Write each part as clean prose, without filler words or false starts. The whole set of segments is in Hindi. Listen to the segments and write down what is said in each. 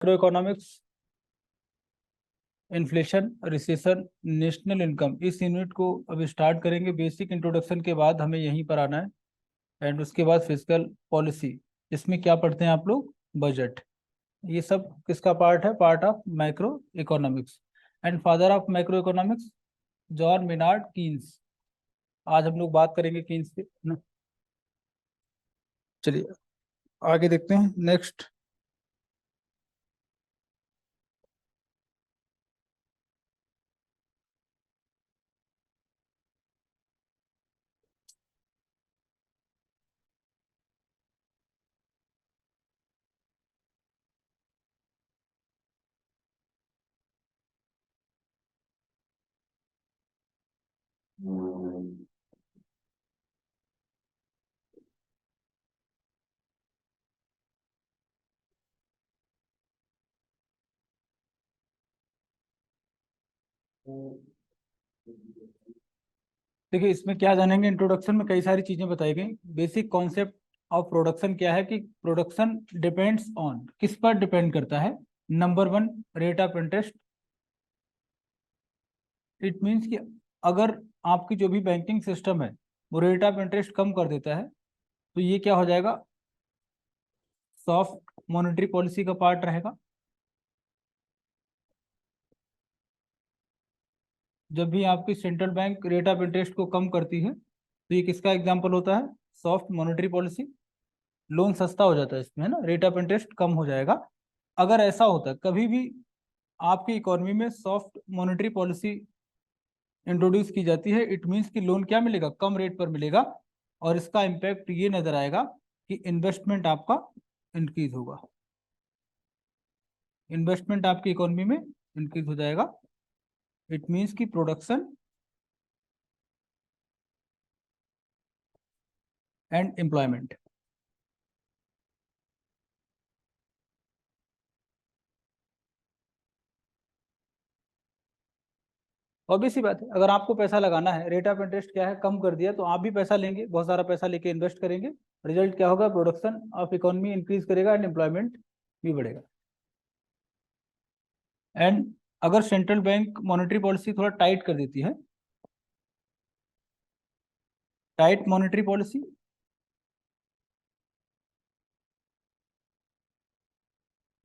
Macro economics, inflation, recession, national income, इस यूनिट को अब स्टार्ट करेंगे। बेसिक इंट्रोडक्शन के बाद हमें यहीं पर आना है एंड उसके बाद फिजिकल पॉलिसी। इसमें क्या पढ़ते हैं आप लोग? बजट। ये सब किसका पार्ट है? Part of macro economics. And father of macro economics John Maynard Keynes. आज हम लोग बात करेंगे कीन्स के ना। चलिए आगे देखते हैं नेक्स्ट। देखिए इसमें क्या जानेंगे, इंट्रोडक्शन में कई सारी चीजें बताई गई। बेसिक कॉन्सेप्ट ऑफ प्रोडक्शन क्या है कि प्रोडक्शन डिपेंड्स ऑन, किस पर डिपेंड करता है? Number one, rate of interest. It means कि अगर आपकी जो भी बैंकिंग सिस्टम है वो रेट ऑफ इंटरेस्ट कम कर देता है तो ये क्या हो जाएगा? सॉफ्ट मॉनेटरी पॉलिसी का पार्ट रहेगा। जब भी आपकी central bank rate of interest को कम करती है तो ये किसका एग्जाम्पल होता है? Soft monetary policy. लोन सस्ता हो जाता है इसमें, है ना, रेट ऑफ इंटरेस्ट कम हो जाएगा। अगर ऐसा होता है कभी भी आपकी इकोनॉमी में सॉफ्ट मॉनेटरी पॉलिसी इंट्रोड्यूस की जाती है, इट मीन्स कि लोन क्या मिलेगा? कम रेट पर मिलेगा। और इसका इम्पैक्ट ये नजर आएगा कि इन्वेस्टमेंट आपका इंक्रीज होगा। इन्वेस्टमेंट आपकी इकोनॉमी में इंक्रीज हो जाएगा। इट मीन्स कि प्रोडक्शन एंड एम्प्लॉयमेंट। ऑब्वियस सी बात है, अगर आपको पैसा लगाना है, रेट ऑफ इंटरेस्ट क्या है? कम कर दिया, तो आप भी पैसा लेंगे, बहुत सारा पैसा लेके इन्वेस्ट करेंगे। रिजल्ट क्या होगा? प्रोडक्शन ऑफ इकोनॉमी इंक्रीज करेगा एंड एम्प्लॉयमेंट भी बढ़ेगा। एंड अगर सेंट्रल बैंक मॉनेटरी पॉलिसी थोड़ा टाइट कर देती है, tight monetary policy,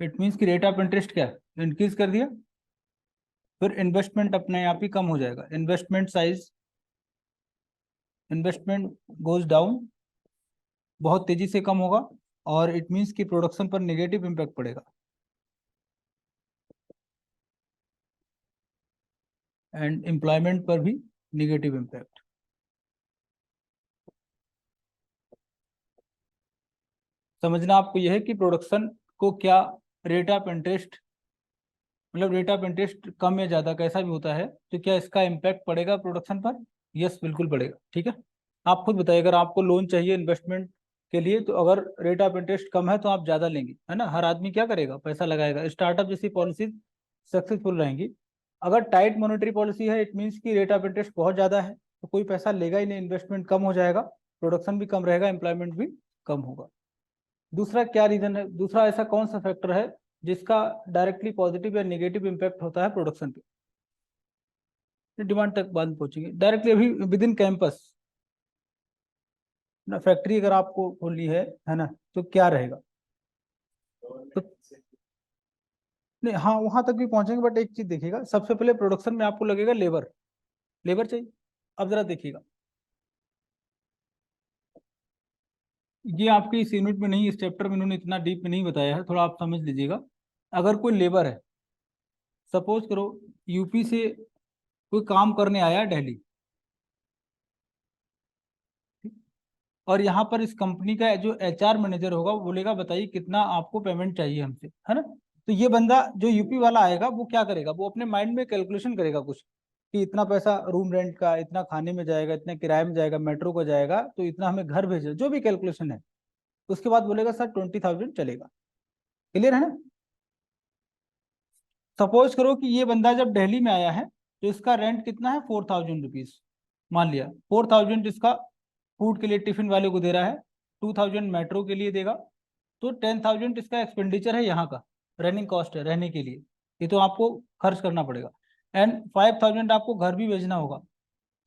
it means कि रेट ऑफ इंटरेस्ट क्या है? इंक्रीज कर दिया, फिर इन्वेस्टमेंट अपने आप ही कम हो जाएगा। Investment size, investment goes down, बहुत तेजी से कम होगा। और इट मीन्स कि प्रोडक्शन पर नेगेटिव इम्पैक्ट पड़ेगा एंड एम्प्लॉयमेंट पर भी नेगेटिव इम्पैक्ट। समझना आपको यह है कि प्रोडक्शन को क्या रेट ऑफ इंटरेस्ट, मतलब रेट ऑफ इंटरेस्ट कम या ज्यादा कैसा भी होता है तो क्या इसका इम्पैक्ट पड़ेगा प्रोडक्शन पर? यस, बिल्कुल पड़ेगा। ठीक है, आप खुद बताइए, अगर आपको लोन चाहिए इन्वेस्टमेंट के लिए तो अगर रेट ऑफ इंटरेस्ट कम है तो आप ज्यादा लेंगे, है ना। हर आदमी क्या करेगा? पैसा लगाएगा। स्टार्टअप जैसी पॉलिसी सक्सेसफुल रहेंगी। अगर टाइट मॉनेटरी पॉलिसी है, इट मीन्स की रेट ऑफ इंटरेस्ट बहुत ज्यादा है तो कोई पैसा लेगा ही नहीं, इन्वेस्टमेंट कम हो जाएगा, प्रोडक्शन भी कम रहेगा, एम्प्लॉयमेंट भी कम होगा। दूसरा क्या रीजन है? दूसरा ऐसा कौन सा फैक्टर है जिसका डायरेक्टली पॉजिटिव या नेगेटिव इंपैक्ट होता है प्रोडक्शन पे? डिमांड तक बाद में पहुंचेंगे। डायरेक्टली अभी विद इन कैंपस ना, फैक्ट्री अगर आपको खोलनी है ना, तो क्या रहेगा? तो नहीं, हाँ वहां तक भी पहुंचेंगे, बट एक चीज देखिएगा, सबसे पहले प्रोडक्शन में आपको लगेगा लेबर, लेबर चाहिए। अब जरा देखिएगा, ये आपके इस यूनिट में नहीं, इस चैप्टर में इन्होंने इतना डीप में नहीं बताया है, थोड़ा आप समझ लीजिएगा। अगर कोई लेबर है, सपोज करो यूपी से कोई काम करने आया दिल्ली, और यहाँ पर इस कंपनी का जो एचआर मैनेजर होगा वो बोलेगा बताइए कितना आपको पेमेंट चाहिए हमसे, है ना। तो ये बंदा जो यूपी वाला आएगा वो क्या करेगा? वो अपने माइंड में कैलकुलेशन करेगा कुछ, कि इतना पैसा रूम रेंट का, इतना खाने में जाएगा, इतना किराए में जाएगा, मेट्रो को जाएगा, तो इतना हमें घर भेजना, जो भी कैलकुलेशन है। उसके बाद बोलेगा सर 20,000 चलेगा। क्लियर है ना। सपोज करो कि ये बंदा जब दिल्ली में आया है तो इसका रेंट कितना है? 4,000 रुपीज। मान लिया 4,000 इसका फूड के लिए टिफिन वाले को दे रहा है, 2,000 मेट्रो के लिए देगा, तो 10,000 इसका एक्सपेंडिचर है यहाँ का। रनिंग कॉस्ट है रहने के लिए, ये तो आपको खर्च करना पड़ेगा। एंड 5,000 आपको घर भी भेजना होगा,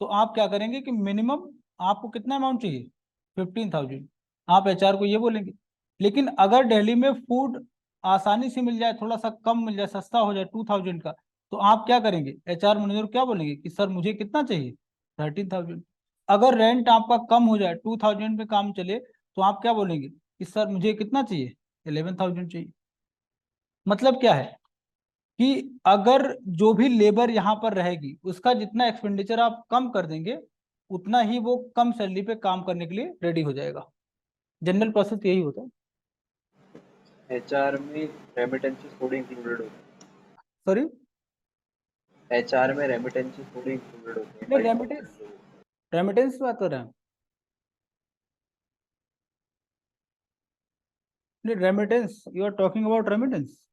तो आप क्या करेंगे कि मिनिमम आपको कितना अमाउंट चाहिए, 15,000, आप एचआर को ये बोलेंगे। लेकिन अगर दिल्ली में फूड आसानी से मिल जाए, थोड़ा सा कम मिल जाए, सस्ता हो जाए 2,000 का, तो आप क्या करेंगे, एचआर मैनेजर को क्या बोलेंगे कि सर मुझे कितना चाहिए, 13,000। अगर रेंट आपका कम हो जाए, 2,000 पे काम चले, तो आप क्या बोलेंगे कि सर मुझे कितना चाहिए, 11,000 चाहिए। मतलब क्या है कि अगर जो भी लेबर यहाँ पर रहेगी उसका जितना एक्सपेंडिचर आप कम कर देंगे, उतना ही वो कम सैलरी पे काम करने के लिए रेडी हो जाएगा। जनरल प्रोसेस यही होता है। एचआर में रेमिटेंसेस थोड़ी इंक्लूडेड होती सॉरी, है। एचआर में रेमिटेंसेस थोड़ी इंक्लूडेड होती हैं नहीं 5% रेमिटेंस, जो। रेमिटेंस बात कर रहे हैं, नहीं remittance, you are talking about remittance.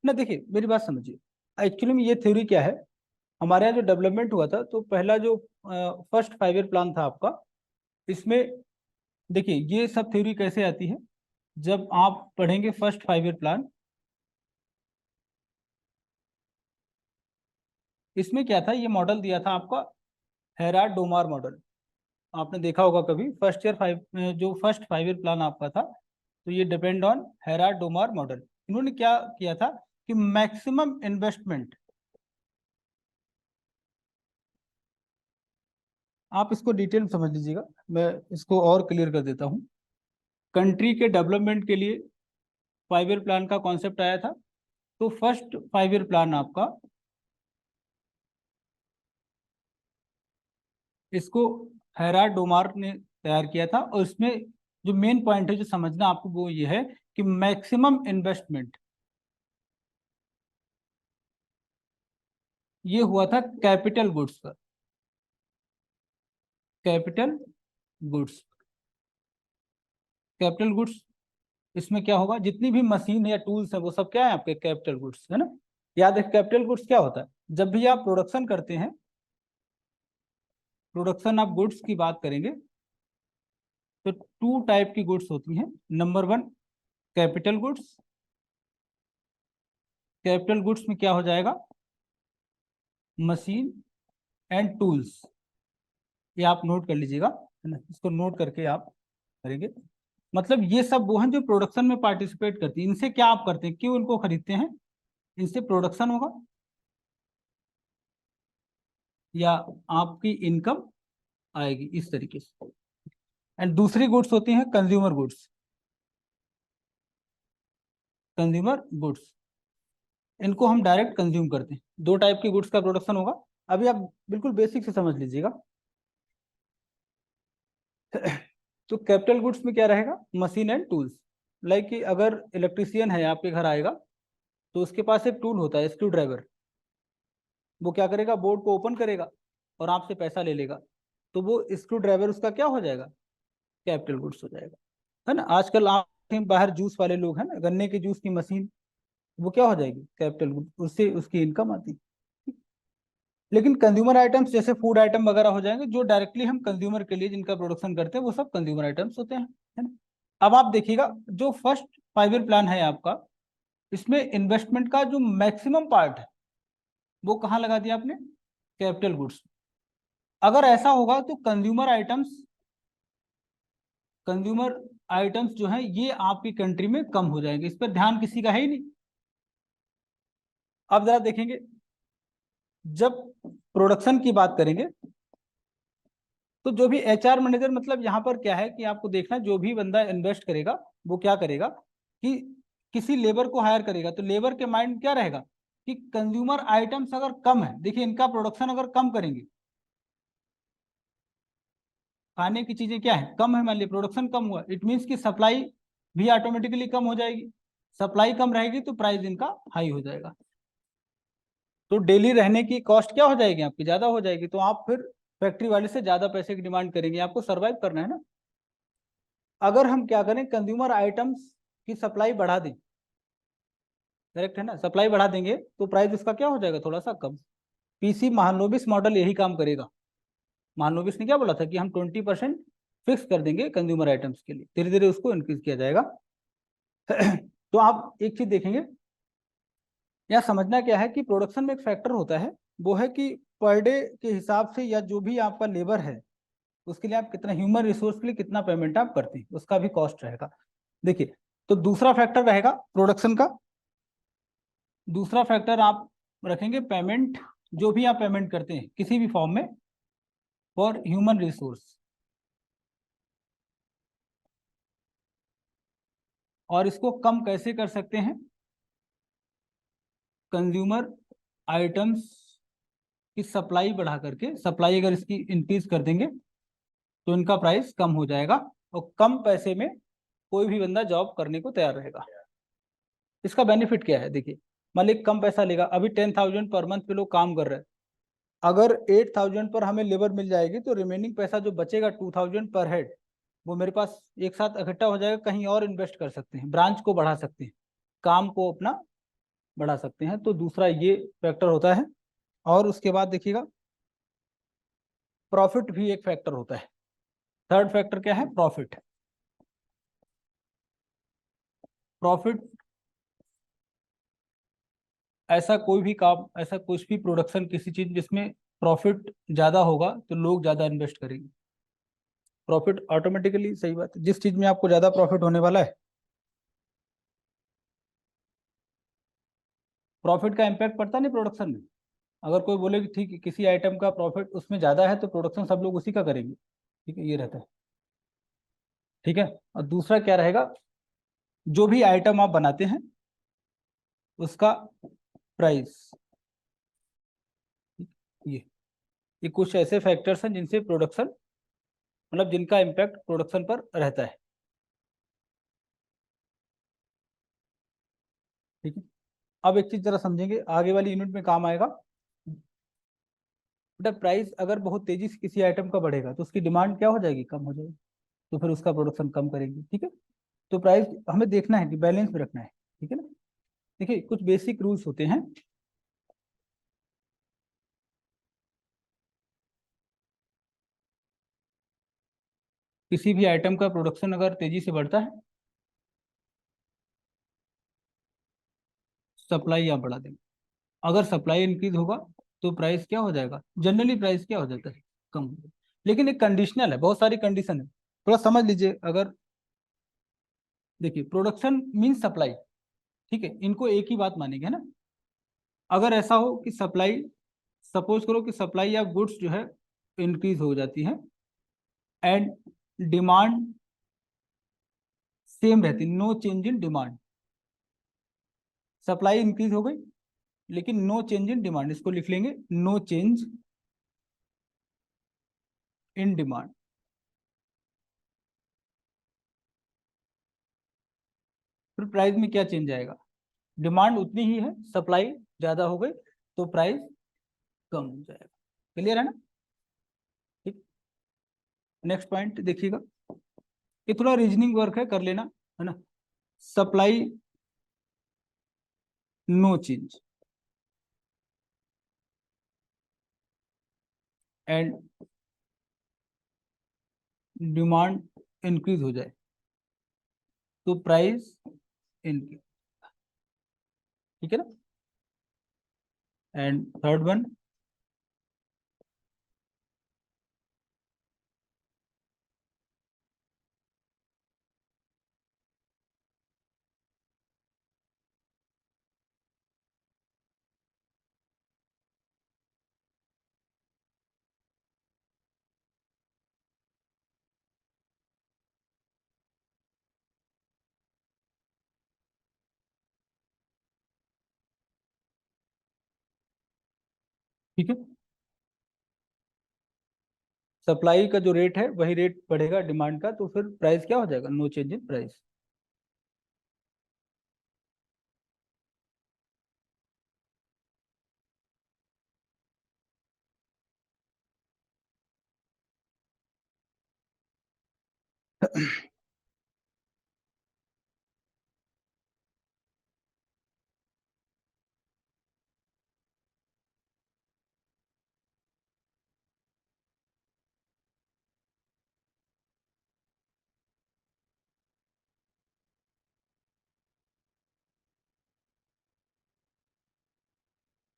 ना देखिए मेरी बात समझिए, एक्चुअली में ये थ्योरी क्या है, हमारे यहाँ जो डेवलपमेंट हुआ था, तो पहला जो फर्स्ट 5 ईयर प्लान था आपका, इसमें देखिए ये सब थ्योरी कैसे आती है, जब आप पढ़ेंगे फर्स्ट 5 ईयर प्लान, इसमें क्या था, ये मॉडल दिया था आपका हेराड डोमार मॉडल। आपने देखा होगा कभी, जो फर्स्ट 5 ईयर प्लान आपका था, तो ये डिपेंड ऑन हेराड डोमार मॉडल। इन्होंने क्या किया था कि मैक्सिमम इन्वेस्टमेंट, आप इसको डिटेल में समझ लीजिएगा, मैं इसको और क्लियर कर देता हूँ। कंट्री के डेवलपमेंट के लिए 5 ईयर प्लान का कॉन्सेप्ट आया था। तो फर्स्ट 5 ईयर प्लान आपका, इसको हैराड डोमार ने तैयार किया था, और इसमें जो मेन पॉइंट है जो समझना आपको, वो ये है कि मैक्सिमम इन्वेस्टमेंट ये हुआ था कैपिटल गुड्स पर। कैपिटल गुड्स, कैपिटल गुड्स, इसमें क्या होगा, जितनी भी मशीन या टूल्स है वो सब क्या है आपके कैपिटल गुड्स है ना। याद है कैपिटल गुड्स क्या होता है, जब भी आप प्रोडक्शन करते हैं, प्रोडक्शन ऑफ गुड्स की बात करेंगे, तो 2 टाइप की गुड्स होती हैं। Number 1 capital goods, capital goods में क्या हो जाएगा, मशीन एंड टूल्स, ये आप नोट कर लीजिएगा है ना, इसको नोट करके आप करेंगे। मतलब ये सब वो हैं जो प्रोडक्शन में पार्टिसिपेट करती हैं। इनसे क्या आप करते हैं, क्यों इनको खरीदते हैं, इनसे प्रोडक्शन होगा या आपकी इनकम आएगी, इस तरीके से। एंड दूसरी गुड्स होती हैं कंज्यूमर गुड्स, कंज्यूमर गुड्स, इनको हम डायरेक्ट कंज्यूम करते हैं। 2 टाइप की गुड्स का प्रोडक्शन होगा, अभी आप बिल्कुल बेसिक से समझ लीजिएगा। तो कैपिटल गुड्स में क्या रहेगा, मशीन एंड टूल्स। लाइक कि अगर इलेक्ट्रिशियन है आपके घर आएगा, तो उसके पास एक टूल होता है स्क्रू ड्राइवर, वो क्या करेगा, बोर्ड को ओपन करेगा और आपसे पैसा ले लेगा, तो वो स्क्रू ड्राइवर उसका क्या हो जाएगा, कैपिटल गुड्स हो जाएगा, है ना। आजकल आप बाहर जूस वाले लोग हैं ना, गन्ने के जूस की मशीन, वो क्या हो जाएगी, कैपिटल गुड, उससे उसकी इनकम आती। लेकिन कंज्यूमर आइटम्स जैसे फूड आइटम वगैरह हो जाएंगे, जो डायरेक्टली हम कंज्यूमर के लिए जिनका प्रोडक्शन करते हैं, वो सब कंज्यूमर आइटम्स होते हैं, है ना। अब आप देखिएगा जो फर्स्ट 5 ईयर प्लान है आपका, इसमें इन्वेस्टमेंट का जो मैक्सिमम पार्ट है वो कहाँ लगा दिया आपने, कैपिटल गुड्स। अगर ऐसा होगा तो कंज्यूमर आइटम्स जो है ये आपकी कंट्री में कम हो जाएंगे, इस पर ध्यान किसी का है ही नहीं। अब जरा देखेंगे, जब प्रोडक्शन की बात करेंगे, तो जो भी एचआर मैनेजर, मतलब यहाँ पर क्या है कि आपको देखना, जो भी बंदा इन्वेस्ट करेगा वो क्या करेगा कि किसी लेबर को हायर करेगा, तो लेबर के माइंड क्या रहेगा कि कंज्यूमर आइटम्स अगर कम है, देखिए इनका प्रोडक्शन अगर कम करेंगे, खाने की चीजें क्या है कम है, मान लीजिए प्रोडक्शन कम हुआ, इट मीन्स की सप्लाई भी ऑटोमेटिकली कम हो जाएगी। सप्लाई कम रहेगी तो प्राइस इनका हाई हो जाएगा, तो डेली रहने की कॉस्ट क्या हो जाएगी आपकी, ज्यादा हो जाएगी, तो आप फिर फैक्ट्री वाले से ज्यादा पैसे की डिमांड करेंगे, आपको सर्वाइव करना है ना। अगर हम क्या करें, कंज्यूमर आइटम्स की सप्लाई बढ़ा दें, करेक्ट है ना, सप्लाई बढ़ा देंगे तो प्राइस उसका क्या हो जाएगा, थोड़ा सा कम। पीसी महालनोबिस मॉडल यही काम करेगा। महालनोबिस ने क्या बोला था कि हम 20% फिक्स कर देंगे कंज्यूमर आइटम्स के लिए, धीरे धीरे उसको इंक्रीज किया जाएगा। तो आप एक चीज देखेंगे, यहाँ समझना क्या है कि प्रोडक्शन में एक फैक्टर होता है, वो है कि पर डे के हिसाब से या जो भी आपका लेबर है उसके लिए आप कितना, ह्यूमन रिसोर्स के लिए कितना पेमेंट आप करते हैं, उसका भी कॉस्ट रहेगा। देखिए, तो दूसरा फैक्टर रहेगा प्रोडक्शन का, दूसरा फैक्टर आप रखेंगे पेमेंट, जो भी आप पेमेंट करते हैं किसी भी फॉर्म में फॉर ह्यूमन रिसोर्स, और इसको कम कैसे कर सकते हैं, कंज्यूमर आइटम्स की सप्लाई बढ़ा करके, सप्लाई अगर इसकी इंक्रीज कर देंगे तो इनका प्राइस कम हो जाएगा, और कम पैसे में कोई भी बंदा जॉब करने को तैयार रहेगा। इसका बेनिफिट क्या है, देखिए, मालिक कम पैसा लेगा, अभी 10,000 पर मंथ पे लोग काम कर रहे हैं, अगर 8,000 पर हमें लेबर मिल जाएगी तो रिमेनिंग पैसा जो बचेगा 2,000 पर हेड, वो मेरे पास एक साथ इकट्ठा हो जाएगा, कहीं और इन्वेस्ट कर सकते हैं, ब्रांच को बढ़ा सकते हैं, काम को अपना बढ़ा सकते हैं। तो दूसरा ये फैक्टर होता है। और उसके बाद देखिएगा, प्रॉफिट भी एक फैक्टर होता है। थर्ड फैक्टर क्या है, प्रॉफिट। प्रॉफिट, ऐसा कोई भी काम, ऐसा कुछ भी प्रोडक्शन, किसी चीज जिसमें प्रॉफिट ज्यादा होगा तो लोग ज्यादा इन्वेस्ट करेंगे, प्रॉफिट ऑटोमेटिकली, सही बात है, जिस चीज में आपको ज्यादा प्रॉफिट होने वाला है, प्रॉफिट का इम्पैक्ट पड़ता नहीं प्रोडक्शन में। अगर कोई बोले कि ठीक है किसी आइटम का प्रॉफिट उसमें ज्यादा है तो प्रोडक्शन सब लोग उसी का करेंगे, ठीक है, ये रहता है। ठीक है, और दूसरा क्या रहेगा, जो भी आइटम आप बनाते हैं उसका प्राइस, ये ये कुछ ऐसे फैक्टर्स हैं जिनसे प्रोडक्शन, मतलब जिनका इम्पैक्ट प्रोडक्शन पर रहता है। ठीक है, अब एक चीज जरा समझेंगे, आगे वाली यूनिट में काम आएगा। बेटा प्राइस अगर बहुत तेजी से किसी आइटम का बढ़ेगा तो उसकी डिमांड क्या हो जाएगी, कम हो जाएगी, तो फिर उसका प्रोडक्शन कम करेंगे। ठीक है, तो प्राइस हमें देखना है कि बैलेंस में रखना है। ठीक है ना, देखिए कुछ बेसिक रूल्स होते हैं। किसी भी आइटम का प्रोडक्शन अगर तेजी से बढ़ता है, सप्लाई आप बढ़ा देंगे, अगर सप्लाई इंक्रीज होगा तो प्राइस क्या हो जाएगा, जनरली प्राइस क्या हो जाता है, कम हो जाएगा। लेकिन एक कंडीशनल है, बहुत सारी कंडीशन है, थोड़ा समझ लीजिए। अगर देखिए, प्रोडक्शन मीन सप्लाई, ठीक है, इनको एक ही बात मानेंगे, है ना। अगर ऐसा हो कि सप्लाई, सपोज करो कि सप्लाई ऑफ गुड्स जो है इंक्रीज हो जाती है एंड डिमांड सेम रहती, no change in demand, supply increase हो गई लेकिन नो चेंज इन डिमांड, इसको लिख लेंगे नो चेंज इन डिमांड। फिर प्राइस में क्या चेंज आएगा, डिमांड उतनी ही है, सप्लाई ज्यादा हो गई तो प्राइस कम हो जाएगा। क्लियर है ना। ठीक, नेक्स्ट पॉइंट देखिएगा, ये थोड़ा रीजनिंग वर्क है, कर लेना, है ना। Supply no change and demand increase हो जाए तो प्राइस इंक्रीज। ठीक है ना। एंड थर्ड वन, ठीक है, सप्लाई का जो रेट है वही रेट बढ़ेगा डिमांड का, तो फिर प्राइस क्या हो जाएगा, नो चेंज इन प्राइस।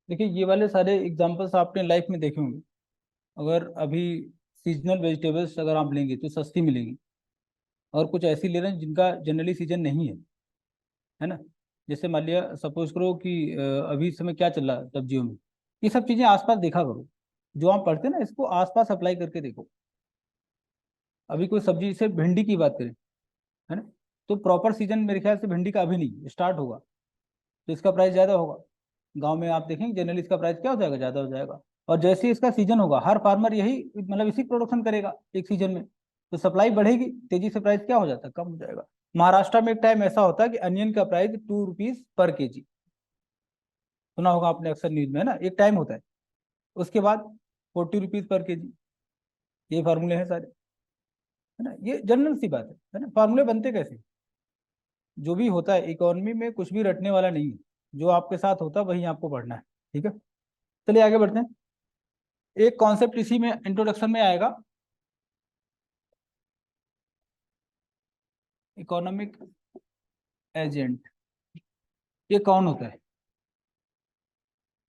देखिए ये वाले सारे एग्जांपल्स आपने लाइफ में देखे होंगे। अगर अभी सीजनल वेजिटेबल्स अगर आप लेंगे तो सस्ती मिलेगी, और कुछ ऐसी ले रहे हैं जिनका जनरली सीजन नहीं है ना। जैसे मान लिया सपोज करो कि अभी इस समय क्या चल रहा है सब्जियों में, ये सब चीजें आसपास देखा करो। जो आप पढ़ते हैं ना, इसको आसपास अप्लाई करके देखो। अभी कोई सब्जी, जैसे भिंडी की बात करें, है ना, तो प्रॉपर सीजन मेरे ख्याल से भिंडी का अभी नहीं स्टार्ट होगा, तो इसका प्राइस ज़्यादा होगा। गांव में आप देखेंगे जनरली इसका प्राइस क्या हो जाएगा, ज़्यादा हो जाएगा। और जैसे ही इसका सीजन होगा, हर फार्मर यही मतलब इसी प्रोडक्शन करेगा एक सीजन में, तो सप्लाई बढ़ेगी, तेजी से प्राइस क्या हो जाता है, कम हो जाएगा। महाराष्ट्र में एक टाइम ऐसा होता है कि अनियन का प्राइस 2 रुपीज पर केजी, सुना होगा आपने अक्सर न्यूज में, है ना, एक टाइम होता है। उसके बाद 40 रुपीज पर केजी। ये फार्मूले हैं सारे, है ना, ये जनरल सी बात है ना। फार्मूले बनते कैसे, जो भी होता है इकोनॉमी में कुछ भी रटने वाला नहीं है, जो आपके साथ होता है वही आपको पढ़ना है। ठीक है, चलिए आगे बढ़ते हैं। एक कॉन्सेप्ट इसी में इंट्रोडक्शन में आएगा, इकोनॉमिक एजेंट। ये कौन होता है,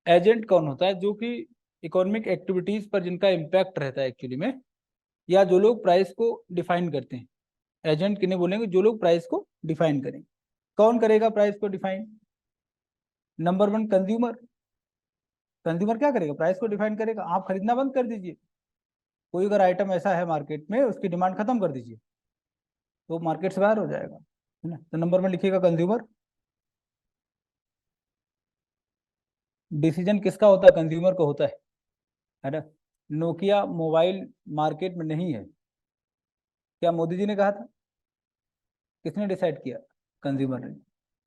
एजेंट कौन होता है, जो कि इकोनॉमिक एक्टिविटीज पर जिनका इम्पैक्ट रहता है एक्चुअली में, या जो लोग प्राइस को डिफाइन करते हैं। एजेंट किन्हें बोलेंगे, जो लोग प्राइस को डिफाइन करेंगे। कौन करेगा प्राइस को define? Number one, consumer. Consumer क्या करेगा, प्राइस को डिफाइन करेगा। आप खरीदना बंद कर दीजिए, कोई अगर आइटम ऐसा है मार्केट में, उसकी डिमांड खत्म कर दीजिए, तो मार्केट से बाहर हो जाएगा, है ना। तो नंबर में लिखिएगा कंज्यूमर। डिसीजन किसका होता है, कंज्यूमर को होता है ना। नोकिया मोबाइल मार्केट में नहीं है, क्या मोदी जी ने कहा था? किसने डिसाइड किया? कंज्यूमर ने,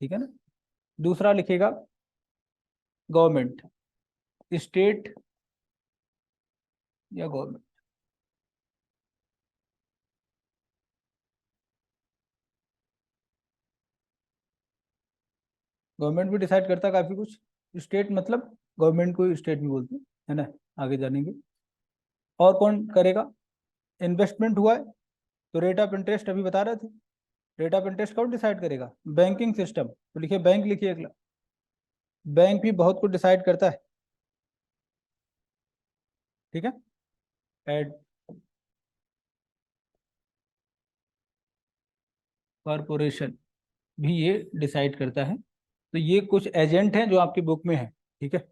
ठीक है ना। दूसरा लिखिएगा गवर्नमेंट, स्टेट या गवर्नमेंट। गवर्नमेंट भी डिसाइड करता है काफी कुछ। स्टेट मतलब गवर्नमेंट को स्टेट भी बोलते हैं, है ना, आगे जानेंगे। और कौन करेगा? इन्वेस्टमेंट हुआ है तो रेट ऑफ इंटरेस्ट अभी बता रहे थे, रेट ऑफ इंटरेस्ट कौन डिसाइड करेगा? बैंकिंग सिस्टम, तो लिखिए बैंक, लिखिए अगला। बैंक भी बहुत कुछ डिसाइड करता है, ठीक है। एड कॉरपोरेशन भी ये डिसाइड करता है। तो ये कुछ एजेंट हैं जो आपकी बुक में है, ठीक है।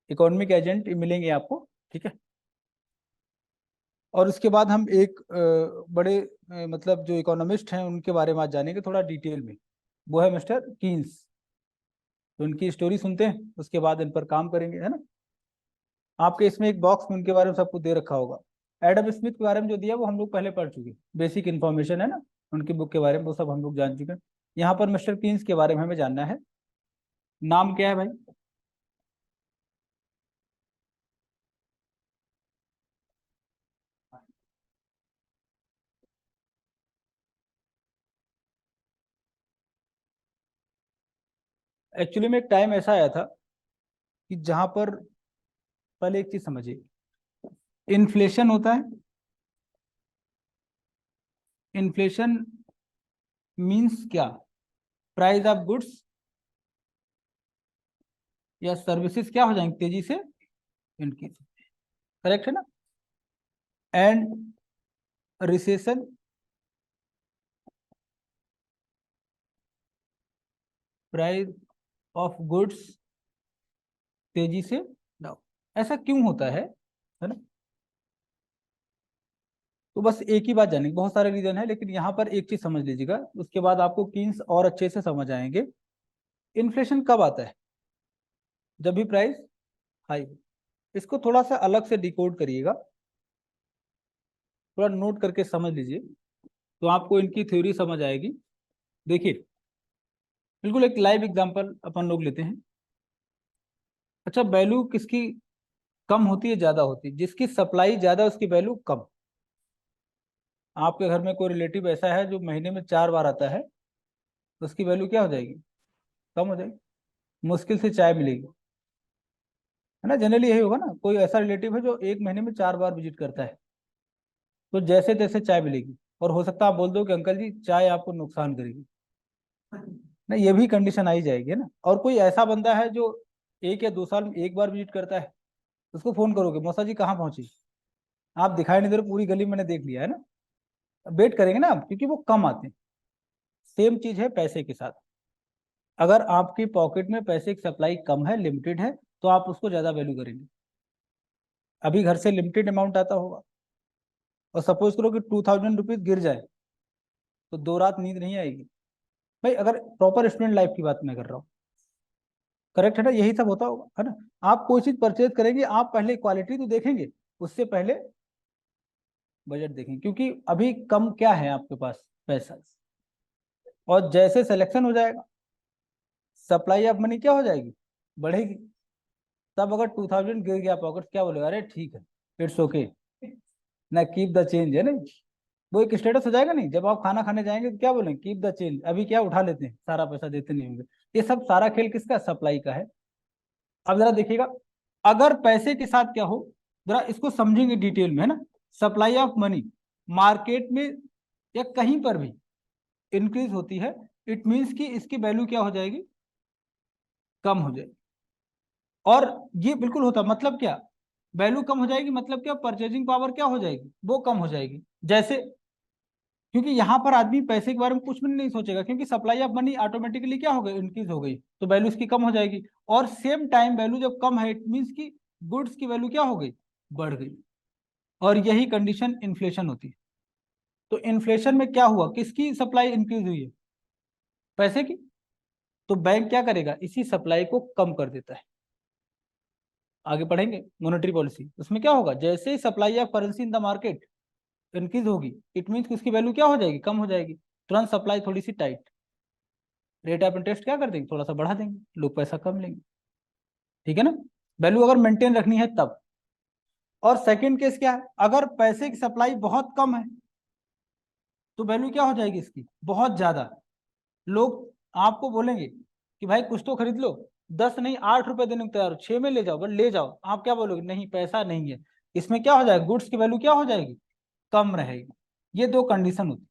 इकोनॉमिक एजेंट मिलेंगे आपको, ठीक है। और उसके बाद हम एक बड़े मतलब जो इकोनॉमिस्ट हैं उनके बारे में आज जानेंगे थोड़ा डिटेल में। वो है मिस्टर कीन्स। तो उनकी स्टोरी सुनते हैं, उसके बाद इन पर काम करेंगे, है ना। आपके इसमें एक बॉक्स में उनके बारे में सब कुछ दे रखा होगा। एडम स्मिथ के बारे में जो दिया वो हम लोग पहले पढ़ चुके, बेसिक इन्फॉर्मेशन है ना उनकी बुक के बारे में, वो सब हम लोग जान चुके हैं। यहाँ पर मिस्टर कीन्स के बारे में हमें जानना है। नाम क्या है भाई? एक्चुअली में एक टाइम ऐसा आया था कि जहां पर, पहले एक चीज समझिए, इन्फ्लेशन होता है। इन्फ्लेशन मींस क्या? प्राइस ऑफ गुड्स या सर्विसेज क्या हो जाएंगे, तेजी से इनक्रीज। करेक्ट है ना। And recession, price of goods तेजी से डाउन। ऐसा क्यों होता है ना। तो बस एक ही बात जानेंगे, बहुत सारे रीजन है, लेकिन यहाँ पर एक चीज समझ लीजिएगा, उसके बाद आपको कीन्स और अच्छे से समझ आएंगे। इन्फ्लेशन कब आता है? जब भी प्राइस हाई। इसको थोड़ा सा अलग से डिकोड करिएगा, थोड़ा नोट करके समझ लीजिए, तो आपको इनकी थ्योरी समझ आएगी। देखिए, बिल्कुल एक लाइव एग्जांपल अपन लोग लेते हैं। अच्छा, वैल्यू किसकी कम होती है, ज्यादा होती है? जिसकी सप्लाई ज्यादा उसकी वैल्यू कम। आपके घर में कोई रिलेटिव ऐसा है जो महीने में 4 बार आता है, तो उसकी वैल्यू क्या हो जाएगी, कम हो जाएगी। मुश्किल से चाय मिलेगी, है ना। जनरली यही होगा ना, कोई ऐसा रिलेटिव है जो एक महीने में 4 बार विजिट करता है, तो जैसे तैसे चाय मिलेगी। और हो सकता है आप बोल दो कि अंकल जी चाय आपको नुकसान करेगी, ना, ये भी कंडीशन आई जाएगी, है ना। और कोई ऐसा बंदा है जो 1 या 2 साल में एक बार विजिट करता है, उसको फोन करोगे मौसा जी कहाँ पहुंची, आप दिखाई नहीं दे रहे, पूरी गली मैंने देख लिया है ना, वेट करेंगे ना आप, क्योंकि वो कम आते हैं। सेम चीज है पैसे के साथ, अगर आपकी पॉकेट में पैसे की सप्लाई कम है, लिमिटेड है, तो आप उसको ज्यादा वैल्यू करेंगे। अभी घर से लिमिटेड अमाउंट आता होगा, और सपोज करो कि 2000 रुपीज गिर जाए, तो 2 रात नींद नहीं आएगी भाई, अगर प्रॉपर स्टूडेंट लाइफ की बात मैं कर रहा हूँ। करेक्ट है ना, यही सब होता होगा है ना। आप कोई चीज परचेज करेंगे, आप पहले क्वालिटी तो देखेंगे, उससे पहले बजट देखेंगे, क्योंकि अभी कम क्या है आपके पास पैसा, और जैसे सिलेक्शन हो जाएगा, सप्लाई ऑफ मनी क्या हो जाएगी, बढ़ेगी। तब अगर 2000 गिर गया पॉकेट, क्या बोलेगा, अरे ठीक है, इट्स ओके ना, कीप द चेंज है ना, वो एक स्टेटस हो जाएगा। नहीं, जब आप खाना खाने जाएंगे तो क्या बोलेंगे, कीप द चेंज, अभी क्या उठा लेते हैं, सारा पैसा देते नहीं होंगे। ये सब सारा खेल किसका, सप्लाई का है। अब जरा देखिएगा, अगर पैसे के साथ क्या हो, जरा इसको समझेंगे डिटेल में है ना। सप्लाई ऑफ मनी मार्केट में या कहीं पर भी इंक्रीज होती है, इट मीन्स कि इसकी वैल्यू क्या हो जाएगी, कम हो जाएगी। और ये बिल्कुल होता, मतलब क्या, वैल्यू कम हो जाएगी, मतलब क्या, परचेजिंग पावर क्या हो जाएगी, वो कम हो जाएगी। जैसे, क्योंकि यहाँ पर आदमी पैसे के बारे में कुछ भी नहीं सोचेगा, क्योंकि सप्लाई ऑफ मनी ऑटोमेटिकली क्या हो गई, इंक्रीज हो गई, तो वैल्यू इसकी कम हो जाएगी। और सेम टाइम वैल्यू जब कम है, इट मीन्स की गुड्स की वैल्यू क्या हो गई, बढ़ गई। और यही कंडीशन इन्फ्लेशन होती है। तो इन्फ्लेशन में क्या हुआ, किसकी सप्लाई इंक्रीज हुई है, पैसे की। तो बैंक क्या करेगा, इसी सप्लाई को कम कर देता है। आगे पढ़ेंगे मॉनेटरी पॉलिसी, उसमें क्या होगा, जैसे ही supply of currency in the market increase होगी, इट मीन्स कि उसकी वैल्यू क्या हो जाएगी, कम हो जाएगी। तुरंत सप्लाई थोड़ी सी टाइट, रेट ऑफ इंटरेस्ट क्या कर देंगे, थोड़ा सा बढ़ा देंगे, लोग पैसा कम लेंगे। ठीक है ना, वैल्यू अगर मेंटेन रखनी है तब। और सेकंड केस क्या है, अगर पैसे की सप्लाई बहुत कम है, तो वैल्यू क्या हो जाएगी इसकी, बहुत ज्यादा। लोग आपको बोलेंगे कि भाई कुछ तो खरीद लो, 10 नहीं 8 रुपए देने को तैयार हो, 6 में ले जाओ, बट ले जाओ, आप क्या बोलोगे, नहीं पैसा नहीं है। इसमें क्या हो जाएगा, गुड्स की वैल्यू क्या हो जाएगी, कम रहेगी। ये दो कंडीशन होती।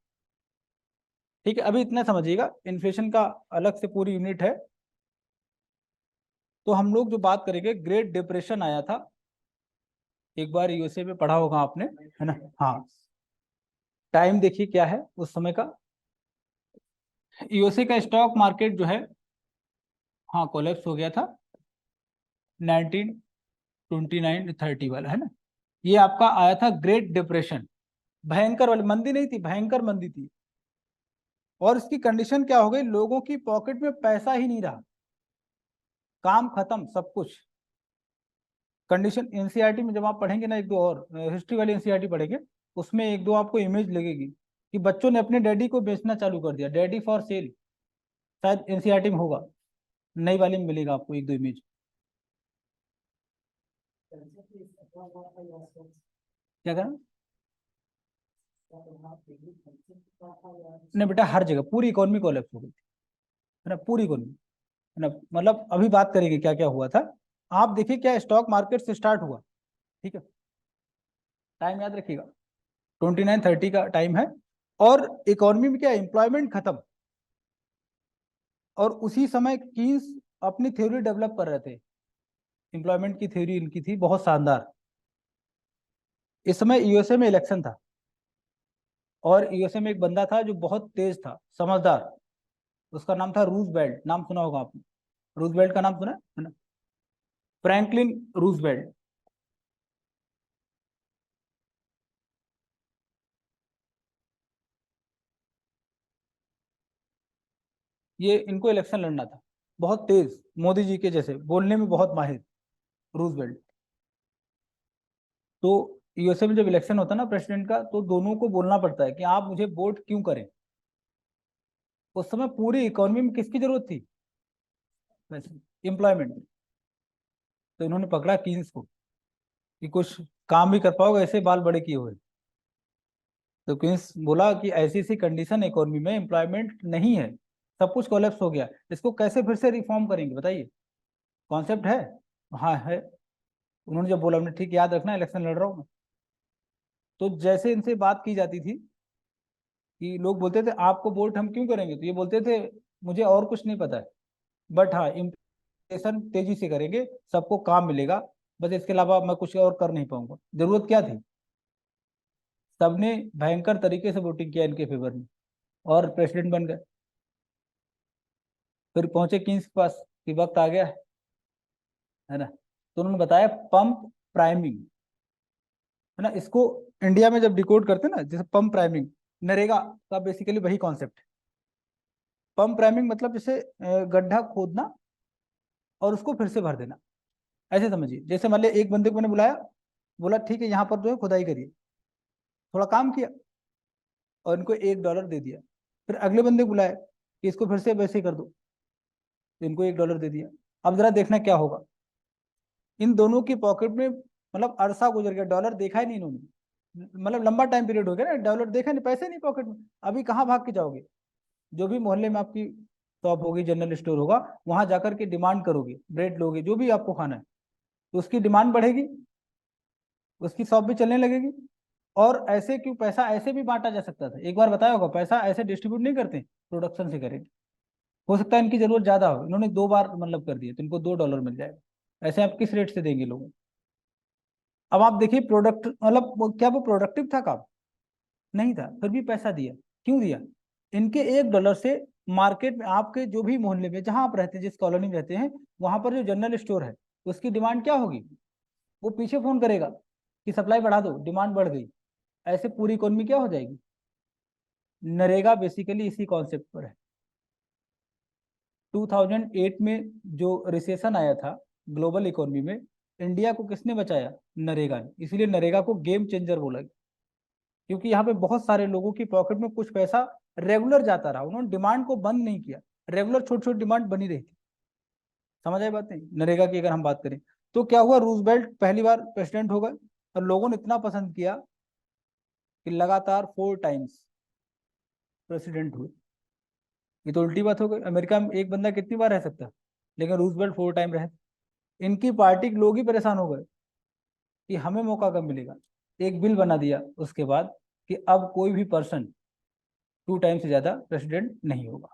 ठीक है, अभी इतना समझिएगा, इन्फ्लेशन का अलग से पूरी यूनिट है। तो हम लोग जो बात करेंगे, ग्रेट डिप्रेशन आया था, एक बार यूएसए में पढ़ा होगा आपने, है ना। हाँ, टाइम देखिए क्या है उस समय का, यूएसए का स्टॉक मार्केट जो है, हाँ कोलैप्स हो गया था 1929-30 वाला, है ना। ये आपका आया था ग्रेट डिप्रेशन, भयंकर वाली मंदी नहीं थी, भयंकर मंदी थी। और इसकी कंडीशन क्या हो गई, लोगों की पॉकेट में पैसा ही नहीं रहा, काम खत्म सब कुछ। कंडीशन एनसीईआरटी में जब आप पढ़ेंगे ना, एक दो और हिस्ट्री वाली एनसीईआरटी पढ़ेंगे, उसमें एक दो आपको इमेज लगेगी कि बच्चों ने अपने डैडी को बेचना चालू कर दिया, डैडी फॉर सेल, शायद एनसीईआरटी में होगा, नई वाली में मिलेगा आपको एक दो इमेज। क्या करें, नहीं बेटा, हर जगह पूरी इकोनॉमी कोलैप्स हो गई थी, है ना, पूरी इकोनॉमी, है ना। मतलब अभी बात करेंगे क्या क्या हुआ था। आप देखिए क्या स्टॉक मार्केट से स्टार्ट हुआ, ठीक है, टाइम याद रखिएगा, 29-30 का टाइम है। और इकोनॉमी में क्या, एम्प्लॉयमेंट खत्म। और उसी समय कीन्स अपनी थ्योरी डेवलप कर रहे थे, एम्प्लॉयमेंट की थ्योरी इनकी थी बहुत शानदार। इस समय यूएसए में इलेक्शन था, और यूएसए में एक बंदा था जो बहुत तेज था, समझदार, उसका नाम था रूजवेल्ट, नाम सुना होगा आपने, रूजवेल्ट का नाम सुना है ना, फ्रैंकलिन रूजवेल्ट। ये इनको इलेक्शन लड़ना था, बहुत तेज, मोदी जी के जैसे, बोलने में बहुत माहिर, रूजवेल्ट। तो यूएसए में जब इलेक्शन होता है ना प्रेसिडेंट का, तो दोनों को बोलना पड़ता है कि आप मुझे वोट क्यों करें। उस समय पूरी इकोनॉमी में किसकी जरूरत थी, एम्प्लॉयमेंट। तो इन्होंने पकड़ा कीन्स को कि कुछ काम भी कर पाओगे, ऐसे बाल बड़े किए हुए। तो क्वींस बोला कि ऐसी ऐसी कंडीशन इकोनॉमी में, एम्प्लॉयमेंट नहीं है, सब कुछ कोलैप्स हो गया, इसको कैसे फिर से रिफॉर्म करेंगे बताइए, कॉन्सेप्ट है, हाँ है। उन्होंने जब बोला, हमने ठीक याद रखना, इलेक्शन लड़ रहा हूँ मैं। तो जैसे इनसे बात की जाती थी, कि लोग बोलते थे आपको वोट हम क्यों करेंगे, तो ये बोलते थे मुझे और कुछ नहीं पता है, बट हाँ तेजी से करेंगे, सबको काम मिलेगा, बस इसके अलावा मैं कुछ और कर नहीं पाऊंगा। जरूरत क्या थी? सबने भयंकर तरीके से वोटिंग किया इनके फेवर में और प्रेसिडेंट बन गए। फिर पहुंचे किंग्स के पास कि वक्त आ गया है ना, तो उन्होंने बताया पंप प्राइमिंग, है ना। इसको इंडिया में जब डिकोड करते हैं ना, जैसे पंप प्राइमिंग, नरेगा का बेसिकली वही कॉन्सेप्ट है। पंप प्राइमिंग मतलब जैसे गड्ढा खोदना और उसको फिर से भर देना, ऐसे समझिए। जैसे मान लिया एक बंदे को मैंने बुलाया, बोला ठीक है यहाँ पर जो है खुदाई करिए, थोड़ा काम किया और इनको $1 दे दिया। फिर अगले बंदे को बुलाया कि इसको फिर से वैसे ही कर दो, तो इनको $1 दे दिया। अब जरा देखना क्या होगा, इन दोनों की पॉकेट में मतलब अरसा गुजर गया, डॉलर देखा ही नहीं इन्होंने, मतलब लंबा टाइम पीरियड हो गया ना, डॉलर देखा नहीं, पैसे नहीं पॉकेट में। अभी कहाँ भाग के जाओगे? जो भी मोहल्ले में आपकी शॉप होगी, जनरल स्टोर होगा, वहां जाकर के डिमांड करोगे, ब्रेड लोगे, जो भी आपको खाना है, तो उसकी डिमांड बढ़ेगी, उसकी शॉप भी चलने लगेगी। और ऐसे क्यों, पैसा ऐसे भी बांटा जा सकता था, एक बार बताया होगा, पैसा ऐसे डिस्ट्रीब्यूट नहीं करते, प्रोडक्शन से करेंगे। हो सकता है इनकी जरूरत ज्यादा हो, इन्होंने 2 बार मतलब कर दिया, तो इनको $2 मिल जाएगा। ऐसे आप किस रेट से देंगे लोगों को? अब आप देखिए प्रोडक्ट मतलब क्या वो प्रोडक्टिव था काम? नहीं था, फिर भी पैसा दिया। क्यों दिया? इनके $1 से मार्केट में, आपके जो भी मोहल्ले में जहां आप रहते हैं, जिस कॉलोनी में रहते हैं, वहां पर जो जनरल स्टोर है, उसकी डिमांड क्या होगी? वो पीछे फोन करेगा कि सप्लाई बढ़ा दो, डिमांड बढ़ गई। ऐसे पूरी इकोनॉमी क्या हो जाएगी? नरेगा बेसिकली इसी कॉन्सेप्ट पर है। 2008 में जो रिसेशन आया था ग्लोबल इकोनॉमी में, इंडिया को किसने बचाया? नरेगा ने। इसलिए नरेगा को गेम चेंजर बोला गया, क्योंकि यहाँ पे बहुत सारे लोगों की पॉकेट में कुछ पैसा रेगुलर जाता रहा, उन्होंने डिमांड को बंद नहीं किया, रेगुलर छोटी छोटी डिमांड बनी रही थी। समझ आई बात नहीं? नरेगा की अगर हम बात करें, तो क्या हुआ, रूजवेल्ट पहली बार प्रेसिडेंट हो गए और लोगों ने इतना पसंद किया कि लगातार 4 टाइम्स प्रेसिडेंट हुए। ये तो उल्टी बात हो गई, अमेरिका में एक बंदा कितनी बार रह सकता है, लेकिन रूजवेल्ट 4 टाइम रहे। इनकी पार्टी के लोग ही परेशान हो गए कि हमें मौका कब मिलेगा। एक बिल बना दिया उसके बाद कि अब कोई भी पर्सन 2 टाइम से ज्यादा प्रेसिडेंट नहीं होगा।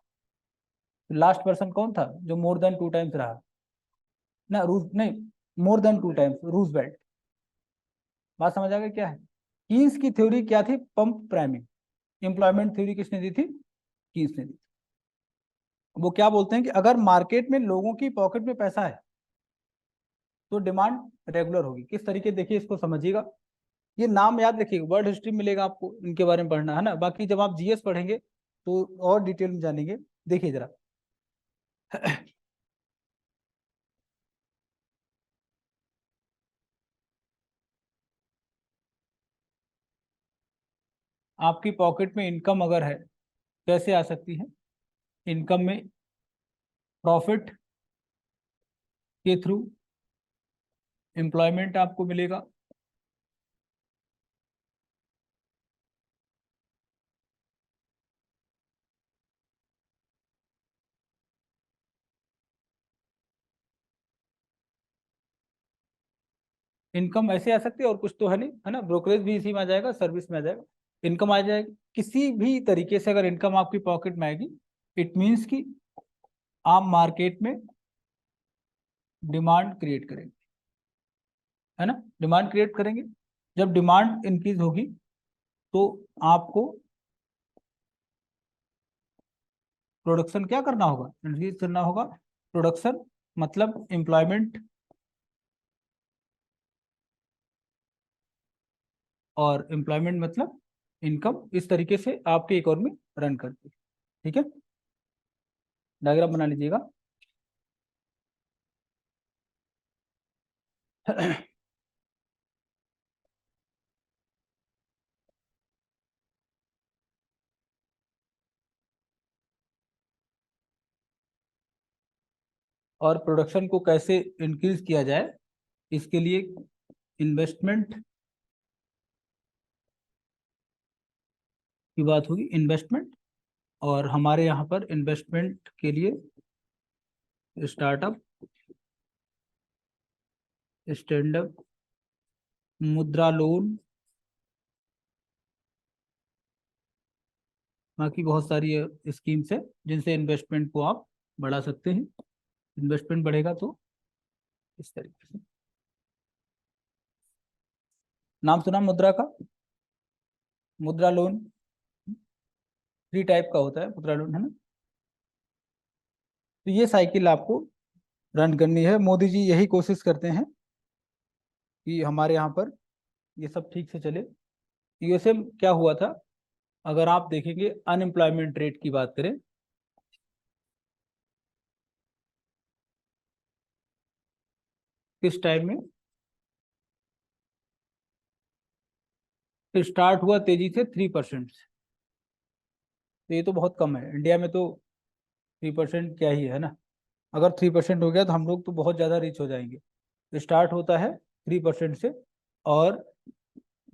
लास्ट पर्सन कौन था जो मोर देन 2 टाइम्स रहा? ना रूज नहीं, मोर देन 2 टाइम्स रूजवेल्ट। बात समझ आ गई क्या है? कीन्स की थ्योरी क्या थी? Pump priming. एम्प्लॉयमेंट थ्योरी किसने दी थी? कीन्स ने दी। वो क्या बोलते हैं कि अगर मार्केट में लोगों की पॉकेट में पैसा है तो डिमांड रेगुलर होगी। किस तरीके, देखिए इसको समझिएगा, ये नाम याद रखिएगा, वर्ल्ड हिस्ट्री मिलेगा आपको इनके बारे में पढ़ना, है ना। बाकी जब आप जीएस पढ़ेंगे तो और डिटेल में जानेंगे। देखिए जरा आपकी पॉकेट में इनकम अगर है, कैसे आ सकती है? इनकम में प्रॉफिट के थ्रू एम्प्लॉयमेंट आपको मिलेगा, इनकम ऐसे आ सकती है, और कुछ तो है नहीं, है ना। ब्रोकरेज भी इसी में आ जाएगा, सर्विस में आ जाएगा, इनकम आ जाएगी। किसी भी तरीके से अगर इनकम आपकी पॉकेट में आएगी, इट मीन्स कि आप मार्केट में डिमांड क्रिएट करेंगे, है ना। डिमांड क्रिएट करेंगे, जब डिमांड इंक्रीज होगी तो आपको प्रोडक्शन क्या करना होगा? इंक्रीज करना होगा। प्रोडक्शन मतलब एम्प्लॉयमेंट, और एम्प्लॉयमेंट मतलब इनकम। इस तरीके से आपकी इकोनॉमी रन करती है। ठीक है, डायग्राम बना लीजिएगा। और प्रोडक्शन को कैसे इंक्रीज किया जाए, इसके लिए इन्वेस्टमेंट की बात होगी, इन्वेस्टमेंट। और हमारे यहाँ पर इन्वेस्टमेंट के लिए स्टार्टअप, स्टैंड अप, मुद्रा लोन, बाकी बहुत सारी स्कीम्स है जिनसे इन्वेस्टमेंट को आप बढ़ा सकते हैं। इन्वेस्टमेंट बढ़ेगा तो इस तरीके से। नाम सुना मुद्रा का? मुद्रा लोन 3 टाइप का होता है मुद्रा लोन, है ना। तो ये साइकिल आपको रन करनी है। मोदी जी यही कोशिश करते हैं कि हमारे यहाँ पर ये सब ठीक से चले। यूएसए में क्या हुआ था, अगर आप देखेंगे अनएम्प्लॉयमेंट रेट की बात करें, किस टाइम में स्टार्ट हुआ तेजी से 3%। तो ये तो बहुत कम है। इंडिया में तो 3% क्या ही है ना। अगर 3% हो गया तो हम लोग तो बहुत ज़्यादा रिच हो जाएंगे। तो स्टार्ट होता है 3% से, और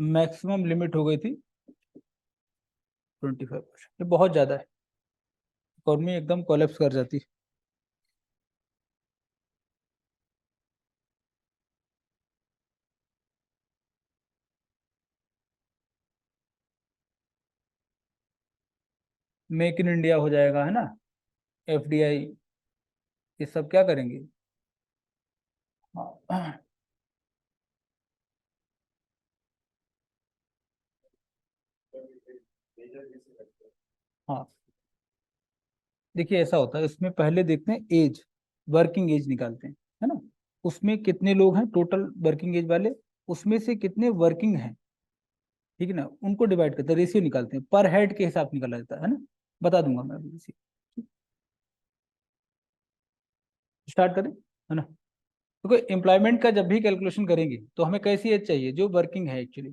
मैक्सिमम लिमिट हो गई थी 25%। ये बहुत ज़्यादा है, इकोनॉमी एकदम कोलेप्स कर जाती। मेक इन इंडिया हो जाएगा, है ना। एफडीआई, ये सब क्या करेंगे। हाँ। हाँ, देखिए ऐसा होता है, इसमें पहले देखते हैं एज, वर्किंग एज निकालते हैं, है ना। उसमें कितने लोग हैं टोटल वर्किंग एज वाले, उसमें से कितने वर्किंग हैं, ठीक है ना, उनको डिवाइड करते हैं, रेशियो निकालते हैं, पर हेड के हिसाब से निकाला जाता है ना। बता दूंगा मैं अभी इसी। स्टार्ट करें, है ना। तो एम्प्लॉयमेंट का जब भी कैलकुलेशन करेंगे तो हमें कैसी एज चाहिए, जो वर्किंग है एक्चुअली।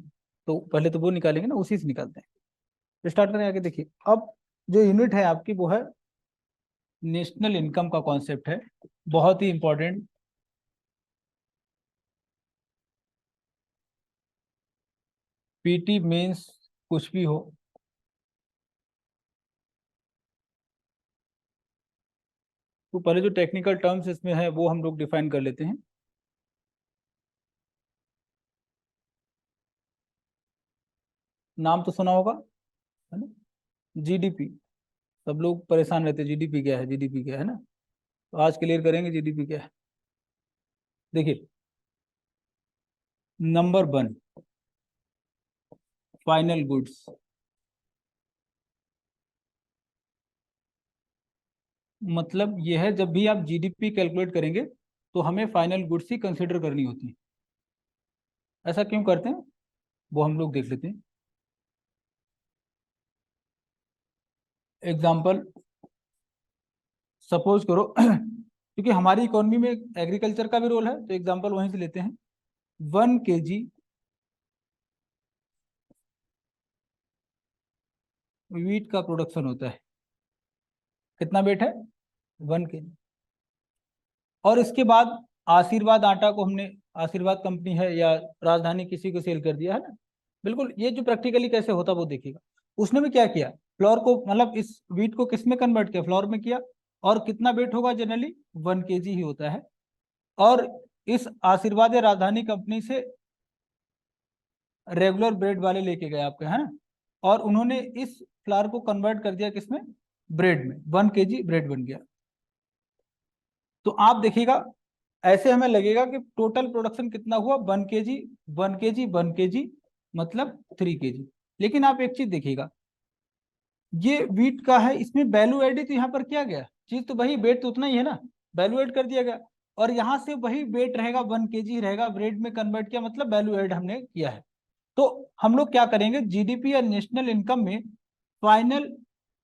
तो पहले तो वो निकालेंगे ना, उसी से निकालते हैं। तो स्टार्ट करें आगे, देखिए अब जो यूनिट है आपकी वो है नेशनल इनकम का कॉन्सेप्ट है, बहुत ही इंपॉर्टेंट। पीटी मेंस कुछ भी हो, तो पहले जो टेक्निकल टर्म्स इसमें है वो हम लोग डिफाइन कर लेते हैं। नाम तो सुना होगा, है ना। जीडीपी, सब लोग परेशान रहते हैं जीडीपी क्या है, जीडीपी क्या है ना। तो आज क्लियर करेंगे जीडीपी क्या है। देखिए, नंबर 1, फाइनल गुड्स। मतलब ये है, जब भी आप जीडीपी कैलकुलेट करेंगे तो हमें फाइनल गुड्स ही कंसिडर करनी होती है। ऐसा क्यों करते हैं वो हम लोग देख लेते हैं। एग्जाम्पल सपोज करो क्योंकि हमारी इकोनॉमी में एग्रीकल्चर का भी रोल है, तो एग्जाम्पल वहीं से लेते हैं। 1 kg वीट का प्रोडक्शन होता है, कितना वेट है, 1 kg। और इसके बाद आशीर्वाद आटा को हमने, आशीर्वाद कंपनी है या राजधानी किसी को सेल कर दिया, है ना। बिल्कुल, ये जो प्रैक्टिकली कैसे होता वो देखिएगा। उसने भी क्या किया, फ्लोर को, मतलब इस वीट को किस में कन्वर्ट किया, फ्लोर में किया। और कितना वेट होगा जनरली, 1 kg ही होता है। और इस आशीर्वाद या राजधानी कंपनी से रेगुलर ब्रेड वाले लेके गए आपके, है ना। और उन्होंने इस फ्लावर को कन्वर्ट कर दिया किसमें, ब्रेड में, 1 kg ब्रेड बन गया। तो आप देखिएगा, ऐसे हमें लगेगा कि टोटल प्रोडक्शन कितना हुआ, 1 kg, 1 kg, 1 kg, मतलब 3 kg। लेकिन आप एक चीज देखिएगा, ये वीट का है, इसमें वैल्यू एडिड तो यहाँ पर किया गया, चीज तो वही, वेट तो उतना ही है ना, वैल्यू एड कर दिया गया। और यहाँ से वही वेट रहेगा, 1 kg रहेगा, ब्रेड में कन्वर्ट किया, मतलब वैल्यू एड हमने किया है। तो हम लोग क्या करेंगे, जीडीपी या नेशनल इनकम में फाइनल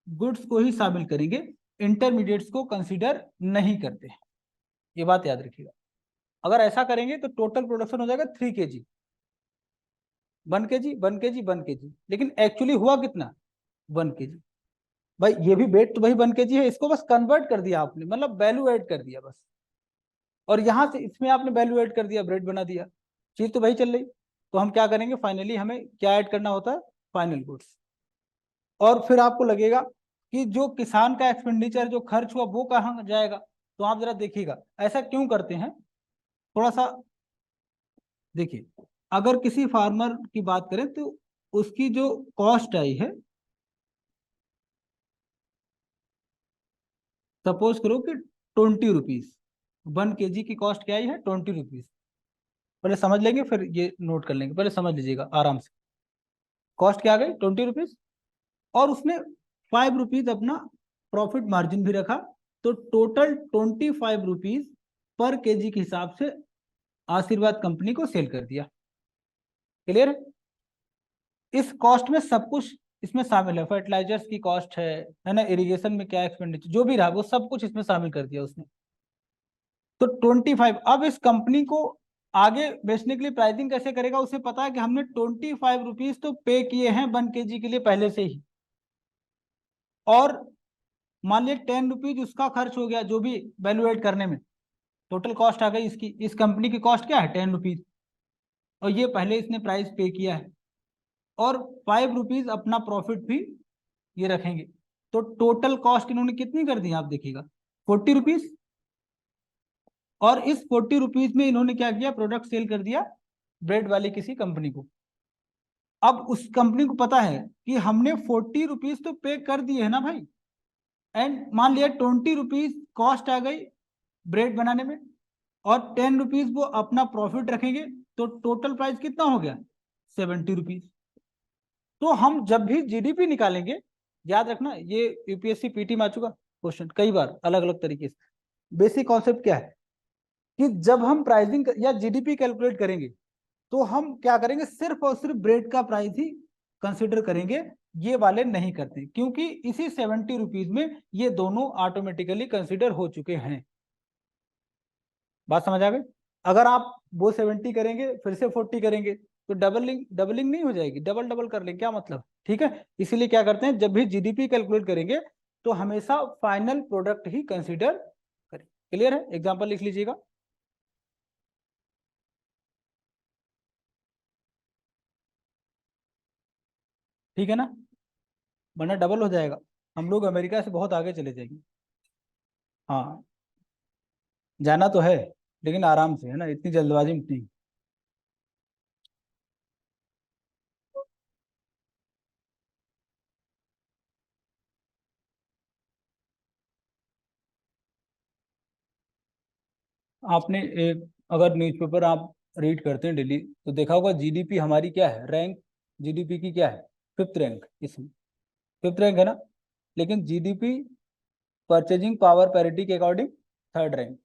गुड्स को ही शामिल करेंगे, इंटरमीडिएट्स को कंसीडर नहीं करते हैं। ये बात याद रखिएगा। अगर ऐसा करेंगे तो टोटल प्रोडक्शन हो जाएगा 3 kg, 1 kg, 1 kg, 1 kg, लेकिन एक्चुअली हुआ कितना, 1 kg। भाई ये भी वेट तो वही 1 kg है, इसको बस कन्वर्ट कर दिया आपने, मतलब वैल्यू ऐड कर दिया बस। और यहाँ से इसमें आपने वैल्यू ऐड कर दिया, ब्रेड बना दिया, चीज तो वही चल रही। तो हम क्या करेंगे, फाइनली हमें क्या ऐड करना होता है, फाइनल गुड्स। और फिर आपको लगेगा कि जो किसान का एक्सपेंडिचर, जो खर्च हुआ, वो कहाँ जाएगा। तो आप जरा देखिएगा ऐसा क्यों करते हैं, थोड़ा सा देखिए। अगर किसी फार्मर की बात करें तो उसकी जो कॉस्ट आई है, सपोज करो कि 20 रुपीज, 1 kg की कॉस्ट क्या आई है 20 रुपीज। पहले समझ लेंगे फिर ये नोट कर लेंगे, पहले समझ लीजिएगा आराम से। कॉस्ट क्या आ गई 20 रुपीज, और उसने 5 रुपीज अपना प्रॉफिट मार्जिन भी रखा, तो टोटल 25 रुपीज पर केजी के हिसाब से आशीर्वाद कंपनी को सेल कर दिया। क्लियर है? इस कॉस्ट में सब कुछ इसमें शामिल है, फर्टिलाइजर्स की कॉस्ट है ना, इरिगेशन में क्या एक्सपेंडिचर जो भी रहा वो सब कुछ इसमें शामिल कर दिया उसने। तो 25, अब इस कंपनी को आगे बेचने के लिए प्राइसिंग कैसे करेगा, उसे पता है कि हमने 25 रुपीज तो पे किए हैं 1 kg के लिए पहले से ही, और मान लिया 10 रुपीज उसका खर्च हो गया जो भी वैल्यू एड करने में, टोटल कॉस्ट आ गई इसकी, इस कंपनी की कॉस्ट क्या है 10 रुपीज, और ये पहले इसने प्राइस पे किया है, और 5 रुपीज अपना प्रॉफिट भी ये रखेंगे। तो टोटल कॉस्ट इन्होंने कितनी कर दी आप देखिएगा 40 रुपीज, और इस 40 रुपीज में इन्होंने क्या किया, प्रोडक्ट सेल कर दिया ब्रेड वाली किसी कंपनी को। अब उस कंपनी को पता है कि हमने 40 रुपीज तो पे कर दिए है ना भाई, एंड मान लिया 20 रुपीज कॉस्ट आ गई ब्रेड बनाने में, और 10 रुपीज वो अपना प्रॉफिट रखेंगे, तो टोटल प्राइस कितना हो गया 70 रुपीज। तो हम जब भी जीडीपी निकालेंगे, याद रखना ये यूपीएससी पीटी में आ चुका क्वेश्चन कई बार अलग अलग तरीके से। बेसिक कॉन्सेप्ट क्या है कि जब हम प्राइसिंग या जीडीपी कैलकुलेट करेंगे, तो हम क्या करेंगे, सिर्फ और सिर्फ ब्रेड का प्राइस ही कंसिडर करेंगे, ये वाले नहीं करते, क्योंकि इसी 70 रुपीज में ये दोनों ऑटोमेटिकली कंसिडर हो चुके हैं। बात समझ आ गई? अगर आप वो 70 करेंगे फिर से 40 करेंगे तो डबलिंग डबलिंग नहीं हो जाएगी, डबल डबल कर लेंगे, क्या मतलब, ठीक है। इसीलिए क्या करते हैं, जब भी जीडीपी कैलकुलेट करेंगे तो हमेशा फाइनल प्रोडक्ट ही कंसिडर करें। क्लियर है? एग्जाम्पल लिख लीजिएगा। ठीक है ना, वरना डबल हो जाएगा, हम लोग अमेरिका से बहुत आगे चले जाएंगे। हाँ, जाना तो है लेकिन आराम से, है ना, इतनी जल्दबाजी में नहीं। आपने एक अगर न्यूज़पेपर आप रीड करते हैं डेली तो देखा होगा जीडीपी हमारी क्या है, रैंक जीडीपी की क्या है, 5th रैंक, इसमें 5th रैंक है ना, लेकिन जीडीपी परचेजिंग पावर पैरिटी के अकॉर्डिंग 3rd रैंक।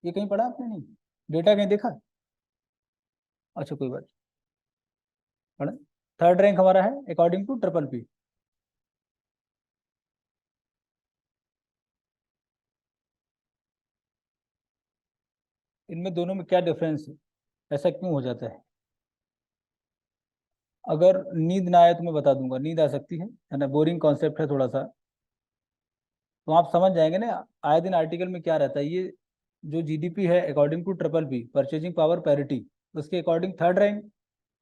ये कहीं पढ़ा आपने? नहीं, डेटा कहीं देखा? अच्छा कोई बात नहीं, पढ़ा। 3rd रैंक हमारा है अकॉर्डिंग टू ट्रिपल पी। इनमें दोनों में क्या डिफरेंस है, ऐसा क्यों हो जाता है? अगर नींद ना आए तो मैं बता दूंगा, नींद आ सकती है ना, बोरिंग कॉन्सेप्ट है थोड़ा सा, तो आप समझ जाएंगे ना। आए दिन आर्टिकल में क्या रहता है, ये जो जीडीपी है according to triple P purchasing power parity, उसके अकॉर्डिंग 3rd रैंक,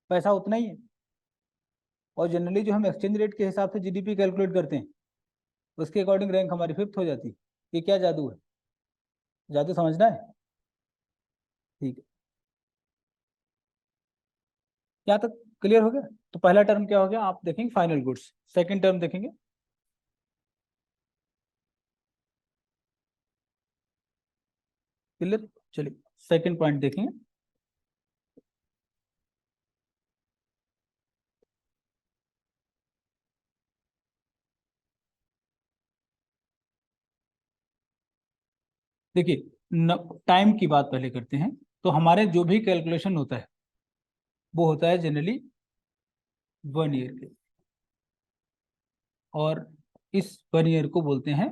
पैसा उतना ही है। और जनरली जो हम एक्सचेंज रेट के हिसाब से जीडीपी कैलकुलेट करते हैं उसके अकॉर्डिंग रैंक हमारी 5th हो जाती है। ये क्या जादू है, जादू समझना है, ठीक है। क्या तक क्लियर हो गया? तो पहला टर्म क्या हो गया, आप देखेंगे फाइनल गुड्स। सेकंड टर्म देखेंगे, क्लियर? चलिए सेकंड पॉइंट देखेंगे। देखिए टाइम की बात पहले करते हैं। तो हमारे जो भी कैलकुलेशन होता है वो होता है जनरली 1 ईयर के, और इस 1 ईयर को बोलते हैं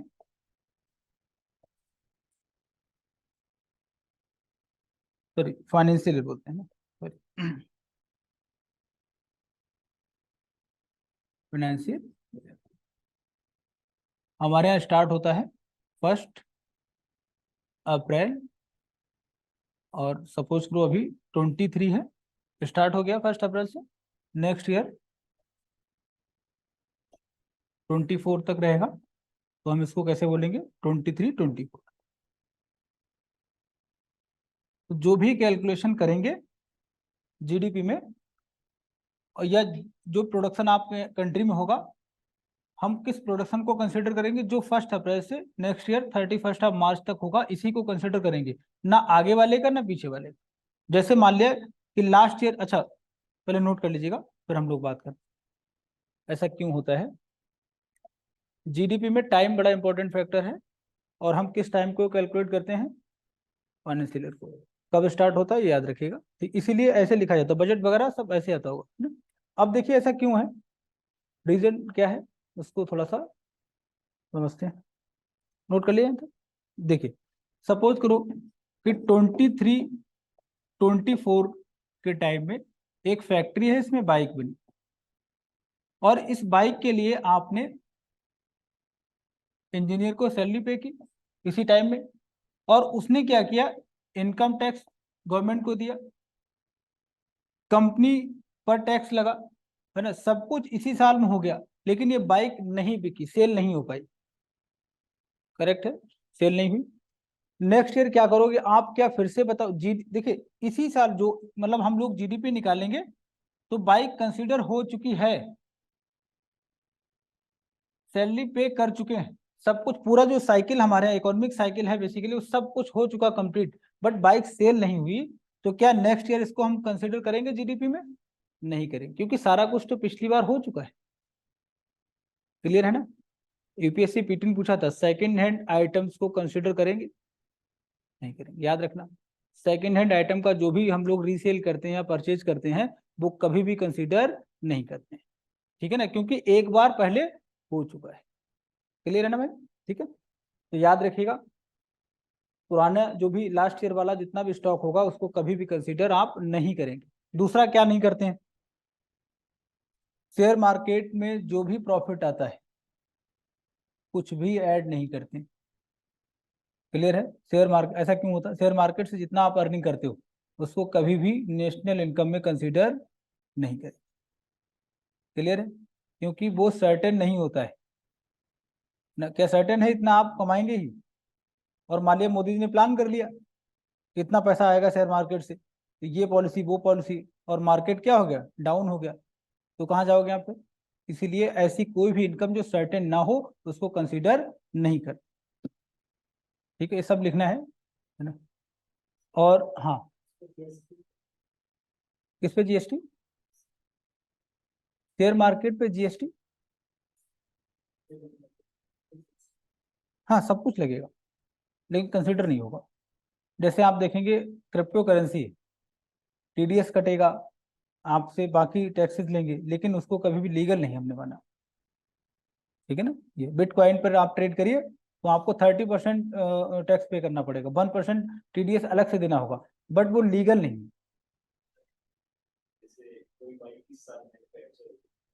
सॉरी फाइनेंशियल ईयर बोलते हैं ना, सॉरी फाइनेंशियल। हमारे यहाँ स्टार्ट होता है 1 अप्रैल, और सपोज करो अभी 23 है, स्टार्ट हो गया 1 अप्रैल से, नेक्स्ट ईयर 24 तक रहेगा, तो हम इसको कैसे बोलेंगे 23-24। तो जो भी कैलकुलेशन करेंगे जीडीपी में, और या जो प्रोडक्शन आपके कंट्री में होगा, हम किस प्रोडक्शन को कंसिडर करेंगे? जो 1 अप्रैल से नेक्स्ट ईयर 31 मार्च तक होगा, इसी को कंसिडर करेंगे, ना आगे वाले का ना पीछे वाले का। जैसे मान लिया कि लास्ट ईयर, अच्छा पहले नोट कर लीजिएगा फिर हम लोग बात करते हैं ऐसा क्यों होता है। जीडीपी में टाइम बड़ा इंपॉर्टेंट फैक्टर है, और हम किस टाइम को कैलकुलेट करते हैं? फाइनेंशियल ईयर को। कब स्टार्ट होता है ये याद रखिएगा, ठीक, इसीलिए ऐसे लिखा जाता है, बजट वगैरह सब ऐसे आता होगा, है ना। अब देखिए ऐसा क्यों है, रीजन क्या है, उसको थोड़ा सा समझते हैं। नोट कर लिया तो देखिए, सपोज करो कि 24 के टाइम में एक फैक्ट्री है, इसमें बाइक बनी, और इस बाइक के लिए आपने इंजीनियर को सैलरी पे की इसी टाइम में, और उसने क्या किया, इनकम टैक्स गवर्नमेंट को दिया, कंपनी पर टैक्स लगा, है ना, सब कुछ इसी साल में हो गया, लेकिन ये बाइक नहीं बिकी, सेल नहीं हो पाई। करेक्ट है, सेल नहीं हुई। नेक्स्ट ईयर क्या करोगे आप? क्या फिर से बताओ, जी देखिए इसी साल जो, मतलब हम लोग जीडीपी निकालेंगे तो बाइक कंसीडर हो चुकी है, सैलरी पे कर चुके हैं, सब कुछ पूरा जो साइकिल हमारे इकोनॉमिक साइकिल है बेसिकली वो सब कुछ हो चुका कंप्लीट, बट बाइक सेल नहीं हुई। तो क्या नेक्स्ट ईयर इसको हम कंसिडर करेंगे जीडीपी में? नहीं करेंगे, क्योंकि सारा कुछ तो पिछली बार हो चुका है। क्लियर है ना। यूपीएससी पीटीन पूछा था, सेकंड हैंड आइटम्स को कंसिडर करेंगे? नहीं करेंगे, याद रखना। सेकंड हैंड आइटम का जो भी हम लोग रीसेल करते हैं या परचेज करते हैं वो कभी भी कंसिडर नहीं करते हैं, ठीक है ना, क्योंकि एक बार पहले हो चुका है। क्लियर है ना भाई? ठीक है, तो याद रखिएगा, पुराना जो भी लास्ट ईयर वाला जितना भी स्टॉक होगा उसको कभी भी कंसीडर आप नहीं करेंगे। दूसरा क्या नहीं करते हैं, शेयर मार्केट में जो भी प्रॉफिट आता है कुछ भी ऐड नहीं करते। क्लियर है। शेयर मार्केट ऐसा क्यों होता है, शेयर मार्केट से जितना आप अर्निंग करते हो उसको कभी भी नेशनल इनकम में कंसीडर नहीं करें। क्लियर है, क्योंकि वो सर्टेन नहीं होता है ना। क्या सर्टेन है इतना आप कमाएंगे ही? और मान लिया मोदी जी ने प्लान कर लिया कि इतना पैसा आएगा शेयर मार्केट से, तो ये पॉलिसी वो पॉलिसी, और मार्केट क्या हो गया, डाउन हो गया, तो कहाँ जाओगे आप फिर? इसीलिए ऐसी कोई भी इनकम जो सर्टेन ना हो उसको कंसीडर नहीं कर। ठीक है, ये सब लिखना है ना। और हाँ, किस पे जीएसटी? शेयर मार्केट पे जीएसटी, हाँ सब कुछ लगेगा, लेकिन कंसिडर नहीं होगा। जैसे आप देखेंगे क्रिप्टो करेंसी, टीडीएस कटेगा आपसे, बाकी टैक्सेस लेंगे, लेकिन उसको कभी भी लीगल नहीं हमने माना। ठीक है ना। ये बिटकॉइन पर आप ट्रेड करिए तो आपको 30% टैक्स पे करना पड़ेगा, 1% टीडीएस अलग से देना होगा, बट वो लीगल नहीं है।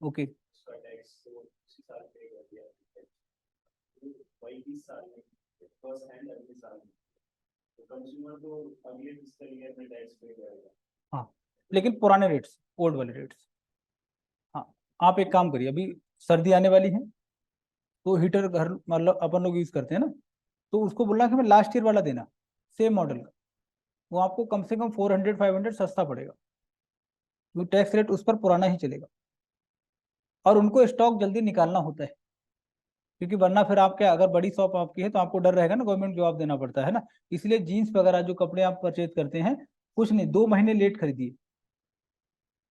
ओके, हाँ, लेकिन पुराने रेट्स, ओल्ड वाले रेट्स। हाँ, आप एक काम करिए, अभी सर्दी आने वाली है तो हीटर घर मतलब अपन लोग यूज करते हैं ना, तो उसको बोलना कि हमें लास्ट ईयर वाला देना, सेम मॉडल का, वो आपको कम से कम 400-500 सस्ता पड़ेगा, क्योंकि टैक्स रेट उस पर पुराना ही चलेगा। और उनको स्टॉक जल्दी निकालना होता है, क्योंकि वरना फिर आप क्या, अगर बड़ी शॉप आपकी है तो आपको डर रहेगा ना, गवर्नमेंट जवाब देना पड़ता है ना। इसलिए जीन्स वगैरह जो कपड़े आप परचेज करते हैं, कुछ नहीं, 2 महीने लेट खरीदिए,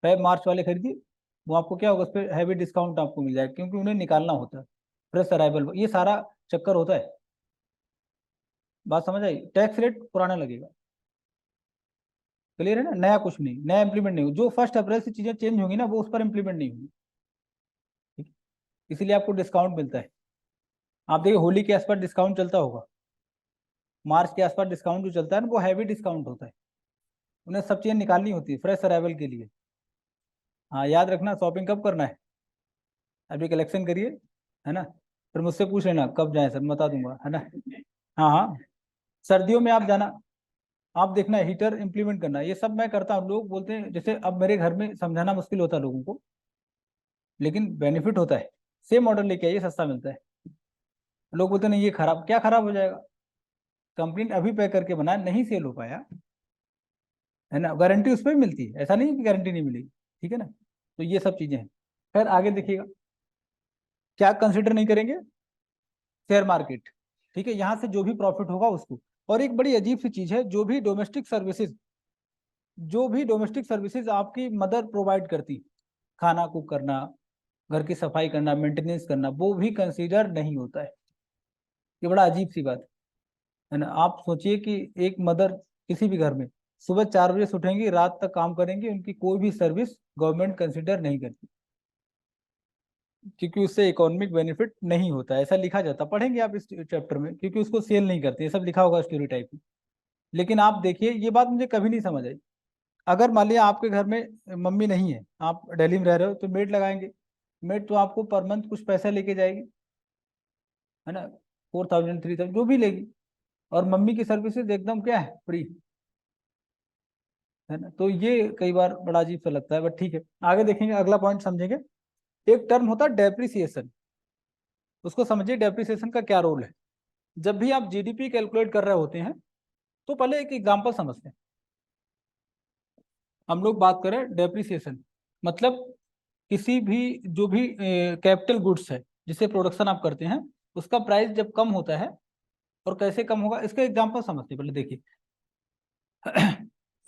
फेब मार्च वाले खरीदिए, वो आपको क्या होगा, उस पर हैवी डिस्काउंट आपको मिल जाएगा, क्योंकि उन्हें निकालना होता है, फ्रेश अराइवल, ये सारा चक्कर होता है। बात समझ आई, टैक्स रेट पुराना लगेगा। क्लियर है ना, नया कुछ नहीं, नया इंप्लीमेंट नहीं हो, जो 1 अप्रैल से चीजें चेंज होंगी ना वो उस पर इंप्लीमेंट नहीं होगी। ठीक है? इसीलिए आपको डिस्काउंट मिलता है। आप देखिए होली के आसपास डिस्काउंट चलता होगा, मार्च के आसपास डिस्काउंट जो चलता है ना वो हैवी डिस्काउंट होता है, उन्हें सब चीजें निकालनी होती है फ्रेश अराइवल के लिए। हाँ, याद रखना, शॉपिंग कब करना है, अभी कलेक्शन करिए, है ना, फिर मुझसे पूछ लेना कब जाए, सर मैं बता दूंगा, है ना। हाँ हाँ, सर्दियों में आप जाना, आप देखना हीटर इंप्लीमेंट करना, ये सब मैं करता हूँ। लोग बोलते हैं, जैसे अब मेरे घर में समझाना मुश्किल होता है लोगों को, लेकिन बेनिफिट होता है। सेम मॉडल लेके आइए, सस्ता मिलता है। लोग बोलते हैं नहीं ये खराब, क्या खराब हो जाएगा, कंपनी ने अभी पैक करके बनाया, नहीं सेल हो पाया, है ना, गारंटी उस पर भी मिलती है, ऐसा नहीं है कि गारंटी नहीं मिलेगी। ठीक है ना, तो ये सब चीजें हैं। खैर आगे देखिएगा, क्या कंसिडर नहीं करेंगे? Share market. ठीक है, यहाँ से जो भी प्रॉफिट होगा उसको। और एक बड़ी अजीब सी चीज है, जो भी डोमेस्टिक सर्विसेज आपकी मदर प्रोवाइड करती, खाना कुक करना, घर की सफाई करना, मेंटेनेंस करना, वो भी कंसीडर नहीं होता है। ये बड़ा अजीब सी बात है ना। आप सोचिए कि एक मदर किसी भी घर में सुबह 4 बजे से उठेंगी, रात तक काम करेंगी, उनकी कोई भी सर्विस गवर्नमेंट कंसीडर नहीं करती, क्योंकि उससे इकोनॉमिक बेनिफिट नहीं होता, ऐसा लिखा जाता, पढ़ेंगे आप इस चैप्टर में, क्योंकि उसको सेल नहीं करते, ये सब लिखा होगा स्टोरी टाइप में। लेकिन आप देखिए, ये बात मुझे कभी नहीं समझ आई। अगर मान लिया आपके घर में मम्मी नहीं है, आप दिल्ली में रह रहे हो, तो मेड लगाएंगे। मेड तो आपको पर मंथ कुछ पैसा लेके जाएगी, है ना, 4,000 3,000 जो भी लेगी। और मम्मी की सर्विसेज एकदम क्या है, फ्री, है ना। तो ये कई बार बड़ा अजीब सा लगता है, बट ठीक है, आगे देखेंगे, अगला पॉइंट समझेंगे। एक टर्म होता है डेप्रिसिएशन, उसको समझिए, डेप्रिसिएशन का क्या रोल है। जब भी आप जीडीपी कैलकुलेट कर रहे होते हैं, तो पहले एक एग्जांपल समझते हैं। हम लोग बात करें डेप्रिसिएशन, मतलब किसी भी, जो भी कैपिटल गुड्स है जिसे प्रोडक्शन आप करते हैं, उसका प्राइस जब कम होता है, और कैसे कम होगा इसका एग्जांपल समझते हैं। पहले देखिए,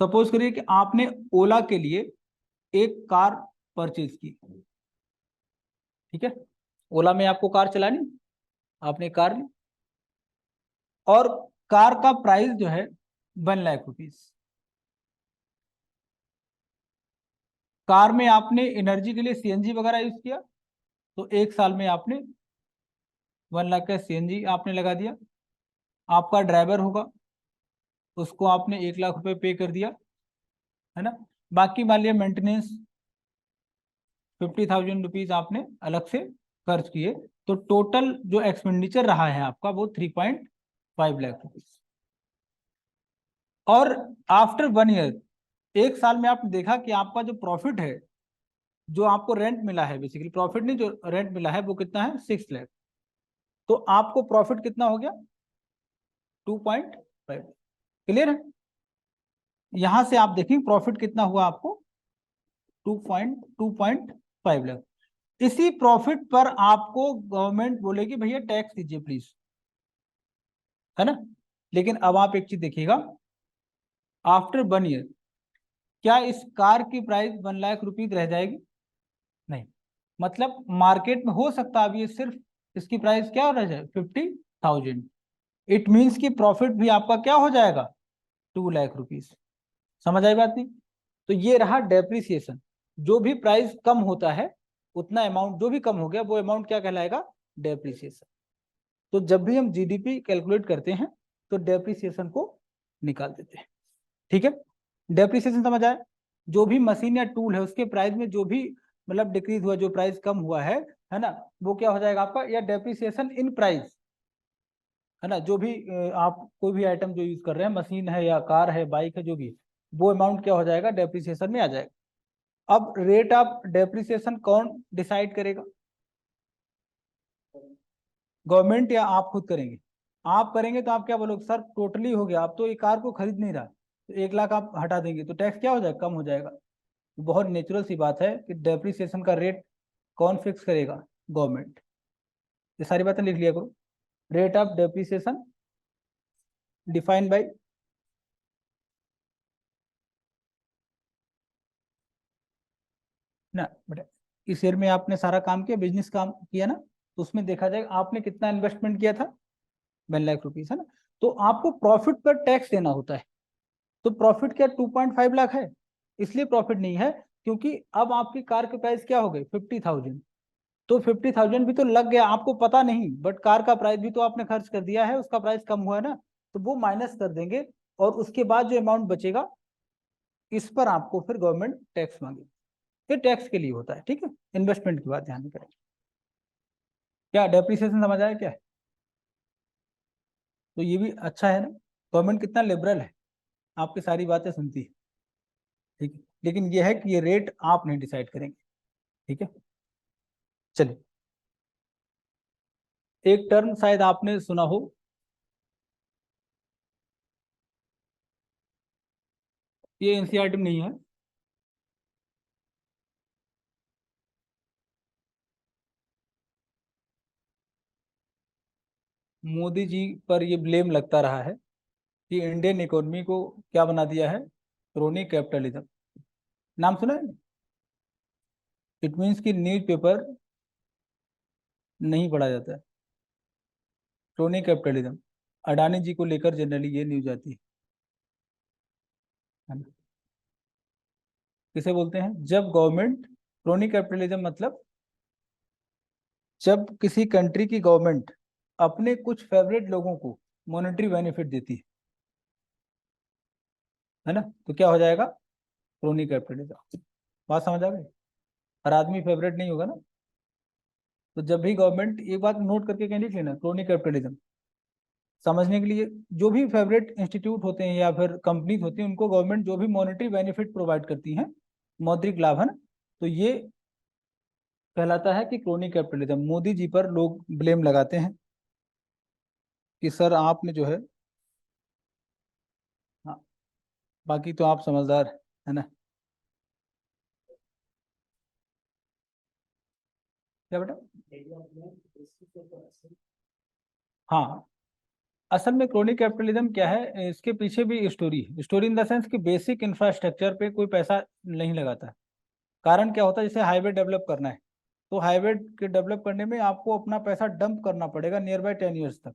सपोज करिए कि आपने ओला के लिए एक कार परचेज की, ठीक है, ओला में आपको कार चलानी, आपने कार ली, और कार का प्राइस जो है 1 लाख रुपीज। कार में आपने एनर्जी के लिए सीएनजी वगैरह यूज किया, तो 1 साल में आपने 1 लाख का सीएनजी आपने लगा दिया। आपका ड्राइवर होगा, उसको आपने 1 लाख रुपए पे कर दिया, है ना। बाकी मान लिया मेंटेनेंस 50,000 रुपीज आपने अलग से खर्च किए, तो टोटल जो एक्सपेंडिचर रहा है आपका वो 3.5 लाख रुपीज। और आफ्टर 1 ईयर, 1 साल में आपने देखा कि आपका जो प्रॉफिट है, जो आपको रेंट मिला है, बेसिकली प्रॉफिट नहीं, जो रेंट मिला है वो कितना है, 6 लाख। तो आपको प्रॉफिट कितना हो गया, 2.5। क्लियर है? यहां से आप देखिए प्रॉफिट कितना हुआ आपको, 2.5 लाख। इसी प्रॉफिट पर आपको गवर्नमेंट बोलेगी भैया टैक्स दीजिए प्लीज, है ना। लेकिन अब आप एक चीज देखिएगा, आफ्टर 1 ईयर क्या इस कार की प्राइस 1 लाख रुपीज रह जाएगी? नहीं। मतलब मार्केट में हो सकता है अभी ये सिर्फ इसकी प्राइस क्या रह जाए, 50,000। इट मीन्स की प्रॉफिट भी आपका क्या हो जाएगा, 2 लाख रुपीज। समझ आई बात नहीं? तो ये रहा डेप्रिसिएशन। जो भी प्राइस कम होता है, उतना अमाउंट जो भी कम हो गया, वो अमाउंट क्या कहलाएगा, डेप्रिसिएशन। तो जब भी हम जीडीपी कैलकुलेट करते हैं, तो डेप्रिसिएशन को निकाल देते हैं। ठीक है, डेप्रिसिएशन समझ आया। जो भी मशीन या टूल है उसके प्राइस में जो भी मतलब डिक्रीज हुआ, जो प्राइस कम हुआ है ना, वो क्या हो जाएगा आपका, या डेप्रिसिएशन इन प्राइस, है ना। जो भी आप कोई भी आइटम जो यूज कर रहे हैं, मशीन है या कार है, बाइक है, जो भी, वो अमाउंट क्या हो जाएगा, डेप्रिसिएशन में आ जाएगा। अब रेट ऑफ डेप्रिसिएशन कौन डिसाइड करेगा, गवर्नमेंट या आप खुद करेंगे? आप करेंगे तो आप क्या बोलोगे, सर टोटली हो गया, आप तो ये कार को खरीद नहीं रहा, तो 1 लाख आप हटा देंगे, तो टैक्स क्या हो जाएगा, कम हो जाएगा। बहुत नेचुरल सी बात है कि डेप्रिसिएशन का रेट कौन फिक्स करेगा, गवर्नमेंट। ये सारी बातें लिख लिया करो। Rate of depreciation defined by, ना बेटा, इस ईयर में आपने सारा काम किया, बिजनेस काम किया ना, तो उसमें देखा जाएगा आपने कितना इन्वेस्टमेंट किया था, 1 लाख रुपीज, है ना। तो आपको प्रॉफिट पर टैक्स देना होता है। तो प्रॉफिट क्या 2.5 लाख है, इसलिए प्रॉफिट नहीं है, क्योंकि अब आपकी कार के प्राइस क्या हो गए, 50,000। तो 50,000 भी तो लग गया, आपको पता नहीं, बट कार का प्राइस भी तो आपने खर्च कर दिया है, उसका प्राइस कम हुआ है ना, तो वो माइनस कर देंगे। और उसके बाद जो अमाउंट बचेगा, इस पर आपको फिर गवर्नमेंट टैक्स मांगेगी। ये टैक्स के लिए होता है, ठीक है। इन्वेस्टमेंट की बात ध्यान में करें। क्या डेप्रिसिएशन समझ आया क्या है? तो ये भी अच्छा है ना, गवर्नमेंट कितना लिबरल है, आपकी सारी बातें सुनती है, ठीक है। लेकिन ये है कि ये रेट आप नहीं डिसाइड करेंगे, ठीक है। चलिए, एक टर्म शायद आपने सुना हो, ये एनसीईआरटी में नहीं है, मोदी जी पर ये ब्लेम लगता रहा है कि इंडियन इकोनॉमी को क्या बना दिया है, क्रोनी कैपिटलिज्म। नाम सुना है? इट मीन्स कि न्यूज पेपर नहीं पढ़ा जाता है। क्रोनी कैपिटलिज्म अडानी जी को लेकर जनरली ये न्यूज आती है ना। किसे बोलते हैं? जब गवर्नमेंट, क्रोनी कैपिटलिज्म मतलब जब किसी कंट्री की गवर्नमेंट अपने कुछ फेवरेट लोगों को मॉनेटरी बेनिफिट देती है ना, तो क्या हो जाएगा? Crony capitalism. बात समझ आ गई? हर आदमी फेवरेट नहीं होगा ना। तो जब भी गवर्नमेंट, एक बात नोट करके कहीं लिख लेना, क्रोनी कैपिटलिज्म समझने के लिए, जो भी फेवरेट इंस्टीट्यूट होते हैं या फिर कंपनीज होती हैं, उनको गवर्नमेंट जो भी मॉनेटरी बेनिफिट प्रोवाइड करती हैं, मौद्रिक लाभ, है ना, तो ये कहलाता है कि क्रोनी कैपिटलिज्म। मोदी जी पर लोग ब्लेम लगाते हैं कि सर आपने जो है, हाँ, बाकी तो आप समझदार है ना। क्या बेटा? हाँ, असल में क्रोनी कैपिटलिज्म क्या है, इसके पीछे भी स्टोरी है। स्टोरी इन द सेंस कि बेसिक इंफ्रास्ट्रक्चर पे कोई पैसा नहीं लगाता है। कारण क्या होता है, जैसे हाईवे डेवलप करना है, तो हाईवे के डेवलप करने में आपको अपना पैसा डंप करना पड़ेगा नियर बाय 10 ईयर्स तक।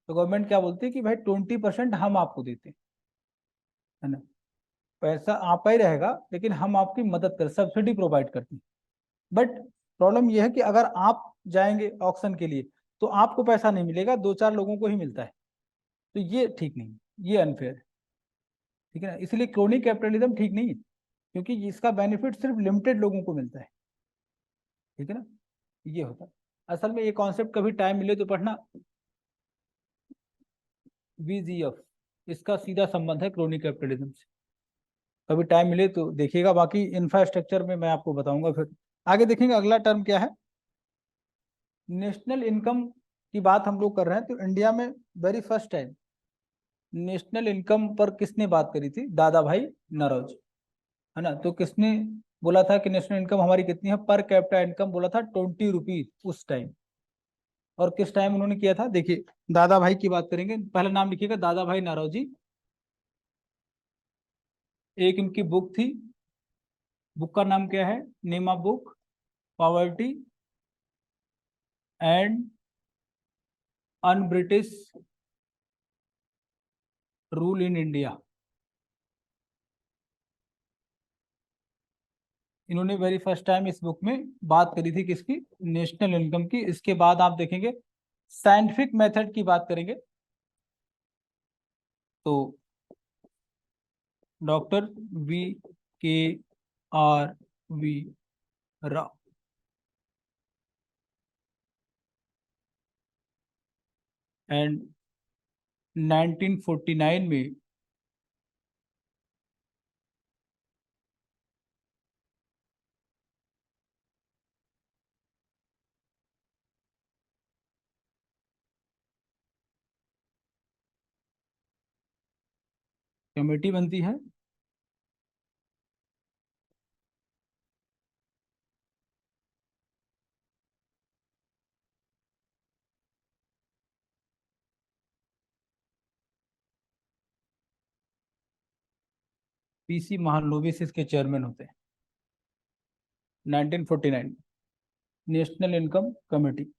तो गवर्नमेंट क्या बोलती है कि भाई 20% हम आपको देते हैं, है ना, पैसा आपका ही रहेगा लेकिन हम आपकी मदद कर, सब्सिडी प्रोवाइड करती हैं। बट प्रॉब्लम यह है कि अगर आप जाएंगे ऑक्शन के लिए तो आपको पैसा नहीं मिलेगा, दो चार लोगों को ही मिलता है। तो ये ठीक नहीं है, ये अनफेयर है। ठीक है ना, इसलिए क्रोनी कैपिटलिज्म ठीक नहीं है, क्योंकि इसका बेनिफिट सिर्फ लिमिटेड लोगों को मिलता है। ठीक है ना, ये होता है। असल में ये कॉन्सेप्ट कभी टाइम मिले तो पढ़ना, VGF, इसका सीधा संबंध है क्रोनी कैपिटलिज्म से। कभी टाइम मिले तो देखिएगा, बाकी इंफ्रास्ट्रक्चर में मैं आपको बताऊंगा। फिर आगे देखेंगे अगला टर्म क्या है, नेशनल इनकम की बात हम लोग कर रहे हैं। तो इंडिया में very first time national income पर किसने बात करी थी? दादा भाई नौरोजी, है ना। तो किसने बोला था कि नेशनल इनकम हमारी कितनी है? पर कैपिटा इनकम बोला था 20 रुपीज उस टाइम। और किस टाइम उन्होंने किया था? देखिए, दादा भाई की बात करेंगे, पहला नाम लिखिएगा दादा भाई नौरोजी। एक इनकी बुक थी, बुक का नाम क्या है? Name of book, poverty and un British rule in India. इन्होंने वेरी फर्स्ट टाइम इस बुक में बात करी थी किसकी? नेशनल इनकम की। इसके बाद आप देखेंगे साइंटिफिक मेथड की बात करेंगे, तो डॉक्टर VKR राव। एंड 1949 में कमेटी बनती है, PC महालनोबिस इसके चेयरमैन होते हैं 1949 में, नेशनल इनकम कमेटी।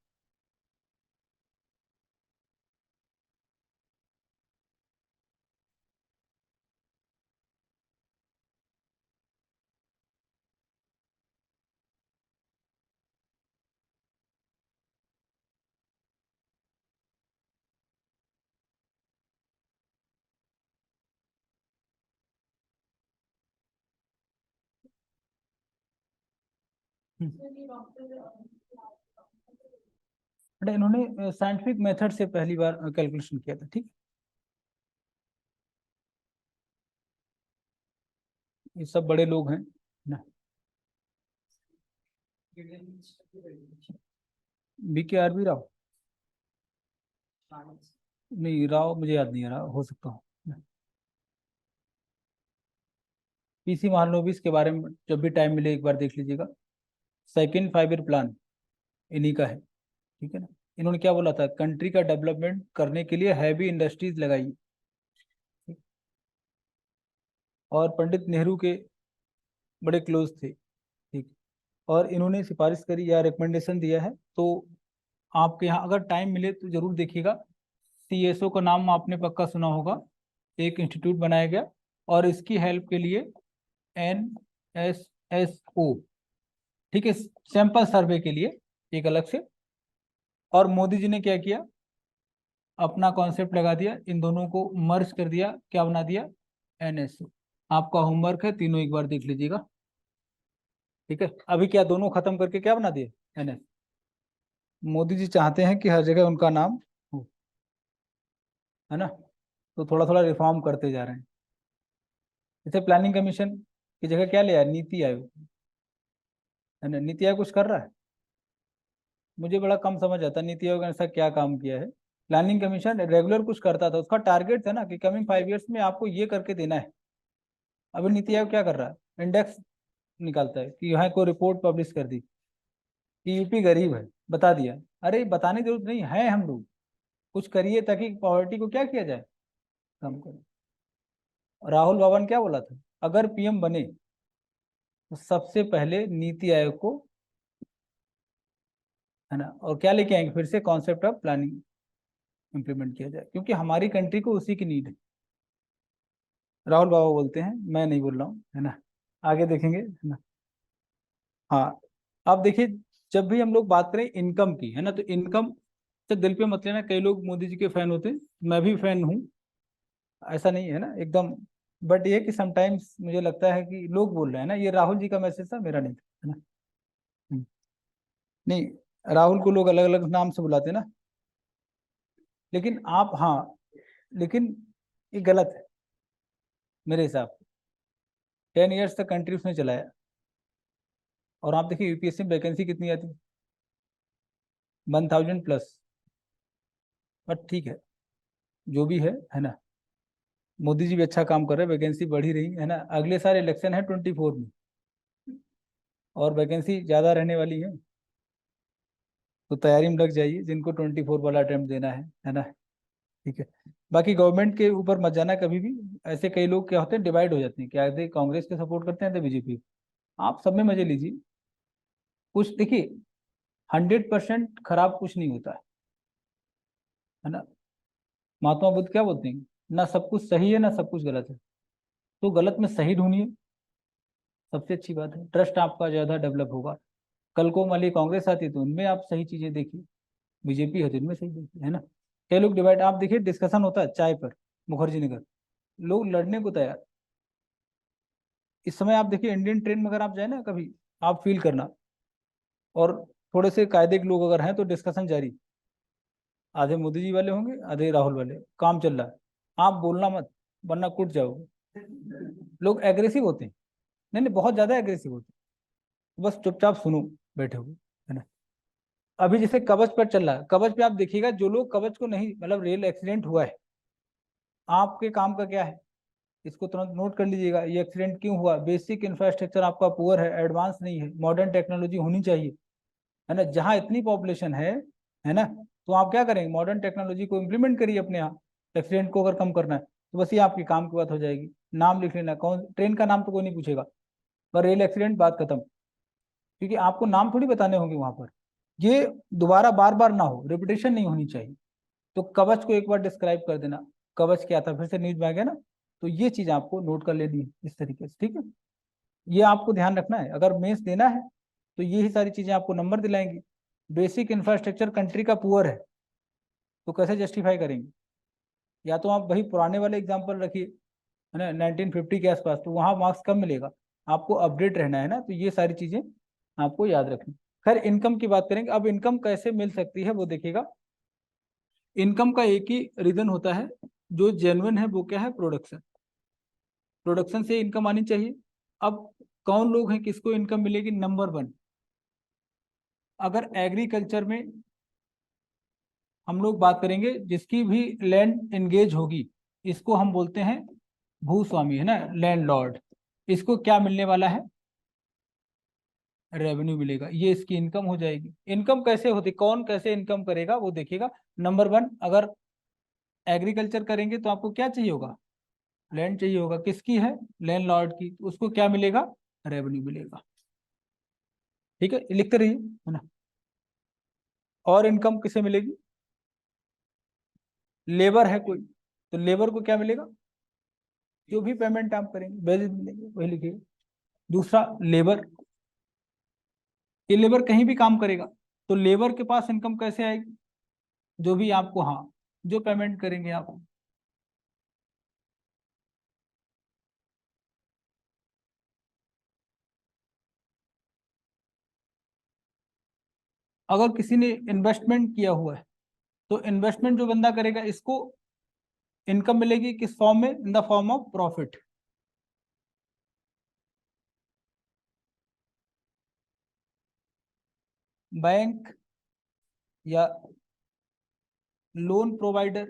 बट इन्होंने साइंटिफिक मेथड से पहली बार कैलकुलेशन किया था। ठीक, ये सब बड़े लोग हैं ना। VKR राव, नहीं राव मुझे याद नहीं आ रहा, हो सकता हूँ। PC महालनोबिस के बारे में जब भी टाइम मिले एक बार देख लीजिएगा। सेकंड 5 ईयर प्लान इन्हीं का है। ठीक है ना। इन्होंने क्या बोला था, कंट्री का डेवलपमेंट करने के लिए हैवी इंडस्ट्रीज लगाई। और पंडित नेहरू के बड़े क्लोज थे, ठीक। और इन्होंने सिफारिश करी या रिकमेंडेशन दिया है, तो आपके यहाँ अगर टाइम मिले तो जरूर देखिएगा। सीएसओ का नाम आपने पक्का सुना होगा, एक इंस्टीट्यूट बनाया गया और इसकी हेल्प के लिए NSSO, ठीक है, सैंपल सर्वे के लिए एक अलग से। और मोदी जी ने क्या किया, अपना कॉन्सेप्ट लगा दिया, इन दोनों को मर्ज कर दिया, क्या बना दिया, NSO। आपका होमवर्क है, तीनों एक बार देख लीजिएगा, ठीक है। अभी क्या दोनों खत्म करके क्या बना दिए, NS। मोदी जी चाहते हैं कि हर जगह उनका नाम हो, है ना, तो थोड़ा थोड़ा रिफॉर्म करते जा रहे हैं। जैसे प्लानिंग कमीशन की जगह क्या लिया, नीति आयोग, है ना। नीति आयोग कुछ कर रहा है, मुझे बड़ा कम समझ आता नीति आयोग ने ऐसा क्या काम किया है। प्लानिंग कमीशन रेगुलर कुछ करता था, उसका टारगेट था ना कि कमिंग 5 ईयर्स में आपको ये करके देना है। अभी नीति आयोग क्या कर रहा है, इंडेक्स निकालता है कि यहाँ को रिपोर्ट पब्लिश कर दी कि यूपी गरीब है, बता दिया। अरे बताने की जरूरत नहीं है, हम लोग कुछ करिए ताकि पॉवर्टी को क्या किया जाए, कम करें। राहुल बाबा ने क्या बोला था, अगर पीएम बने तो सबसे पहले नीति आयोग को, है ना, और क्या लेके आएंगे, फिर से कॉन्सेप्ट ऑफ प्लानिंग इंप्लीमेंट किया जाए, क्योंकि हमारी कंट्री को उसी की नीड है। राहुल बाबा बोलते हैं, मैं नहीं बोल रहा हूँ, है ना। आगे देखेंगे, है ना। हाँ, अब देखिए, जब भी हम लोग बात करें इनकम की, है ना, तो इनकम से दिल पे मत लेना, कई लोग मोदी जी के फैन होते हैं, मैं भी फैन हूँ, ऐसा नहीं है ना एकदम। बट ये कि समटाइम्स मुझे लगता है कि लोग बोल रहे हैं ना, ये राहुल जी का मैसेज था, मेरा नहीं था, है ना। हम्म, नहीं, राहुल को लोग अलग अलग नाम से बुलाते हैं ना, लेकिन आप, हाँ, लेकिन ये गलत है मेरे हिसाब से। 10 ईयर्स तक कंट्री उसने चलाया, और आप देखिए यूपीएससी में वैकेंसी कितनी आती है, 1000+। बट ठीक है, जो भी है ना। मोदी जी भी अच्छा काम कर रहे हैं, वैकेंसी बढ़ी रही है ना। अगले साल इलेक्शन है 24 में, और वैकेंसी ज़्यादा रहने वाली है, तो तैयारी में लग जाइए जिनको 24 वाला अटेम्प्ट देना है ना, ठीक है। बाकी गवर्नमेंट के ऊपर मत जाना कभी भी। ऐसे कई लोग क्या होते हैं, डिवाइड हो जाते हैं, क्या आधे कांग्रेस के सपोर्ट करते हैं, तो बीजेपी। आप सब में मजे लीजिए, कुछ देखिए, 100% खराब कुछ नहीं होता है ना। महात्मा बुद्ध क्या बोलते हैं, ना सब कुछ सही है ना सब कुछ गलत है, तो गलत में सही ढूंढिए, सबसे अच्छी बात है। ट्रस्ट आपका ज़्यादा डेवलप होगा। कल को मान लीजिए कांग्रेस आती है तो उनमें आप सही चीज़ें देखिए, बीजेपी है तो इनमें सही देखिए, है ना। कई लोग डिवाइड, आप देखिए डिस्कशन होता है चाय पर, मुखर्जी नगर, लोग लड़ने को तैयार। इस समय आप देखिए इंडियन ट्रेन में अगर आप जाए ना कभी, आप फील करना, और थोड़े से कायदे के लोग अगर हैं तो डिस्कशन जारी, आधे मोदी जी वाले होंगे, आधे राहुल वाले, काम चल रहा है। आप बोलना मत, वरना कुट जाओगे। लोग एग्रेसिव होते हैं, नहीं नहीं, बहुत ज्यादा एग्रेसिव होते हैं, बस चुपचाप सुनो, बैठे हुए, है ना। अभी जैसे कवच पर चल रहा है, कवच पे आप देखिएगा, जो लोग कवच को नहीं, मतलब रेल एक्सीडेंट हुआ है, आपके काम का क्या है, इसको तुरंत नोट कर लीजिएगा, ये एक्सीडेंट क्यों हुआ, बेसिक इंफ्रास्ट्रक्चर आपका पुअर है, एडवांस नहीं है, मॉडर्न टेक्नोलॉजी होनी चाहिए, है ना। जहाँ इतनी पॉपुलेशन है ना, तो आप क्या करेंगे, मॉडर्न टेक्नोलॉजी को इम्प्लीमेंट करिए अपने यहाँ। एक्सीडेंट को अगर कम करना है तो बस ये आपके काम की बात हो जाएगी। नाम लिख लेना, कौन ट्रेन का नाम तो कोई नहीं पूछेगा, पर रेल एक्सीडेंट बात खत्म, क्योंकि आपको नाम थोड़ी बताने होंगे वहां पर। ये दोबारा बार बार ना हो, रिपीटेशन नहीं होनी चाहिए। तो कवच को एक बार डिस्क्राइब कर देना, कवच क्या था, फिर से न्यूज में आ गया ना। तो ये चीज आपको नोट कर लेनी है इस तरीके से, ठीक है। ये आपको ध्यान रखना है, अगर मेंस देना है तो यही सारी चीजें आपको नंबर दिलाएंगी। बेसिक इंफ्रास्ट्रक्चर कंट्री का पुअर है, तो कैसे जस्टिफाई करेंगे। या तो आप वही पुराने वाले एग्जाम्पल रखिए, है ना, 1950 के आसपास, तो वहाँ मार्क्स कम मिलेगा। आपको अपडेट रहना है ना, तो ये सारी चीजें आपको याद रखनी। खैर, इनकम की बात करेंगे, अब इनकम कैसे मिल सकती है वो देखिएगा। इनकम का एक ही रीजन होता है जो जेन्युइन है, वो क्या है, प्रोडक्शन। प्रोडक्शन से इनकम आनी चाहिए। अब कौन लोग हैं किसको इनकम मिलेगी, नंबर 1, अगर एग्रीकल्चर में हम लोग बात करेंगे, जिसकी भी लैंड एंगेज होगी, इसको हम बोलते हैं भूस्वामी, है ना, लैंड लॉर्ड। इसको क्या मिलने वाला है, रेवेन्यू मिलेगा, ये इसकी इनकम हो जाएगी। इनकम कैसे होती, कौन कैसे इनकम करेगा वो देखिएगा। नंबर वन, अगर एग्रीकल्चर करेंगे तो आपको क्या चाहिए होगा, लैंड चाहिए होगा, किसकी है, लैंडलॉर्ड की, तो उसको क्या मिलेगा, रेवेन्यू मिलेगा। ठीक है, लिखते रहिए, है ना। और इनकम किसे मिलेगी, लेबर है कोई, तो लेबर को क्या मिलेगा, जो भी पेमेंट आप करेंगे वेजेस मिलेंगे, वही लिखिए। दूसरा, लेबर, ये लेबर कहीं भी काम करेगा, तो लेबर के पास इनकम कैसे आएगी, जो भी आपको, हाँ, जो पेमेंट करेंगे आप। अगर किसी ने इन्वेस्टमेंट किया हुआ है, तो इन्वेस्टमेंट जो बंदा करेगा, इसको इनकम मिलेगी किस फॉर्म में, in the form of profit. Bank या लोन प्रोवाइडर,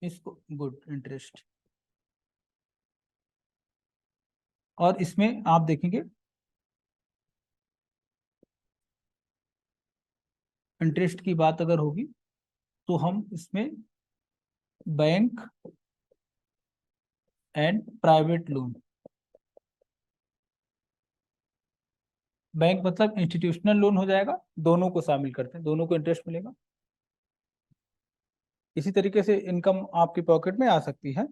इसको गुड इंटरेस्ट। और इसमें आप देखेंगे इंटरेस्ट की बात अगर होगी, तो हम इसमें bank and private loan, bank मतलब इंस्टीट्यूशनल लोन हो जाएगा, दोनों को शामिल करते हैं, दोनों को इंटरेस्ट मिलेगा। इसी तरीके से इनकम आपकी पॉकेट में आ सकती है।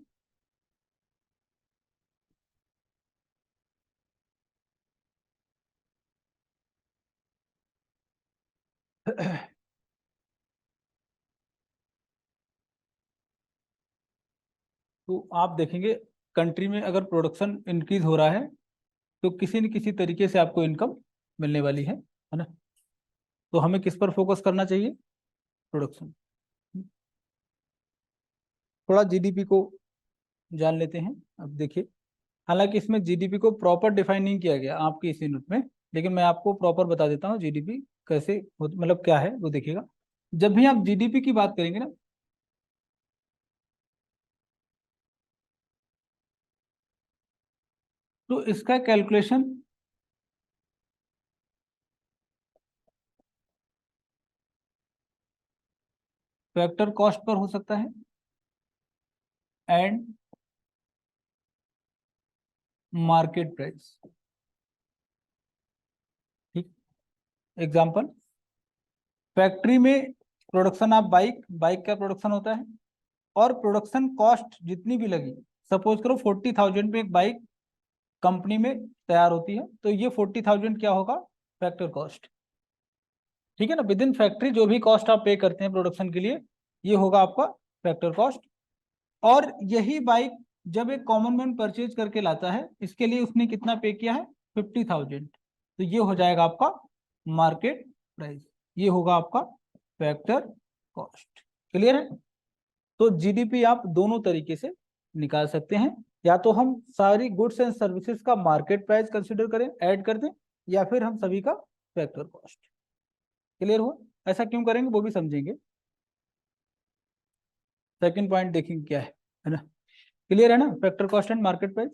तो आप देखेंगे कंट्री में अगर प्रोडक्शन इंक्रीज हो रहा है, तो किसी न किसी तरीके से आपको इनकम मिलने वाली है ना। तो हमें किस पर फोकस करना चाहिए, प्रोडक्शन। थोड़ा जीडीपी को जान लेते हैं। अब देखिए, हालांकि इसमें जीडीपी को प्रॉपर डिफाइन नहीं किया गया आपकी इस यूनिट में, लेकिन मैं आपको प्रॉपर बता देता हूँ जीडीपी कैसे मतलब क्या है वो देखिएगा। जब भी आप जीडीपी की बात करेंगे ना, तो इसका कैलकुलेशन फैक्टर कॉस्ट पर हो सकता है एंड मार्केट प्राइस। ठीक, एग्जांपल, फैक्ट्री में प्रोडक्शन, आप बाइक बाइक का प्रोडक्शन होता है, और प्रोडक्शन कॉस्ट जितनी भी लगी, सपोज करो 40,000 पे एक बाइक कंपनी में तैयार होती है, तो ये 40,000 क्या होगा, फैक्टर कॉस्ट। ठीक है ना, विद इन फैक्ट्री जो भी कॉस्ट आप पे करते हैं प्रोडक्शन के लिए, ये होगा आपका फैक्टर कॉस्ट। और यही बाइक जब एक कॉमन मैन परचेज करके लाता है, इसके लिए उसने कितना पे किया है, 50,000, तो ये हो जाएगा आपका मार्केट प्राइस, ये होगा आपका फैक्टर कॉस्ट। क्लियर है। तो जीडीपी आप दोनों तरीके से निकाल सकते हैं, या तो हम सारी गुड्स एंड सर्विसेज का मार्केट प्राइस कंसिडर करें, ऐड कर दें, या फिर हम सभी का फैक्टर कॉस्ट। क्लियर हो, ऐसा क्यों करेंगे वो भी समझेंगे। सेकंड पॉइंट देखेंगे क्या है ना। क्लियर है ना, factor cost and market price.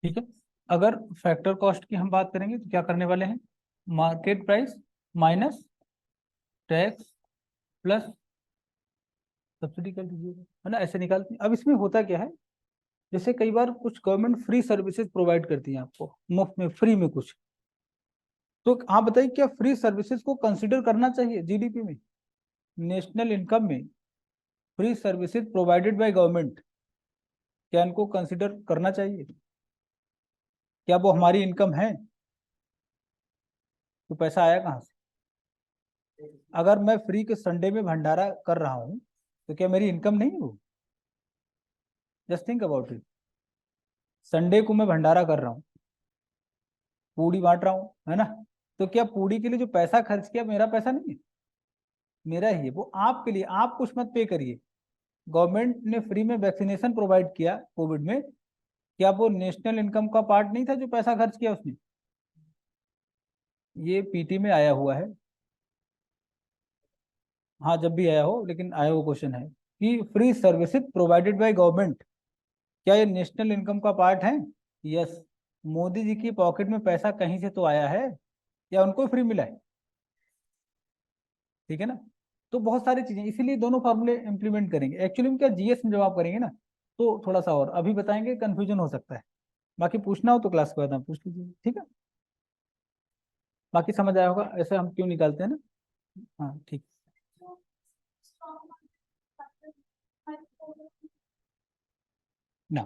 ठीक है, अगर फैक्टर कॉस्ट की हम बात करेंगे तो क्या करने वाले हैं, market price minus tax plus subsidy कर दीजिएगा, है ना, ऐसे निकालते हैं। अब इसमें होता क्या है, जैसे कई बार कुछ गवर्नमेंट फ्री सर्विसेज प्रोवाइड करती है आपको, मुफ्त में, फ्री में कुछ, तो आप बताइए क्या फ्री सर्विसेज को कंसिडर करना चाहिए जीडीपी में, नेशनल इनकम में, free services provided by government, क्या इनको कंसिडर करना चाहिए, क्या वो हमारी इनकम है, तो पैसा आया कहाँ से। अगर मैं फ्री के संडे में भंडारा कर रहा हूँ, तो क्या मेरी इनकम नहीं है वो, just think about it. Sunday को मैं भंडारा कर रहा हूँ, पूड़ी बांट रहा हूँ, है ना। तो क्या पूड़ी के लिए जो पैसा खर्च किया मेरा पैसा नहीं है, मेरा ही है, वो आपके लिए, आप कुछ मत पे करिए। गवर्नमेंट ने फ्री में वैक्सीनेशन प्रोवाइड किया कोविड में, क्या वो नेशनल इनकम का पार्ट नहीं था जो पैसा खर्च किया उसने? ये पीटी में आया हुआ है। हाँ जब भी आया हो, लेकिन आया हुआ क्वेश्चन है कि free services provided by government, क्या ये नेशनल इनकम का पार्ट है? यस। मोदी जी की पॉकेट में पैसा कहीं से तो आया है, या उनको फ्री मिला है? ठीक है ना। तो बहुत सारी चीजें, इसीलिए दोनों फार्मूले इंप्लीमेंट करेंगे। एक्चुअली में क्या, जीएस में जब आप करेंगे ना तो थोड़ा सा, और अभी बताएंगे कंफ्यूजन हो सकता है। बाकी पूछना हो तो क्लास के बाद आप पूछ लीजिए, ठीक है। बाकी समझ आया होगा ऐसे हम क्यों निकालते हैं ना। हाँ ठीक। ना,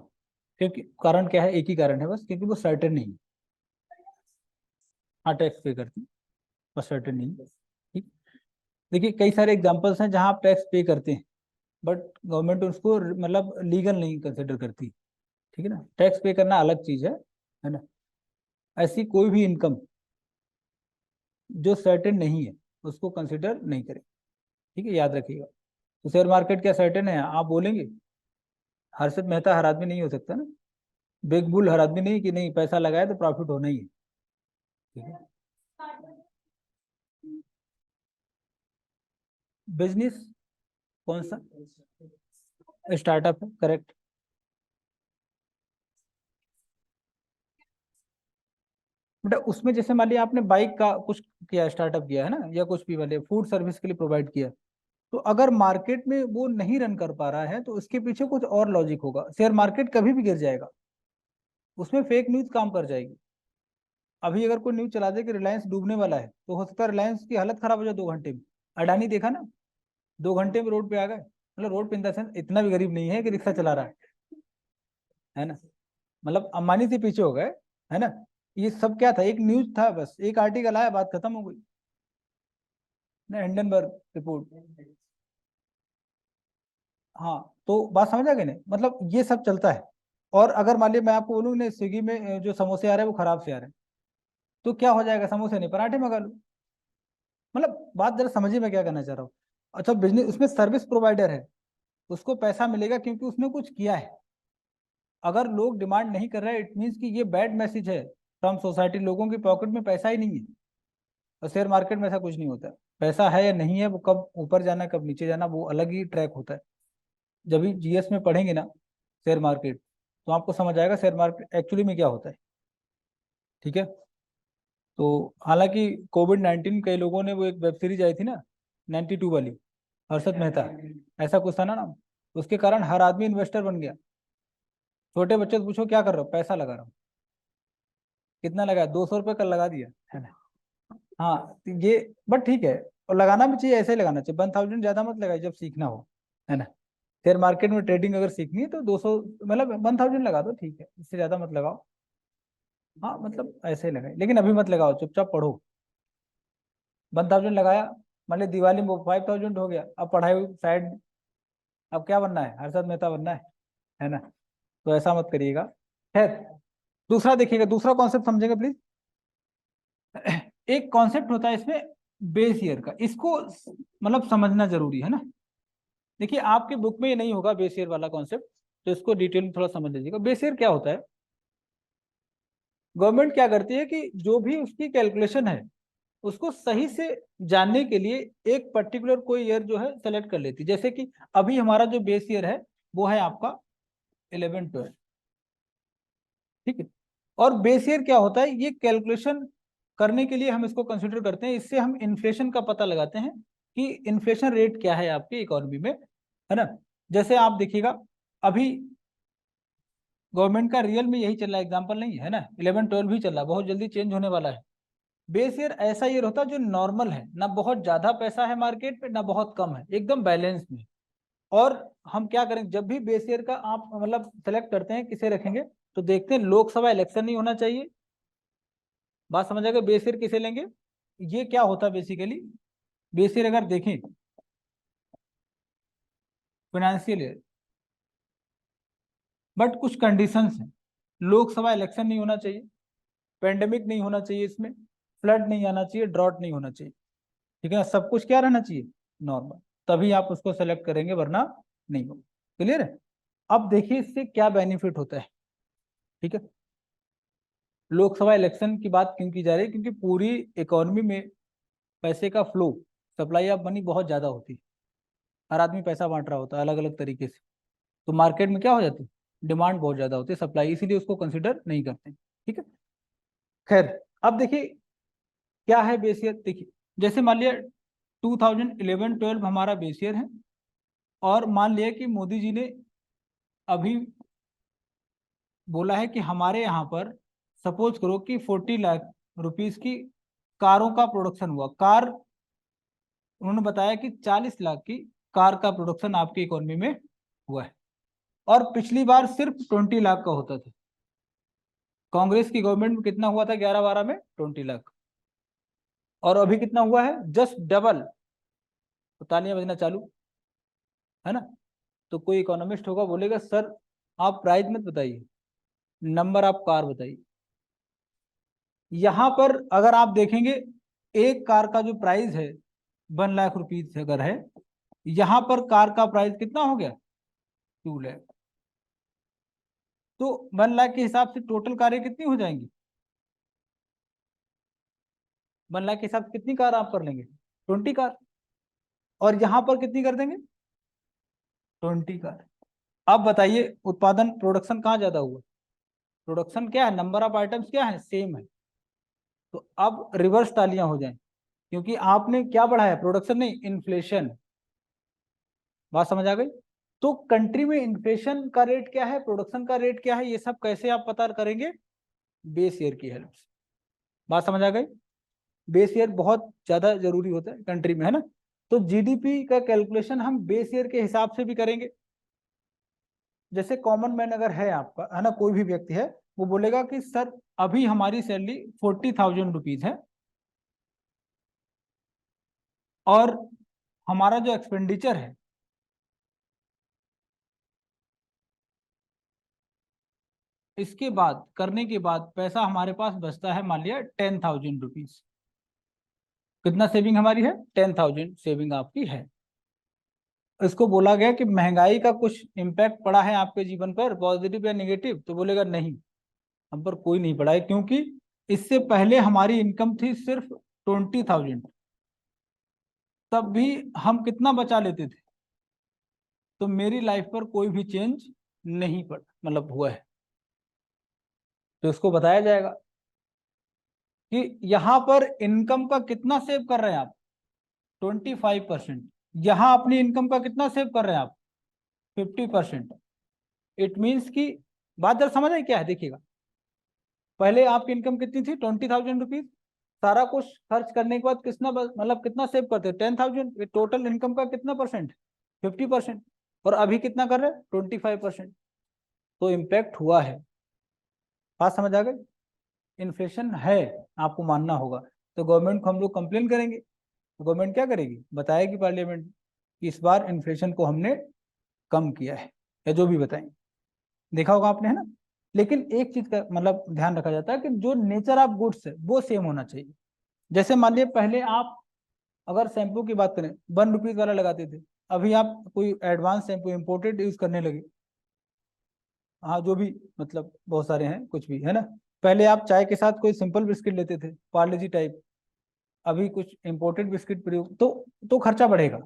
क्योंकि कारण क्या है, एक ही कारण है बस, क्योंकि वो सर्टेन नहीं है। हाँ टैक्स पे करती, बस सर्टेन नहीं है। ठीक। देखिए कई सारे एग्जांपल्स हैं जहां आप टैक्स पे करते हैं, बट गवर्नमेंट उसको मतलब लीगल नहीं कंसिडर करती। ठीक है ना, टैक्स पे करना अलग चीज है ना। ऐसी कोई भी इनकम जो सर्टेन नहीं है उसको कंसिडर नहीं करें। ठीक है, याद रखिएगा। तो शेयर मार्केट क्या सर्टेन है आप बोलेंगे? हर्षद मेहता हर आदमी नहीं हो सकता ना, बिग बुल हर आदमी नहीं कि नहीं पैसा लगाए तो प्रॉफिट होना ही है। ठीक है। बिजनेस कौन सा? स्टार्टअप है, करेक्ट। बेटा उसमें जैसे मान लिया आपने बाइक का कुछ किया, स्टार्टअप किया है ना, या कुछ भी वाले फूड सर्विस के लिए प्रोवाइड किया, तो अगर मार्केट में वो नहीं रन कर पा रहा है तो उसके पीछे कुछ और लॉजिक होगा। शेयर मार्केट कभी भी गिर जाएगा, उसमें फेक न्यूज काम कर जाएगी। अभी अगर कोई न्यूज चला दे कि रिलायंस डूबने वाला है, तो हो सकता है रिलायंस की हालत खराब हो जाए 2 घंटे में। अडानी देखा ना, 2 घंटे में रोड पे आ गए। मतलब रोड पे इन द सेंस इतना भी गरीब नहीं है कि रिक्शा चला रहा है ना। मतलब अंबानी से पीछे हो गए, है ना। ये सब क्या था, एक न्यूज था बस, एक आर्टिकल आया, बात खत्म हो गई ना, हिंडनबर्ग रिपोर्ट। हाँ तो बात समझ आ गई ना, मतलब ये सब चलता है। और अगर मान लिया मैं आपको बोलूँ ना, स्विगी में जो समोसे आ रहे हैं वो खराब से आ रहे हैं, तो क्या हो जाएगा, समोसे नहीं पराठे मंगा लो। मतलब बात जरा समझिए मैं क्या कहना चाह रहा हूँ। अच्छा बिजनेस उसमें सर्विस प्रोवाइडर है, उसको पैसा मिलेगा क्योंकि उसने कुछ किया है। अगर लोग डिमांड नहीं कर रहे हैं, इट मीन्स कि ये बैड मैसेज है फ्रॉम सोसाइटी, लोगों की पॉकेट में पैसा ही नहीं है। और शेयर मार्केट में ऐसा कुछ नहीं होता है, पैसा है या नहीं है, वो कब ऊपर जाना कब नीचे जाना वो अलग ही ट्रैक होता है। जब भी जीएस में पढ़ेंगे ना शेयर मार्केट, तो आपको समझ आएगा शेयर मार्केट एक्चुअली में क्या होता है। ठीक है। तो हालांकि कोविड 19 कई लोगों ने, वो एक वेब सीरीज आई थी ना 92 वाली, हर्षद मेहता, ऐसा कुछ था ना नाम, उसके कारण हर आदमी इन्वेस्टर बन गया। छोटे बच्चे से पूछो क्या कर रहे हो, पैसा लगा रहा हूँ। कितना लगा, 200 रुपये कल लगा दिया, है ना। हाँ तो ये, बट ठीक है, और लगाना भी चाहिए, ऐसे ही लगाना चाहिए, 1000 ज्यादा मत लगाइए जब सीखना हो, है ना। शेयर मार्केट में ट्रेडिंग अगर सीखनी है तो 200, मतलब 1000 लगा दो, ठीक है, इससे ज्यादा मत लगाओ। हाँ मतलब ऐसे ही लगाए, लेकिन अभी मत लगाओ, चुपचाप पढ़ो। 1000 लगाया, मान ली दिवाली में 5000 हो गया, अब पढ़ाई साइड, अब क्या बनना है, हर्षद मेहता बनना है ना। तो ऐसा मत करिएगा। खैर, दूसरा देखिएगा, दूसरा कॉन्सेप्ट समझेंगे प्लीज। एक कॉन्सेप्ट होता है इसमें बेस ईयर का, इसको मतलब समझना जरूरी है ना। देखिए आपके बुक में ये नहीं होगा बेस ईयर वाला कॉन्सेप्ट, तो इसको डिटेल में थोड़ा समझ लीजिएगा। बेस ईयर क्या होता है, गवर्नमेंट क्या करती है कि जो भी उसकी कैलकुलेशन है उसको सही से जानने के लिए एक पर्टिकुलर कोई ईयर जो है सेलेक्ट कर लेती है। जैसे कि अभी हमारा जो बेस ईयर है वो है आपका 11-12। ठीक है। और बेस ईयर क्या होता है, ये कैलकुलेशन करने के लिए हम इसको कंसिडर करते हैं, इससे हम इन्फ्लेशन का पता लगाते हैं कि इन्फ्लेशन रेट क्या है आपकी इकोनॉमी में, है ना। जैसे आप देखिएगा, अभी गवर्नमेंट का रियल में यही चल रहा है, एग्जाम्पल नहीं है ना, 11-12 भी चल रहा है, बहुत जल्दी चेंज होने वाला है। बेस ईयर ऐसा ईयर होता है जो नॉर्मल है, ना बहुत ज्यादा पैसा है मार्केट में ना बहुत कम है, एकदम बैलेंस में। और हम क्या करेंगे, जब भी बेस ईयर का आप मतलब सेलेक्ट करते हैं किसे रखेंगे, तो देखते हैं लोकसभा इलेक्शन नहीं होना चाहिए। बात समझ आएगा, बेस ईयर किसे लेंगे, ये क्या होता है बेसिकली, बेस ईयर अगर देखें फाइनेंशियल ईयर, बट कुछ कंडीशंस हैं, लोकसभा इलेक्शन नहीं होना चाहिए, पेंडेमिक नहीं होना चाहिए, इसमें फ्लड नहीं आना चाहिए, ड्रॉट नहीं होना चाहिए, ठीक है ना, सब कुछ क्या रहना चाहिए, नॉर्मल, तभी आप उसको सेलेक्ट करेंगे, वरना नहीं होगा। क्लियर है? अब देखिए इससे क्या बेनिफिट होता है, ठीक है। लोकसभा इलेक्शन की बात क्यों की जा रही है, क्योंकि पूरी इकोनॉमी में पैसे का फ्लो, सप्लाई ऑफ मनी बहुत ज्यादा होती है, हर आदमी पैसा बांट रहा होता है अलग अलग तरीके से, तो मार्केट में क्या हो जाती है, डिमांड बहुत ज्यादा होती है, सप्लाई, इसीलिए उसको कंसिडर नहीं करते, ठीक है। खैर, अब देखिए क्या है बेस ईयर, देखिए जैसे मान लिया 2011-12 हमारा बेस ईयर है, और मान लिया कि मोदी जी ने अभी बोला है कि हमारे यहाँ पर सपोज करो कि 40 लाख रुपीस की कारों का प्रोडक्शन हुआ, कार उन्होंने बताया कि 40 लाख की कार का प्रोडक्शन आपकी इकोनॉमी में हुआ है, और पिछली बार सिर्फ 20 लाख का होता था। कांग्रेस की गवर्नमेंट में कितना हुआ था 11-12 में, 20 लाख, और अभी कितना हुआ है, जस्ट डबल। तो तालियां बजना चालू, है ना। तो कोई इकोनॉमिस्ट होगा बोलेगा सर आप प्राइस मत बताइए, नंबर आप कार बताइए। यहां पर अगर आप देखेंगे एक कार का जो प्राइस है 1 लाख रुपीज अगर है, यहां पर कार का प्राइस कितना हो गया, 2 लाख। तो 1 लाख के हिसाब से टोटल कारें कितनी हो जाएंगी, 1 लाख के हिसाब से कितनी कार आप कर लेंगे, 20 कार, और यहां पर कितनी कर देंगे, 20 कार। अब बताइए उत्पादन, प्रोडक्शन कहाँ ज्यादा हुआ, प्रोडक्शन क्या है, नंबर ऑफ आइटम्स क्या है, सेम है। तो अब रिवर्स तालियां हो जाएं, क्योंकि आपने क्या बढ़ाया, प्रोडक्शन नहीं, इन्फ्लेशन। बात समझ आ गई? तो कंट्री में इन्फ्लेशन का रेट क्या है, प्रोडक्शन का रेट क्या है, ये सब कैसे आप पता करेंगे, बेस ईयर की हेल्प से। बात समझ आ गई? बेस ईयर बहुत ज्यादा जरूरी होता है कंट्री में, है ना। तो जीडीपी का कैलकुलेशन हम बेस ईयर के हिसाब से भी करेंगे। जैसे कॉमन मैन अगर है आपका, है ना, कोई भी व्यक्ति है, वो बोलेगा कि सर अभी हमारी सैलरी 40,000 रुपीज है, और हमारा जो एक्सपेंडिचर है इसके बाद, करने के बाद पैसा हमारे पास बचता है मान लिया 10,000 रुपीज। कितना सेविंग हमारी है, 10,000 सेविंग आपकी है। इसको बोला गया कि महंगाई का कुछ इम्पैक्ट पड़ा है आपके जीवन पर, पॉजिटिव या नेगेटिव, तो बोलेगा नहीं, हम पर कोई नहीं पड़ा है, क्योंकि इससे पहले हमारी इनकम थी सिर्फ 20,000, तब भी हम कितना बचा लेते थे, तो मेरी लाइफ पर कोई भी चेंज नहीं पड़ा, मतलब हुआ है। तो इसको बताया जाएगा कि यहाँ पर इनकम का कितना सेव कर रहे हैं आप, 25%। यहाँ अपनी इनकम का कितना सेव कर रहे हैं आप, 50%। इट मीन्स की बात जरा समझ आई क्या है, देखिएगा पहले आपकी इनकम कितनी थी, 20,000 रुपीज, सारा कुछ खर्च करने के बाद कितना मतलब कितना सेव करते, 10,000, टोटल इनकम का कितना परसेंट, 50%। और अभी कितना कर रहे हैं, 25%। तो इम्पैक्ट हुआ है। बात समझ आ गई? इन्फ्लेशन है, आपको मानना होगा। तो गवर्नमेंट को हम लोग कंप्लेन करेंगे, तो गवर्नमेंट क्या करेगी, बताएगी पार्लियामेंट कि इस बार इन्फ्लेशन को हमने कम किया है, या जो भी बताएंगे। देखा होगा आपने, है ना। लेकिन एक चीज का मतलब ध्यान रखा जाता है कि जो नेचर ऑफ गुड्स है वो सेम होना चाहिए। जैसे मान लिया पहले आप अगर शैम्पू की बात करें 1 रुपीज वाला लगाते थे, अभी आप कोई एडवांस शैम्पू इम्पोर्टेड यूज करने लगे। हाँ जो भी, मतलब बहुत सारे हैं, कुछ भी, है ना। पहले आप चाय के साथ कोई सिंपल बिस्किट लेते थे, पार्ले जी टाइप, अभी कुछ इंपोर्टेड बिस्किट प्रयोग, तो खर्चा बढ़ेगा।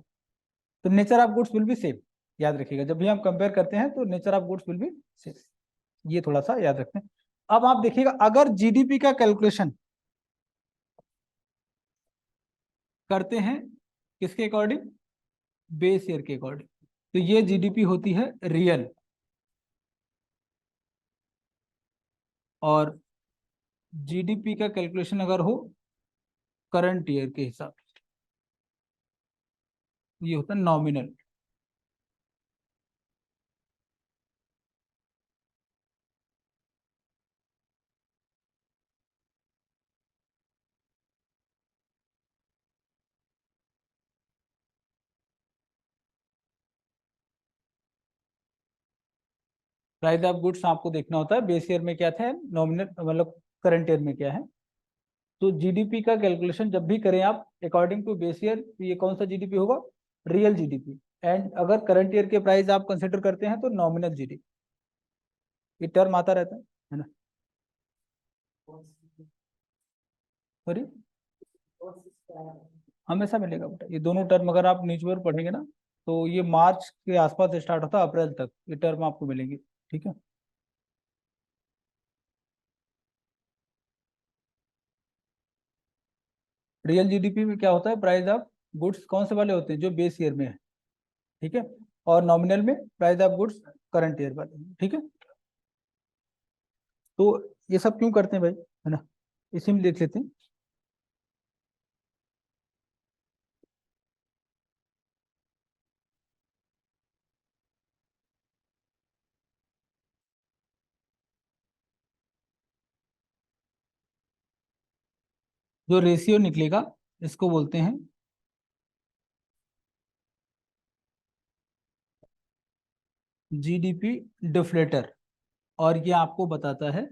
तो nature of goods will be same, याद रखिएगा जब भी हम कंपेयर करते हैं तो nature of goods will be same, ये थोड़ा सा याद रखते हैं। अब आप देखिएगा अगर जीडीपी का कैलकुलेशन करते हैं किसके अकॉर्डिंग, बेस ईयर के अकॉर्डिंग, तो ये जीडीपी होती है रियल, और जीडीपी का कैलकुलेशन अगर हो करंट ईयर के हिसाब से, ये होता है नॉमिनल। प्राइस ऑफ गुड्स आपको देखना होता है, बेस ईयर में क्या था, नॉमिनल मतलब करंट ईयर में क्या है। तो जीडीपी का कैलकुलेशन जब भी करें आप अकॉर्डिंग टू बेस ईयर, तो ये कौन सा जीडीपी होगा, रियल जीडीपी। एंड अगर करंट ईयर के प्राइस आप कंसिडर करते हैं तो नॉमिनल जीडीपी, ये टर्म आता रहता है ना। सॉरी, हमेशा मिलेगा बेटा, ये दोनों टर्म अगर आप न्यूज पेपर पढ़ेंगे ना, तो ये मार्च के आसपास स्टार्ट होता है, अप्रैल तक ये टर्म आपको मिलेंगी, ठीक है। रियल जीडीपी में क्या होता है, प्राइस ऑफ गुड्स कौन से वाले होते हैं, जो बेस ईयर में है, ठीक है। और नॉमिनल में price of goods current year वाले, ठीक है। तो ये सब क्यों करते हैं भाई, है ना, इसी में देख लेते हैं। जो रेशियो निकलेगा इसको बोलते हैं जीडीपी डिफ्लेटर, और ये आपको बताता है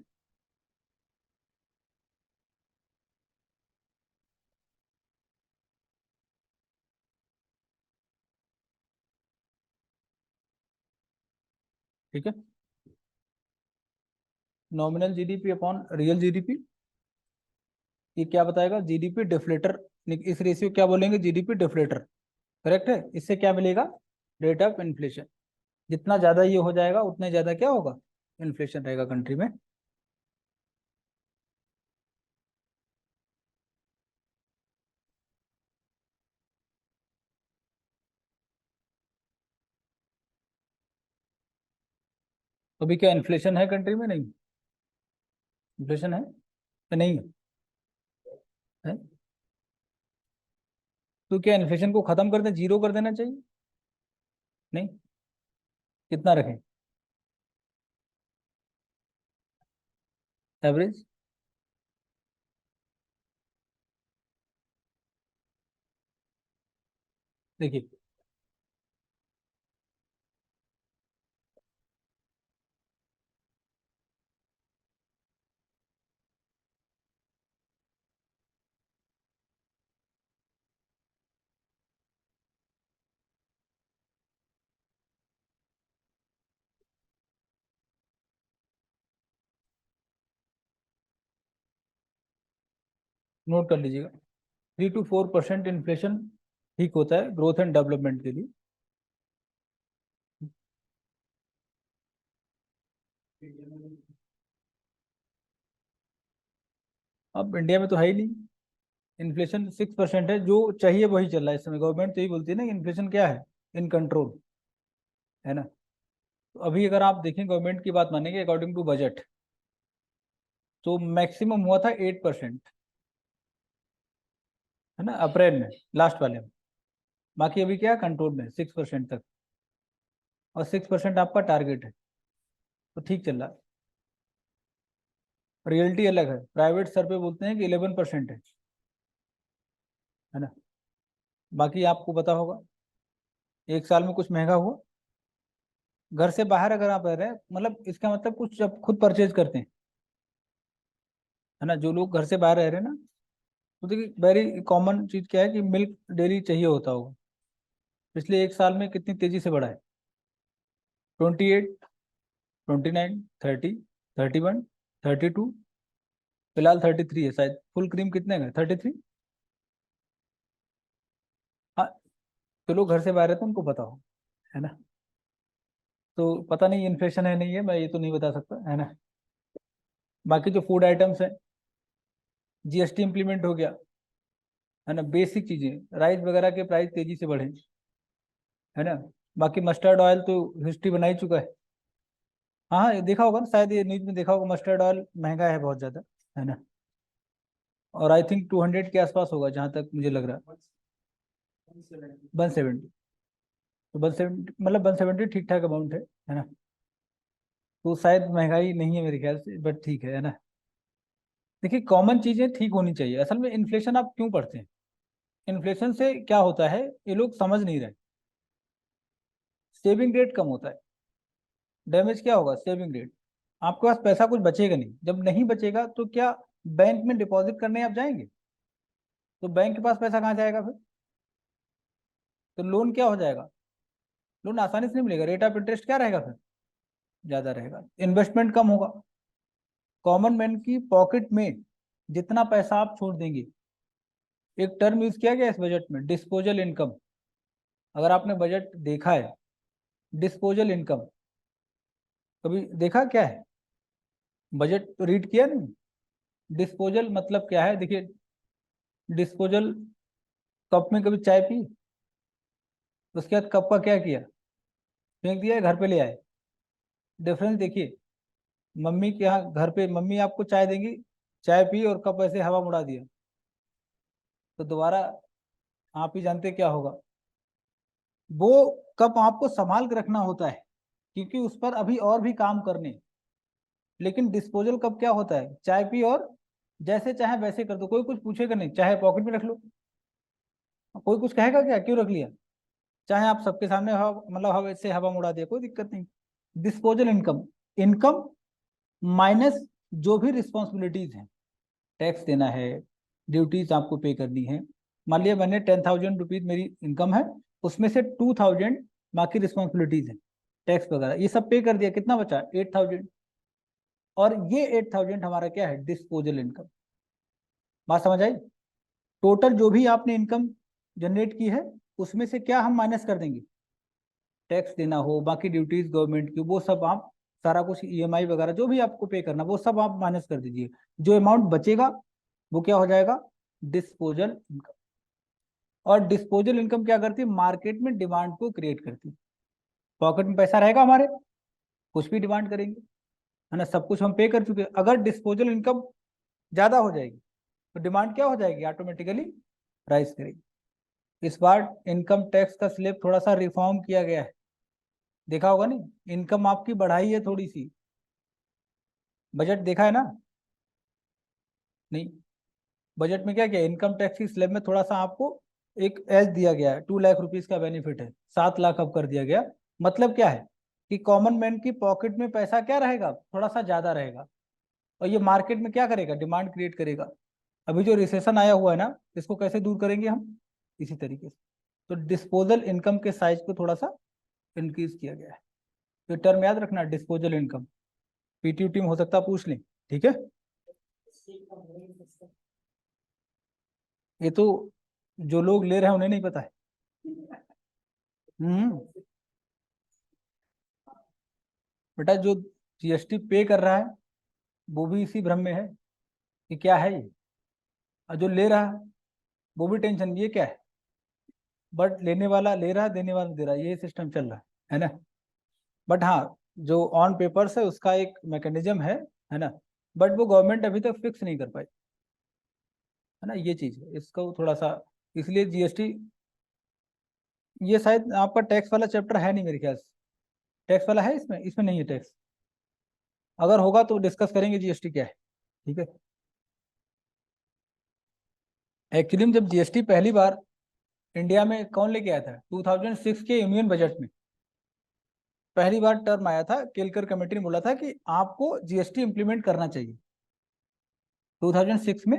ठीक है, nominal GDP upon real GDP, ये क्या बताएगा, जीडीपी डिफ्लेटर। इस रेशियो क्या बोलेंगे, जीडीपी डिफ्लेटर, करेक्ट है। इससे क्या मिलेगा, रेट ऑफ इन्फ्लेशन। जितना ज्यादा ये हो जाएगा उतना ज्यादा क्या होगा, इन्फ्लेशन रहेगा कंट्री में। तो अभी क्या इन्फ्लेशन है कंट्री में, नहीं इन्फ्लेशन है तो नहीं है। तो क्या इन्फ्लेशन को खत्म कर दें, जीरो कर देना चाहिए, नहीं, कितना रखें एवरेज। देखिए नोट कर लीजिएगा, 3 to 4% इन्फ्लेशन ठीक होता है ग्रोथ एंड डेवलपमेंट के लिए। अब इंडिया में तो है ही नहीं, इन्फ्लेशन 6% है, जो चाहिए वही चल रहा है इस समय। गवर्नमेंट तो यही बोलती है ना कि इन्फ्लेशन क्या है, इन कंट्रोल, है ना। तो अभी अगर आप देखें गवर्नमेंट की बात मानेंगे अकॉर्डिंग टू बजट, तो मैक्सिमम हुआ था 8%, है ना, अप्रैल में, लास्ट वाले में। बाकी अभी क्या कंट्रोल में 6% तक, और 6% आपका टारगेट है, तो ठीक चल रहा है। रियलिटी अलग है, प्राइवेट सर्वे बोलते हैं कि 11% है ना। बाकी आपको पता होगा एक साल में कुछ महंगा हुआ, घर से बाहर अगर आप रह रहे हैं, मतलब इसका मतलब कुछ आप खुद परचेज करते हैं, है ना, जो लोग घर से बाहर रह रहे हैं ना, तो देखिए वेरी कॉमन चीज क्या है कि मिल्क डेली चाहिए होता होगा। पिछले एक साल में कितनी तेजी से बढ़ा है, 28, 29, 30, 31, 32, फिलहाल 33 है शायद। फुल क्रीम कितने का, 33। हाँ, जो लोग घर से बाहर रहते हैं उनको पता हो, है ना। तो पता नहीं इन्फ्लेशन है नहीं है, मैं ये तो नहीं बता सकता, है ना। बाकी जो फूड आइटम्स है, जीएसटी इम्प्लीमेंट हो गया, है ना। बेसिक चीजें राइस वगैरह के प्राइस तेजी से बढ़े, है ना। बाकी मस्टर्ड ऑयल तो हिस्ट्री बना ही चुका है। हाँ हाँ, ये देखा होगा ना, शायद ये न्यूज में देखा होगा, मस्टर्ड ऑयल महंगा है बहुत ज्यादा, है ना। और आई थिंक 200 के आसपास होगा जहां तक मुझे लग रहा है, 170। तो 170 मतलब 170 ठीक ठाक अमाउंट है ना। तो शायद महंगाई नहीं है मेरे ख्याल से, बट ठीक है ना। देखिए कॉमन चीजें ठीक होनी चाहिए। असल में इन्फ्लेशन आप क्यों पढ़ते हैं, इन्फ्लेशन से क्या होता है ये लोग समझ नहीं रहे। सेविंग रेट कम होता है, डैमेज क्या होगा, सेविंग रेट। आपके पास पैसा कुछ बचेगा नहीं। जब नहीं बचेगा तो क्या बैंक में डिपॉजिट करने आप जाएंगे? तो बैंक के पास पैसा कहाँ जाएगा फिर? तो लोन क्या हो जाएगा? लोन आसानी से नहीं मिलेगा, रेट ऑफ इंटरेस्ट क्या रहेगा फिर? ज्यादा रहेगा, इन्वेस्टमेंट कम होगा। कॉमन मैन की पॉकेट में जितना पैसा आप छोड़ देंगे, एक टर्म यूज किया गया इस बजट में, डिस्पोजल इनकम। अगर आपने बजट देखा है, डिस्पोजल इनकम कभी देखा क्या है? बजट तो रीड किया नहीं? डिस्पोजल मतलब क्या है, देखिए, डिस्पोजल, कप में कभी चाय पी, उसके बाद कप का क्या किया? फेंक दिया, घर पे ले आए। डिफरेंस देखिए, मम्मी के यहाँ घर पे मम्मी आपको चाय देंगी, चाय पी और कप ऐसे हवा मुड़ा दिया, तो दोबारा आप ही जानते क्या होगा। वो कप आपको संभाल के रखना होता है, क्योंकि उस पर अभी और भी काम करने। लेकिन डिस्पोजल कप क्या होता है, चाय पी और जैसे चाहे वैसे कर दो, कोई कुछ पूछेगा नहीं, चाहे पॉकेट में रख लो, कोई कुछ कहेगा क्या क्यों रख लिया? चाहे आप सबके सामने हवा, मतलब हवा से हवा उड़ा दिया, कोई दिक्कत नहीं। डिस्पोजल इनकम, इनकम माइनस जो भी रिस्पॉन्सिबिलिटीज हैं, टैक्स देना है, ड्यूटीज आपको पे करनी है। मान लिया मैंने 10,000 रुपीज मेरी इनकम है, उसमें से 2,000 बाकी रिस्पॉन्सिबिलिटीज है, टैक्स वगैरह, ये सब पे कर दिया, कितना बचा? 8,000। और ये 8,000 हमारा क्या है? Disposal income. बात समझ आई? टोटल जो भी आपने इनकम जनरेट की है, उसमें से क्या हम माइनस कर देंगे? टैक्स देना हो, बाकी ड्यूटीज गवर्नमेंट की, वो सब आप, सारा कुछ ईएमआई वगैरह जो भी आपको पे करना, वो सब आप माइनस कर दीजिए। जो अमाउंट बचेगा वो क्या हो जाएगा? Disposal income. और डिस्पोजल इनकम क्या करती है? मार्केट में डिमांड को क्रिएट करती है। पॉकेट में पैसा रहेगा हमारे, कुछ भी डिमांड करेंगे, है ना, सब कुछ हम पे कर चुके हैं। अगर डिस्पोजल इनकम ज्यादा हो जाएगी तो डिमांड क्या हो जाएगी? ऑटोमेटिकली राइज करेगी। इस बार इनकम टैक्स का स्लैब थोड़ा सा रिफॉर्म किया गया है, देखा होगा नहीं, इनकम आपकी बढ़ाई है थोड़ी सी। बजट देखा है ना? नहीं, बजट में क्या किया, इनकम टैक्स की स्लैब में थोड़ा सा आपको एक एज दिया गया है, 2 लाख रुपीज का बेनिफिट है, 7 लाख अब कर दिया गया। मतलब क्या है कि कॉमन मैन की पॉकेट में पैसा क्या रहेगा? थोड़ा सा ज्यादा रहेगा। और ये मार्केट में क्या करेगा? डिमांड क्रिएट करेगा। अभी जो रिसेशन आया हुआ है ना, इसको कैसे दूर करेंगे हम? इसी तरीके से। तो डिस्पोजल इनकम के साइज को थोड़ा सा इंक्रीज किया गया है। तो टर्म याद रखना, डिस्पोजल इनकम। पीटीयू टीम हो सकता है पूछ लें, ठीक है? ये तो जो लोग ले रहे हैं उन्हें नहीं पता है। हम्म। बेटा जो जीएसटी पे कर रहा है वो भी इसी भ्रम में है कि क्या है ये, और जो ले रहा है वो भी टेंशन, ये क्या है। बट लेने वाला ले रहा है, देने वाला दे रहा है, ये सिस्टम चल रहा है ना। बट हाँ, जो ऑन पेपर्स है उसका एक मैकेनिज्म है ना। बट वो गवर्नमेंट अभी तक फिक्स नहीं कर पाई, है ना, ये चीज है इसको थोड़ा सा। इसलिए जीएसटी, ये शायद आपका टैक्स वाला चैप्टर है नहीं मेरे ख्याल से। टैक्स वाला है इसमें? इसमें नहीं है टैक्स। अगर होगा तो डिस्कस करेंगे जीएसटी क्या है, ठीक है। एक्चुअली में जब जीएसटी पहली बार इंडिया में कौन लेके आया था? 2006 के यूनियन बजट में पहली बार टर्म आया था, केलकर कमेटी ने बोला था कि आपको जीएसटी इंप्लीमेंट करना चाहिए। 2006 में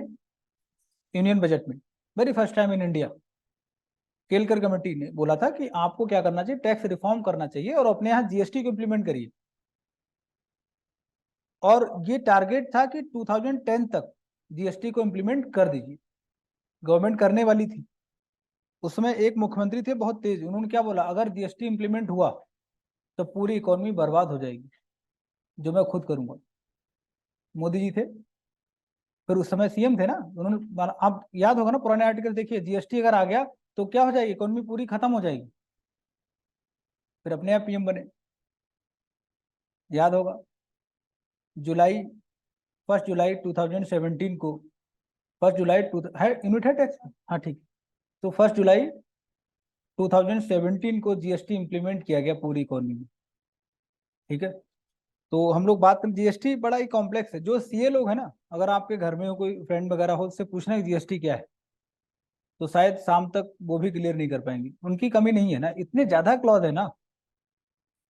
यूनियन बजट में, very first time in India, Kelkar committee ने बोला था कि आपको क्या करना चाहिए, टैक्स रिफॉर्म करना चाहिए और अपने यहाँ जीएसटी को इंप्लीमेंट करिए। और ये टारगेट था कि 2010 तक जीएसटी को इंप्लीमेंट कर दीजिए। गवर्नमेंट करने वाली थी, उसमें एक मुख्यमंत्री थे बहुत तेज, उन्होंने क्या बोला, अगर जीएसटी इंप्लीमेंट हुआ तो पूरी इकोनॉमी बर्बाद हो जाएगी, जो मैं खुद करूंगा। मोदी जी थे, फिर उस समय सीएम थे ना, उन्होंने, आप याद होगा ना पुराने आर्टिकल देखिए, जीएसटी अगर आ गया तो क्या हो जाएगी, इकोनॉमी पूरी खत्म हो जाएगी। फिर अपने आप पीएम बने, याद होगा। जुलाई 1 जुलाई 2017 को, 1 जुलाई है यूनिट है टैक्स, हाँ ठीक। तो 1 जुलाई 2017 को जीएसटी इंप्लीमेंट किया गया पूरी इकोनॉमी में, ठीक है। तो हम लोग बात करें, जीएसटी बड़ा ही कॉम्प्लेक्स है। जो सीए लोग है ना, अगर आपके घर में हो कोई फ्रेंड वगैरह हो, उससे पूछना है जीएसटी क्या है, तो शायद शाम तक वो भी क्लियर नहीं कर पाएंगे। उनकी कमी नहीं है ना, इतने ज्यादा क्लॉज है ना।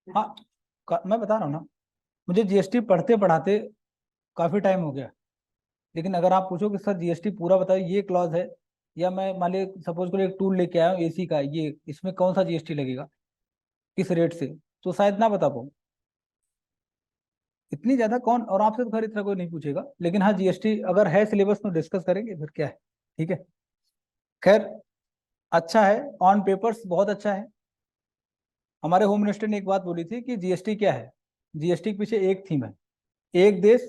हाँ, मैं बता रहा हूँ ना, मुझे जीएसटी पढ़ते पढ़ाते काफी टाइम हो गया, लेकिन अगर आप पूछो कि सर जीएसटी पूरा बताओ, ये क्लॉज है, या मैं मान ली सपोज करो एक टूल लेके आया हूँ एसी का, ये इसमें कौन सा जीएसटी लगेगा किस रेट से, तो शायद ना बता पाऊँ। इतनी ज्यादा कौन, और आपसे तो खैर इतना कोई नहीं पूछेगा, लेकिन हाँ जीएसटी अगर है सिलेबस में डिस्कस करेंगे, फिर क्या है। ठीक है, खैर अच्छा है, ऑन पेपर्स बहुत अच्छा है। हमारे होम मिनिस्टर ने एक बात बोली थी कि जीएसटी क्या है, जीएसटी के पीछे एक थीम है, एक देश,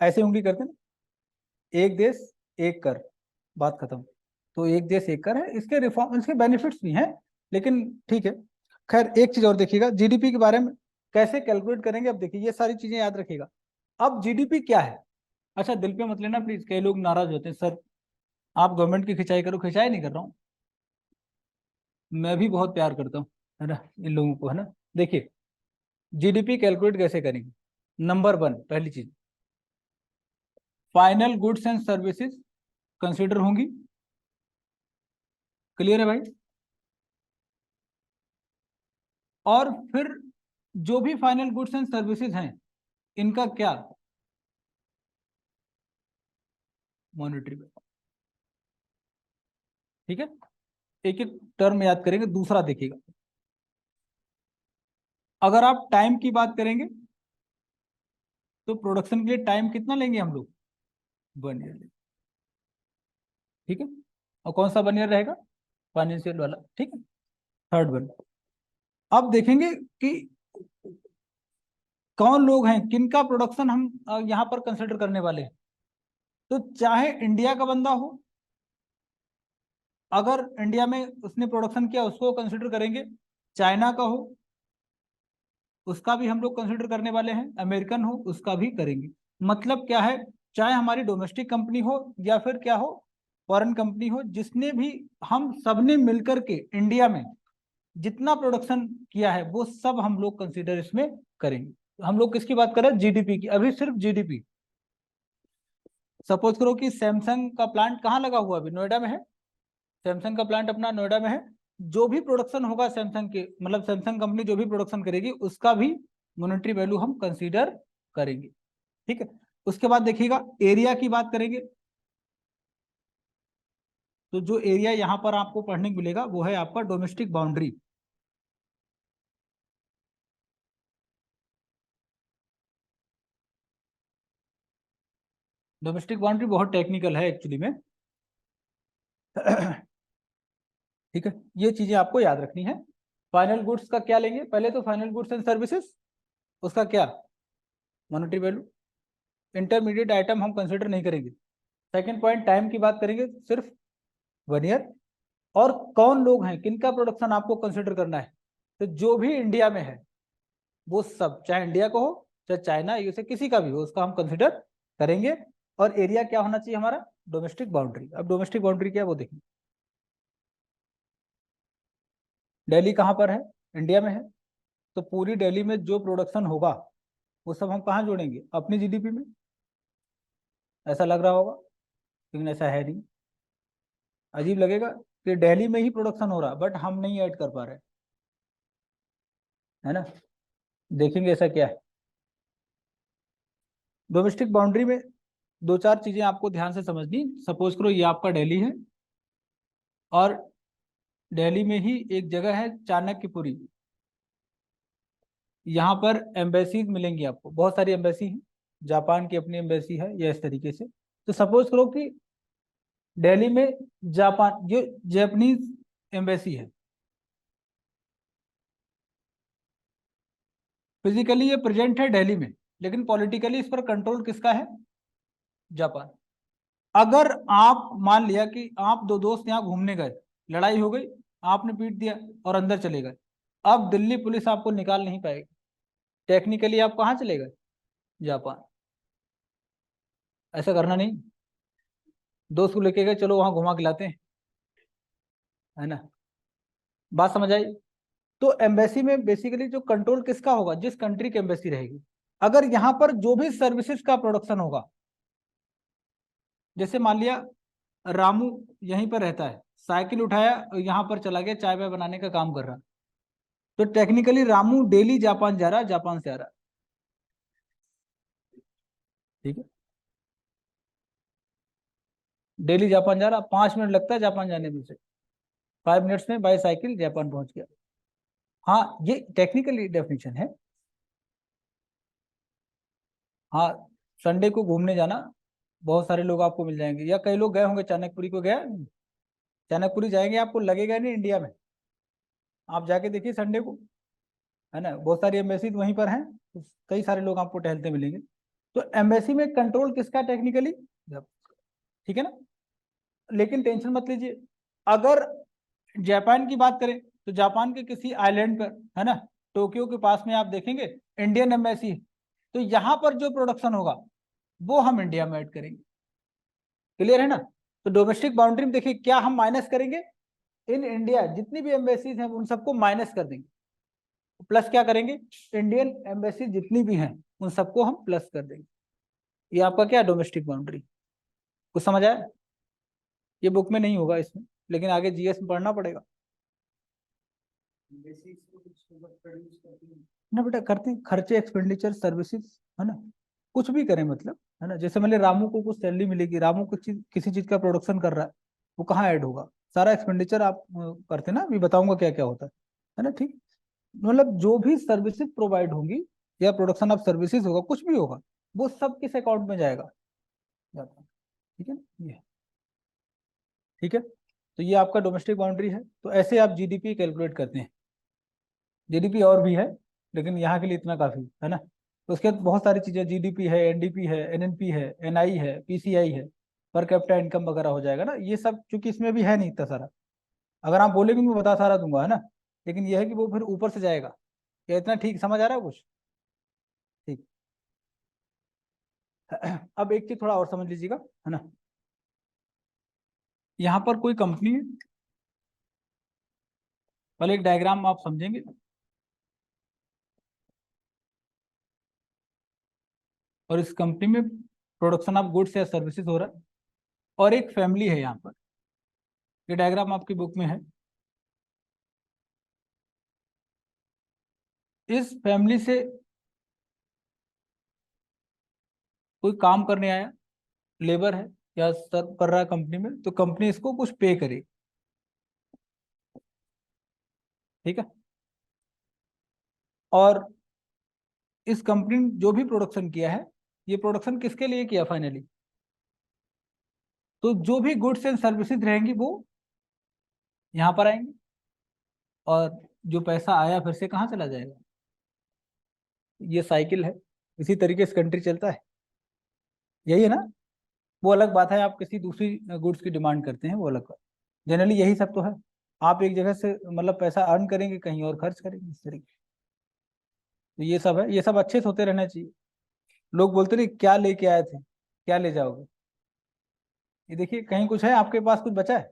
ऐसे उंगली करते ना, एक देश एक कर, बात खत्म। तो एक देश एक कर है, इसके रिफॉर्म, इसके बेनिफिट्स भी हैं, लेकिन ठीक है। खैर एक चीज और देखिएगा, जीडीपी के बारे में कैसे कैलकुलेट करेंगे, अब देखिए ये सारी चीजें याद रखिएगा। अब जीडीपी क्या है, अच्छा दिल पे मत लेना प्लीज, कई लोग नाराज होते हैं, सर आप गवर्नमेंट की खिंचाई करो, खिंचाई नहीं कर रहा हूँ, मैं भी बहुत प्यार करता हूँ, है ना, इन लोगों को, है ना। देखिए जीडीपी कैलकुलेट कैसे करेंगे, नंबर वन पहली चीज, final goods and services consider होंगी, क्लियर है भाई। और फिर जो भी फाइनल गुड्स एंड सर्विसेज हैं, इनका क्या, मॉनेटरी में। ठीक है, एक एक टर्म याद करेंगे। दूसरा देखिएगा, अगर आप टाइम की बात करेंगे तो प्रोडक्शन के लिए टाइम कितना लेंगे हम लोग, 1 ईयर लेंगे। ठीक है, और कौन सा 1 ईयर रहेगा, फाइनेंशियल वाला। ठीक है, थर्ड वन। अब देखेंगे कि कौन लोग हैं, किनका प्रोडक्शन हम यहाँ पर कंसिडर करने वाले हैं। तो चाहे इंडिया का बंदा हो, अगर इंडिया में उसने प्रोडक्शन किया उसको कंसिडर करेंगे, चाइना का हो उसका भी हम लोग कंसिडर करने वाले हैं, अमेरिकन हो उसका भी करेंगे। मतलब क्या है, चाहे हमारी डोमेस्टिक कंपनी हो या फिर क्या हो, फॉरेन कंपनी हो, जिसने भी, हम सबने मिलकर के इंडिया में जितना प्रोडक्शन किया है वो सब हम लोग कंसिडर इसमें करेंगे। हम लोग किसकी बात कर रहे हैं, जीडीपी की, अभी सिर्फ जीडीपी। सपोज करो कि सैमसंग का प्लांट कहाँ लगा हुआ, अभी नोएडा में है, सैमसंग का प्लांट अपना नोएडा में है। जो भी प्रोडक्शन होगा सैमसंग के, मतलब सैमसंग कंपनी जो भी प्रोडक्शन करेगी उसका भी मॉनेटरी वैल्यू हम कंसीडर करेंगे। ठीक है, उसके बाद देखिएगा एरिया की बात करेंगे, तो जो एरिया यहाँ पर आपको पढ़ने को मिलेगा वो है आपका डोमेस्टिक बाउंड्री। डोमेस्टिक बाउंड्री बहुत टेक्निकल है एक्चुअली में। ठीक है, ये चीजें आपको याद रखनी है। फाइनल गुड्स का क्या लेंगे, पहले तो फाइनल गुड्स एंड सर्विसेज, उसका क्या, मॉनेटरी वैल्यू। इंटरमीडिएट आइटम हम कंसिडर नहीं करेंगे। सेकंड पॉइंट, टाइम की बात करेंगे, सिर्फ 1 ईयर। और कौन लोग हैं, किनका प्रोडक्शन आपको कंसिडर करना है, तो जो भी इंडिया में है वो सब, चाहे इंडिया का हो चाहे चाइना यूएसए किसी का भी हो, उसका हम कंसिडर करेंगे। और एरिया क्या होना चाहिए हमारा, डोमेस्टिक बाउंड्री। अब डोमेस्टिक बाउंड्री क्या है वो देखें, दिल्ली कहाँ पर है, इंडिया में है, तो पूरी दिल्ली में जो प्रोडक्शन होगा वो सब हम कहाँ जोड़ेंगे, अपनी जीडीपी में। ऐसा लग रहा होगा, लेकिन ऐसा है नहीं। अजीब लगेगा कि दिल्ली में ही प्रोडक्शन हो रहा बट हम नहीं ऐड कर पा रहे, है ना। देखेंगे ऐसा क्या है। डोमेस्टिक बाउंड्री में दो चार चीजें आपको ध्यान से समझनी। सपोज करो ये आपका दिल्ली है, और दिल्ली में ही एक जगह है चाणक्यपुरी, यहाँ पर एम्बेसीज मिलेंगी आपको, बहुत सारी एम्बेसी हैं, जापान की अपनी एम्बेसी है या इस तरीके से। तो सपोज करो कि दिल्ली में जापान, जो जापानीज एम्बेसी है, फिजिकली ये प्रेजेंट है दिल्ली में, लेकिन पॉलिटिकली इस पर कंट्रोल किसका है, जापान। अगर आप मान लिया कि आप दो दोस्त यहाँ घूमने गए, लड़ाई हो गई, आपने पीट दिया और अंदर चले गए, अब दिल्ली पुलिस आपको निकाल नहीं पाएगी, टेक्निकली आप कहाँ चले गए, जापान। ऐसा करना नहीं, दोस्त को लेके गए, चलो वहां घुमा के लाते हैं, है ना। बात समझ आई। तो एम्बेसी में बेसिकली जो कंट्रोल किसका होगा, जिस कंट्री की एम्बेसी रहेगी। अगर यहाँ पर जो भी सर्विसेज का प्रोडक्शन होगा, जैसे मान लिया रामू यहीं पर रहता है, साइकिल उठाया यहाँ पर चला गया, चाय वाय बनाने का काम कर रहा, तो टेक्निकली रामू डेली जापान जा रहा है, जापान से आ रहा है। ठीक है, डेली जापान जा रहा, 5 मिनट लगता है जापान जाने में से, 5 मिनट्स में बाई साइकिल जापान पहुंच गया। हाँ, ये टेक्निकली डेफिनेशन है। हाँ, संडे को घूमने जाना, बहुत सारे लोग आपको मिल जाएंगे, या कई लोग गए होंगे, चाणक्यपुरी को गया, चाणक्यपुरी जाएंगे आपको लगेगा नहीं इंडिया में, आप जाके देखिए संडे को, है ना, बहुत सारी एम्बेसी वहीं पर हैं, तो कई सारे लोग आपको टहलते मिलेंगे। तो एम्बेसी में कंट्रोल किसका टेक्निकली, ठीक है ना। लेकिन टेंशन मत लीजिए, अगर जापान की बात करें तो जापान के किसी आइलैंड पर, है ना, टोक्यो के पास में आप देखेंगे इंडियन एम्बेसी, तो यहाँ पर जो प्रोडक्शन होगा वो हम इंडिया में ऐड करेंगे। क्लियर है ना। तो डोमेस्टिक बाउंड्री में देखिए क्या हम माइनस करेंगे, इन इंडिया जितनी भी एम्बेसीज हैं उन सबको माइनस कर देंगे, प्लस क्या करेंगे, इंडियन एम्बेसी जितनी भी हैं उन सबको हम प्लस कर देंगे। ये आपका क्या डोमेस्टिक बाउंड्री, कुछ समझ आया। ये बुक में नहीं होगा इसमें, लेकिन आगे जीएस में पढ़ना पड़ेगा। ना बेटा, करते हैं खर्चे, एक्सपेंडिचर, सर्विसेज, है ना, कुछ भी करें मतलब, है ना, जैसे मान लीजिए रामू को कुछ सैलरी मिलेगी, रामू कुछ चीज किसी चीज का प्रोडक्शन कर रहा है, वो कहाँ ऐड होगा, सारा एक्सपेंडिचर आप करते हैं ना, अभी बताऊंगा क्या क्या होता है ना, ठीक। मतलब जो भी सर्विसेज प्रोवाइड होंगी या प्रोडक्शन ऑफ सर्विसेज होगा, कुछ भी होगा, वो सब किस अकाउंट में जाएगा, जाता है। ठीक है ना ये, ठीक है। तो ये आपका डोमेस्टिक बाउंड्री है, तो ऐसे आप जीडीपी कैलकुलेट करते हैं। जीडीपी और भी है, लेकिन यहाँ के लिए इतना काफी है ना। तो उसके बाद बहुत सारी चीजें, जीडीपी है, एनडीपी है, एनएनपी है, एनआई है, पीसीआई है, पर कैपिटा इनकम वगैरह हो जाएगा ना, ये सब चूंकि इसमें भी है नहीं इतना सारा, अगर आप बोलेंगे मैं बता सारा दूंगा, है ना, लेकिन यह है कि वो फिर ऊपर से जाएगा। क्या इतना ठीक समझ आ रहा है कुछ, ठीक। अब एक चीज थोड़ा और समझ लीजिएगा, है ना, यहाँ पर कोई कंपनी है, पहले एक डायग्राम आप समझेंगे, और इस कंपनी में प्रोडक्शन ऑफ गुड्स या सर्विसेज हो रहा है, और एक फैमिली है यहाँ पर, ये डायग्राम आपकी बुक में है। इस फैमिली से कोई काम करने आया, लेबर है या सर्व कर रहा है कंपनी में, तो कंपनी इसको कुछ पे करेगी, ठीक है। और इस कंपनी ने जो भी प्रोडक्शन किया है, ये प्रोडक्शन किसके लिए किया फाइनली, तो जो भी गुड्स एंड सर्विसेज रहेंगी वो यहाँ पर आएंगी, और जो पैसा आया फिर से कहाँ चला जाएगा, ये साइकिल है, इसी तरीके से कंट्री चलता है, यही है ना। वो अलग बात है, आप किसी दूसरी गुड्स की डिमांड करते हैं, वो अलग बात, जनरली यही सब तो है। आप एक जगह से मतलब पैसा अर्न करेंगे, कहीं और खर्च करेंगे, इस तरीके। तो ये सब है, ये सब अच्छे से होते रहना चाहिए। लोग बोलते नहीं क्या लेके आए थे, क्या ले जाओगे, ये देखिए कहीं कुछ है आपके पास, कुछ बचा है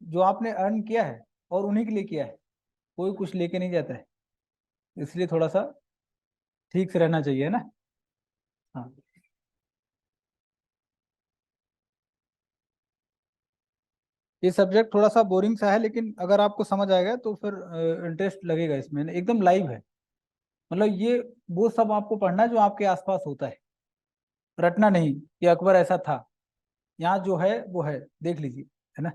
जो आपने अर्न किया है, और उन्हीं के लिए किया है, कोई कुछ लेके नहीं जाता है, इसलिए थोड़ा सा ठीक से रहना चाहिए, है ना। हाँ, ये सब्जेक्ट थोड़ा सा बोरिंग सा है, लेकिन अगर आपको समझ आएगा तो फिर इंटरेस्ट लगेगा इसमें, एकदम लाइव है, मतलब ये वो सब आपको पढ़ना है जो आपके आसपास होता है, रटना नहीं कि अकबर ऐसा था, यहाँ जो है वो है, देख लीजिए, है ना।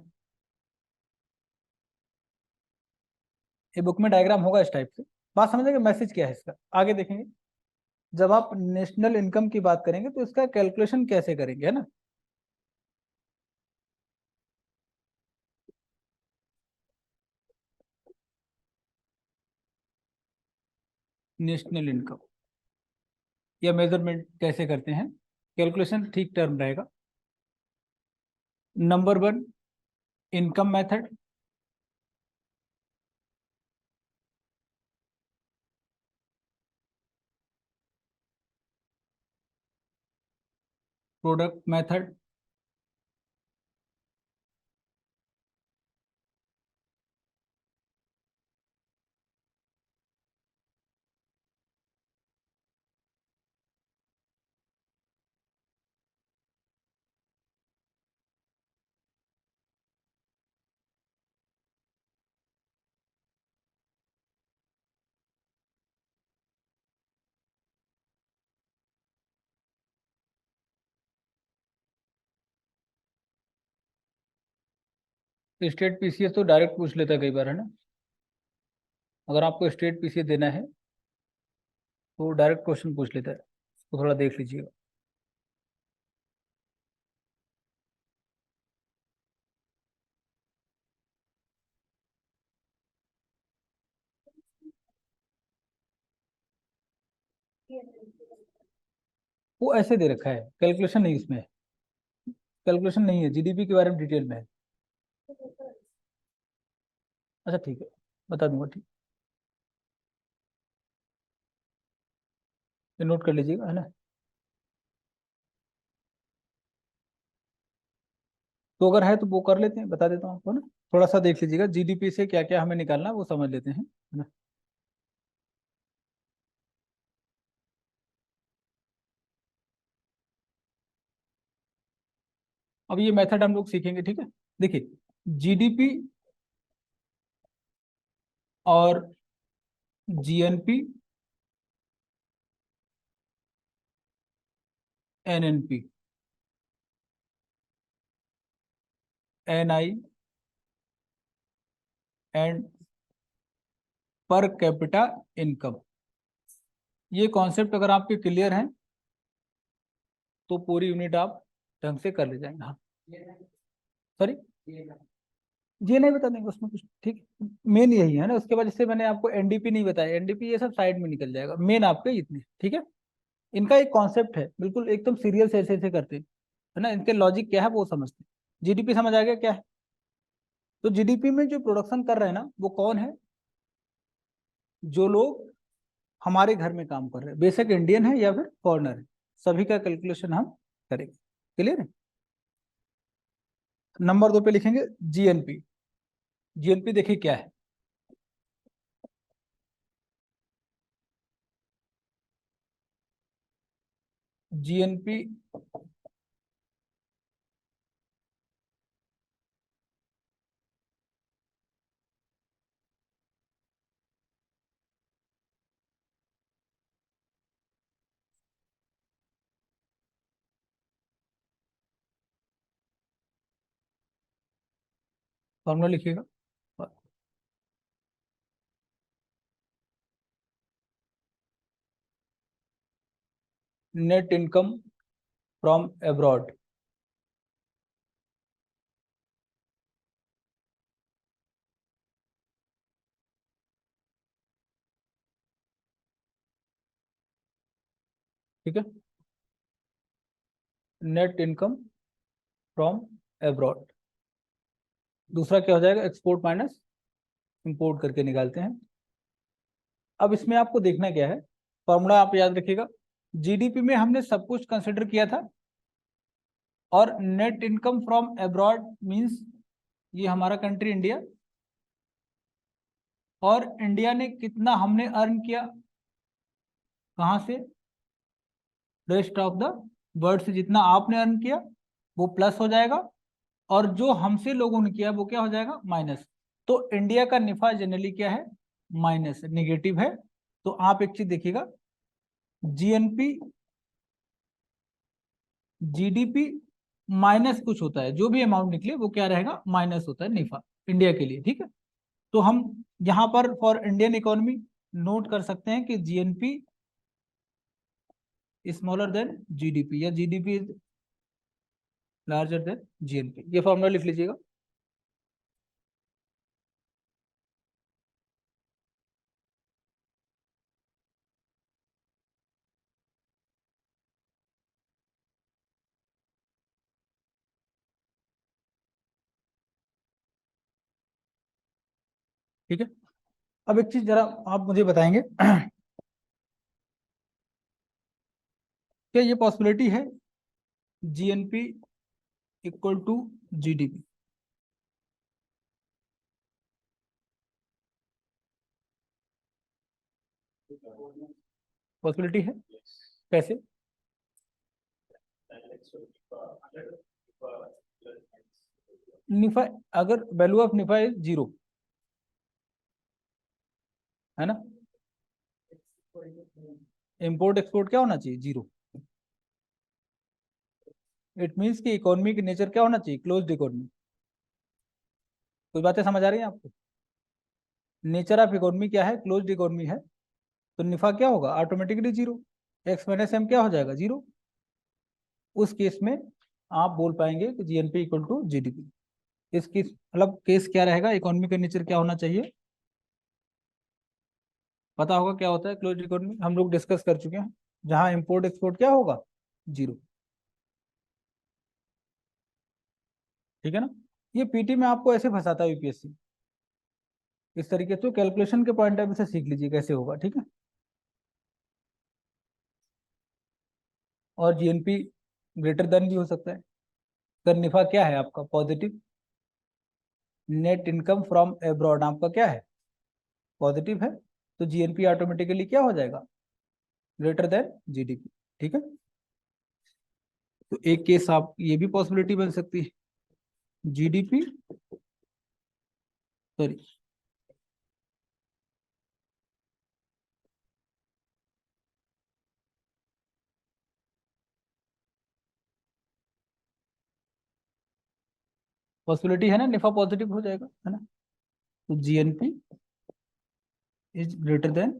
ये बुक में डायग्राम होगा इस टाइप से, बात समझेंगे, मैसेज क्या है इसका आगे देखेंगे। जब आप नेशनल इनकम की बात करेंगे तो इसका कैलकुलेशन कैसे करेंगे, है ना। नेशनल इनकम या मेजरमेंट कैसे करते हैं, कैलकुलेशन ठीक टर्म रहेगा। Number one, income method, product method, state PCS तो डायरेक्ट पूछ लेता है कई बार, है ना। अगर आपको स्टेट पीसीएस देना है तो डायरेक्ट क्वेश्चन पूछ लेता है, तो थोड़ा देख लीजिएगा। वो ऐसे दे रखा है, कैलकुलेशन नहीं उसमें है, कैलकुलेशन नहीं है, जीडीपी के बारे में डिटेल में है। अच्छा ठीक है, बता दूंगा, ठीक, ये नोट कर लीजिएगा, है ना। तो अगर है तो वो कर लेते हैं, बता देता हूँ आपको ना। थोड़ा सा देख लीजिएगा, जीडीपी से क्या क्या हमें निकालना है वो समझ लेते हैं, है ना। अब ये मेथड हम लोग सीखेंगे, ठीक है। देखिए, जीडीपी और GNP, NNP, NI and per capita income, ये कॉन्सेप्ट अगर आपके क्लियर हैं तो पूरी यूनिट आप ढंग से कर ले जाएंगे। हाँ, सॉरी, ये नहीं बता देंगे उसमें कुछ, ठीक। मेन यही है ना, उसके बाद जैसे मैंने आपको एनडीपी नहीं बताया, एनडीपी ये सब साइड में निकल जाएगा, मेन आपके इतने, ठीक है। इनका एक कॉन्सेप्ट है, बिल्कुल एकदम सीरियल से ऐसे ऐसे करते हैं, है ना। इनके लॉजिक क्या है वो समझते हैं। जीडीपी समझ आ गया क्या है। तो जीडीपी में जो प्रोडक्शन कर रहे हैं ना, वो कौन है, जो लोग हमारे घर में काम कर रहे हैं, बेशक इंडियन है या फिर फॉरेनर है, सभी का कैलकुलेशन हम करेंगे। क्लियर है। नंबर 2 पे लिखेंगे जीएनपी। जीएनपी देखिए क्या है, जीएनपी फॉर्मूला लिखिएगा, नेट इनकम फ्रॉम अब्रॉड। ठीक है, नेट इनकम फ्रॉम अब्रॉड। दूसरा क्या हो जाएगा, एक्सपोर्ट माइनस इंपोर्ट करके निकालते हैं। अब इसमें आपको देखना क्या है, फॉर्मूला आप याद रखिएगा। जीडीपी में हमने सब कुछ कंसिडर किया था, और net income from abroad means ये हमारा कंट्री इंडिया, और इंडिया ने कितना हमने अर्न किया, कहाँ से, रेस्ट ऑफ द वर्ल्ड से, जितना आपने अर्न किया वो प्लस हो जाएगा, और जो हमसे लोगों ने किया वो क्या हो जाएगा, माइनस। तो इंडिया का निफा जनरली क्या है, माइनस, निगेटिव है। तो आप एक चीज देखिएगा, जीएनपी, जीडीपी माइनस कुछ होता है, जो भी अमाउंट निकले वो क्या रहेगा, माइनस होता है निफा, इंडिया के लिए, ठीक है। तो हम यहाँ पर फॉर इंडियन इकोनॉमी नोट कर सकते हैं कि जीएनपी स्मॉलर देन जीडीपी, या GDP is larger than GNP, ये फॉर्मूला लिख लीजिएगा। ठीक है, अब एक चीज जरा आप मुझे बताएंगे, क्या ये पॉसिबिलिटी है GNP equal to GDP. Possibility है, कैसे। निफा, अगर value of NFIA is zero, है ना, इंपोर्ट एक्सपोर्ट क्या होना चाहिए, जीरो। इट मीन्स कि इकोनॉमी की नेचर क्या होना चाहिए, क्लोज्ड इकोनॉमी। कोई बातें समझ आ रही हैं आपको? नेचर ऑफ इकोनॉमी क्या है? क्लोज्ड इकोनॉमी है, तो निफा क्या होगा? Automatically zero. X minus M क्या हो जाएगा? जीरो। उस केस में आप बोल पाएंगे कि जीएनपी इक्वल टू जीडीपी। इसकी मतलब केस क्या रहेगा? इकोनॉमी का नेचर क्या होना चाहिए? पता होगा क्या होता है क्लोज इकोनॉमी, हम लोग डिस्कस कर चुके हैं। जहां इंपोर्ट एक्सपोर्ट क्या होगा? जीरो। ठीक है ना? ये पीटी में आपको ऐसे फंसाता है यूपीएससी। इस तरीके से कैलकुलेशन के पॉइंट ऑफ व्यू से सीख लीजिए कैसे होगा। ठीक है? और जीएनपी ग्रेटर देन भी हो सकता है। अगर निफा क्या है आपका? Positive. Net income from abroad आपका क्या है? पॉजिटिव है। तो जीएनपी ऑटोमेटिकली क्या हो जाएगा? Greater than GDP. ठीक है? तो एक केस आप ये भी पॉसिबिलिटी बन सकती है, जीडीपी सॉरी पॉसिबिलिटी है ना, निफा पॉजिटिव हो जाएगा, है ना? तो जीएनपी इज ग्रेटर देन।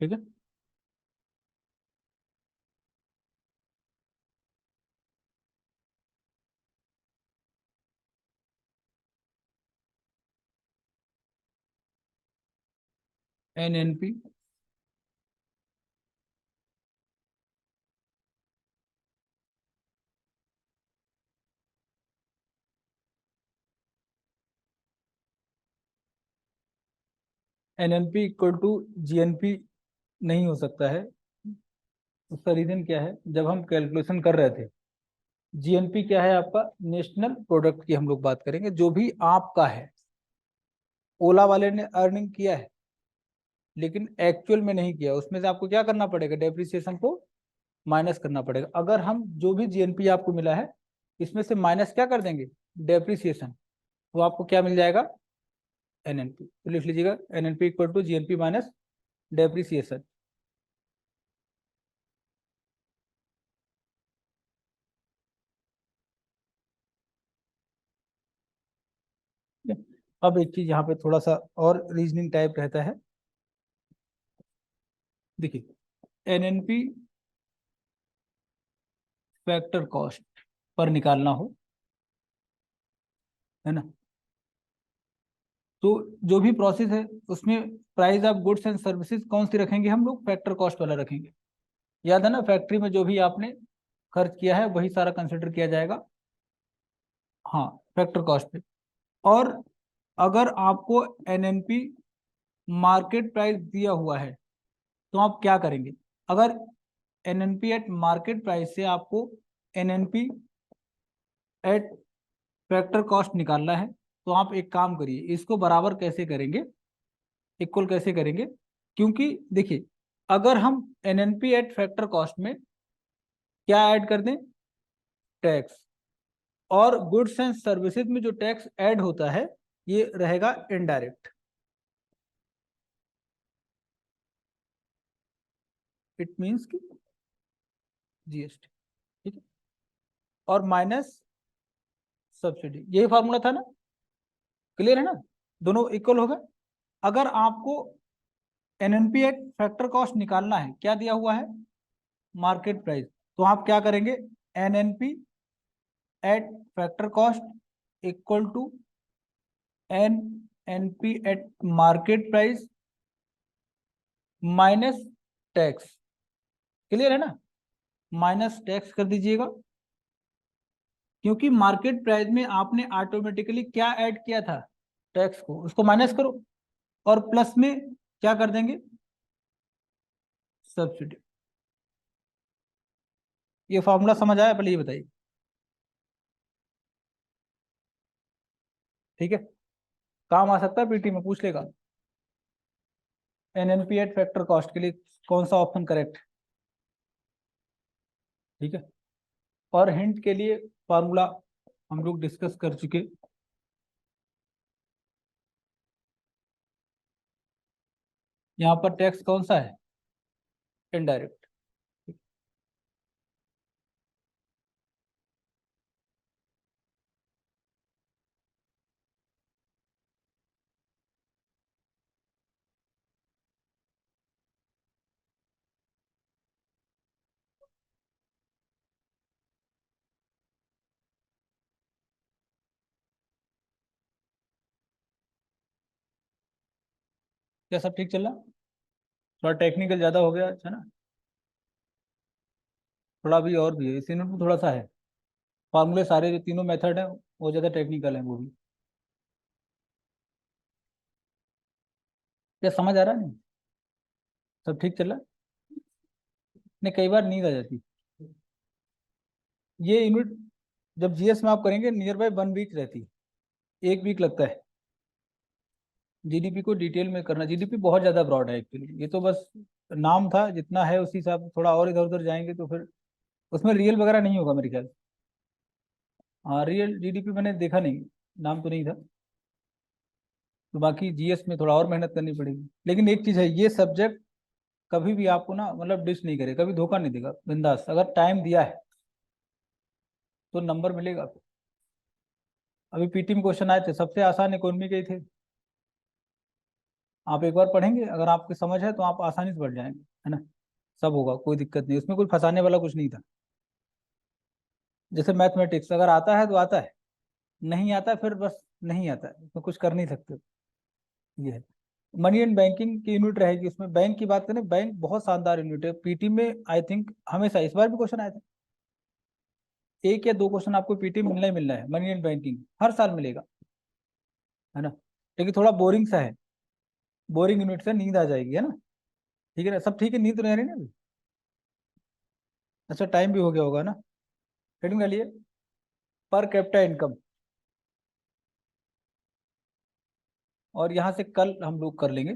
ठीक है? NNP NNP equal to GNP नहीं हो सकता है। उसका रीजन क्या है? जब हम कैलकुलेशन कर रहे थे, जीएनपी क्या है आपका? नेशनल प्रोडक्ट की हम लोग बात करेंगे, जो भी आपका है। ओला वाले ने अर्निंग किया है लेकिन एक्चुअल में नहीं किया, उसमें से आपको क्या करना पड़ेगा? डेप्रिसिएशन को माइनस करना पड़ेगा। अगर हम जो भी जीएनपी आपको मिला है इसमें से माइनस क्या कर देंगे? डेप्रिसिएशन। तो आपको क्या मिल जाएगा? एनएनपी। तो लिख लीजिएगा NNP equal to GNP minus depreciation. अब एक चीज यहाँ पे थोड़ा सा और रीजनिंग टाइप रहता है। देखिए, एनएनपी फैक्टर कॉस्ट पर निकालना हो, है ना? तो जो भी प्रोसेस है उसमें price of goods and services कौन सी रखेंगे हम लोग? फैक्टर कॉस्ट वाला रखेंगे। याद है ना, फैक्ट्री में जो भी आपने खर्च किया है वही सारा कंसिडर किया जाएगा। हाँ, फैक्टर कॉस्ट पे। और अगर आपको एनएनपी मार्केट प्राइस दिया हुआ है तो आप क्या करेंगे? अगर एनएनपी एट मार्केट प्राइस से आपको एनएनपी एट फैक्टर कॉस्ट निकालना है, तो आप एक काम करिए, इसको बराबर कैसे करेंगे? इक्वल कैसे करेंगे? क्योंकि देखिए, अगर हम एनएनपी एट फैक्टर कॉस्ट में क्या ऐड कर दें? टैक्स। और गुड्स एंड सर्विसेज में जो टैक्स ऐड होता है ये रहेगा इनडायरेक्ट। इट मींस कि जीएसटी। ठीक है? और माइनस सब्सिडी, यही फॉर्मूला था ना? क्लियर है ना? दोनों इक्वल हो गए। अगर आपको एनएनपी एट फैक्टर कॉस्ट निकालना है, क्या दिया हुआ है? Market price. तो आप क्या करेंगे? NNP at factor cost equal to N N P at market price minus tax. Clear है ना? माइनस टैक्स कर दीजिएगा, क्योंकि मार्केट प्राइस में आपने ऑटोमेटिकली क्या ऐड किया था? टैक्स को, उसको माइनस करो। और प्लस में क्या कर देंगे? सब्सिडी। ये फॉर्मूला समझ आया? पहले ये बताइए। ठीक है? काम आ सकता है, पीटी में पूछ लेगा। एनएनपी एट फैक्टर कॉस्ट के लिए कौन सा ऑप्शन करेक्ट? ठीक है? और हिंट के लिए फॉर्मूला हम लोग डिस्कस कर चुके। यहाँ पर टैक्स कौन सा है? इनडायरेक्ट। क्या सब ठीक चल रहा? थोड़ा टेक्निकल ज्यादा हो गया है ना? थोड़ा भी और भी है इस यूनिट में, थोड़ा सा है। फार्मूले सारे जो तीनों मेथड है वो ज्यादा टेक्निकल है वो भी। क्या समझ आ रहा नहीं? सब ठीक चल रहा? नहीं, कई बार नींद आ जाती। ये यूनिट जब जीएस में आप करेंगे नियर बाय 1 वीक रहती है, 1 वीक लगता है जीडीपी को डिटेल में करना। जीडीपी बहुत ज्यादा ब्रॉड है एक्चुअली, ये तो बस नाम था जितना है उसी हिसाब से, थोड़ा और इधर उधर जाएंगे तो फिर उसमें रियल वगैरह नहीं होगा मेरे ख्याल से। हाँ, रियल जीडीपी मैंने देखा नहीं, नाम तो नहीं था। तो बाकी जीएस में थोड़ा और मेहनत करनी पड़ेगी, लेकिन एक चीज है, ये सब्जेक्ट कभी भी आपको ना मतलब डिस नहीं करे, कभी धोखा नहीं देगा। बिंदास अगर टाइम दिया है तो नंबर मिलेगा। अभी पीटी में क्वेश्चन आए थे, सबसे आसान इकोनॉमी के ही थे। आप एक बार पढ़ेंगे, अगर आपकी समझ है तो आप आसानी से बढ़ जाएंगे, है ना? सब होगा, कोई दिक्कत नहीं, उसमें कोई फंसाने वाला कुछ नहीं था। जैसे मैथमेटिक्स अगर आता है तो आता है, नहीं आता फिर बस नहीं आता है, उसमें कुछ कर नहीं सकते। ये है। मनी एंड बैंकिंग की यूनिट रहेगी उसमें। बैंक की बात करें, बैंक बहुत शानदार यूनिट है पीटी में। आई थिंक हमेशा, इस बार भी क्वेश्चन आया था, 1 या 2 क्वेश्चन आपको पीटी में मिलना ही मिलना है। मनी एंड बैंकिंग हर साल मिलेगा, है ना? लेकिन थोड़ा बोरिंग सा है, बोरिंग यूनिट से नींद आ जाएगी, है ना? ठीक है ना? सब ठीक है, नींद तो नहीं आ रही ना अभी? अच्छा, टाइम भी हो गया होगा ना? हेडिंग डालिए, पर कैपिटा इनकम। और यहाँ से कल हम लोग कर लेंगे।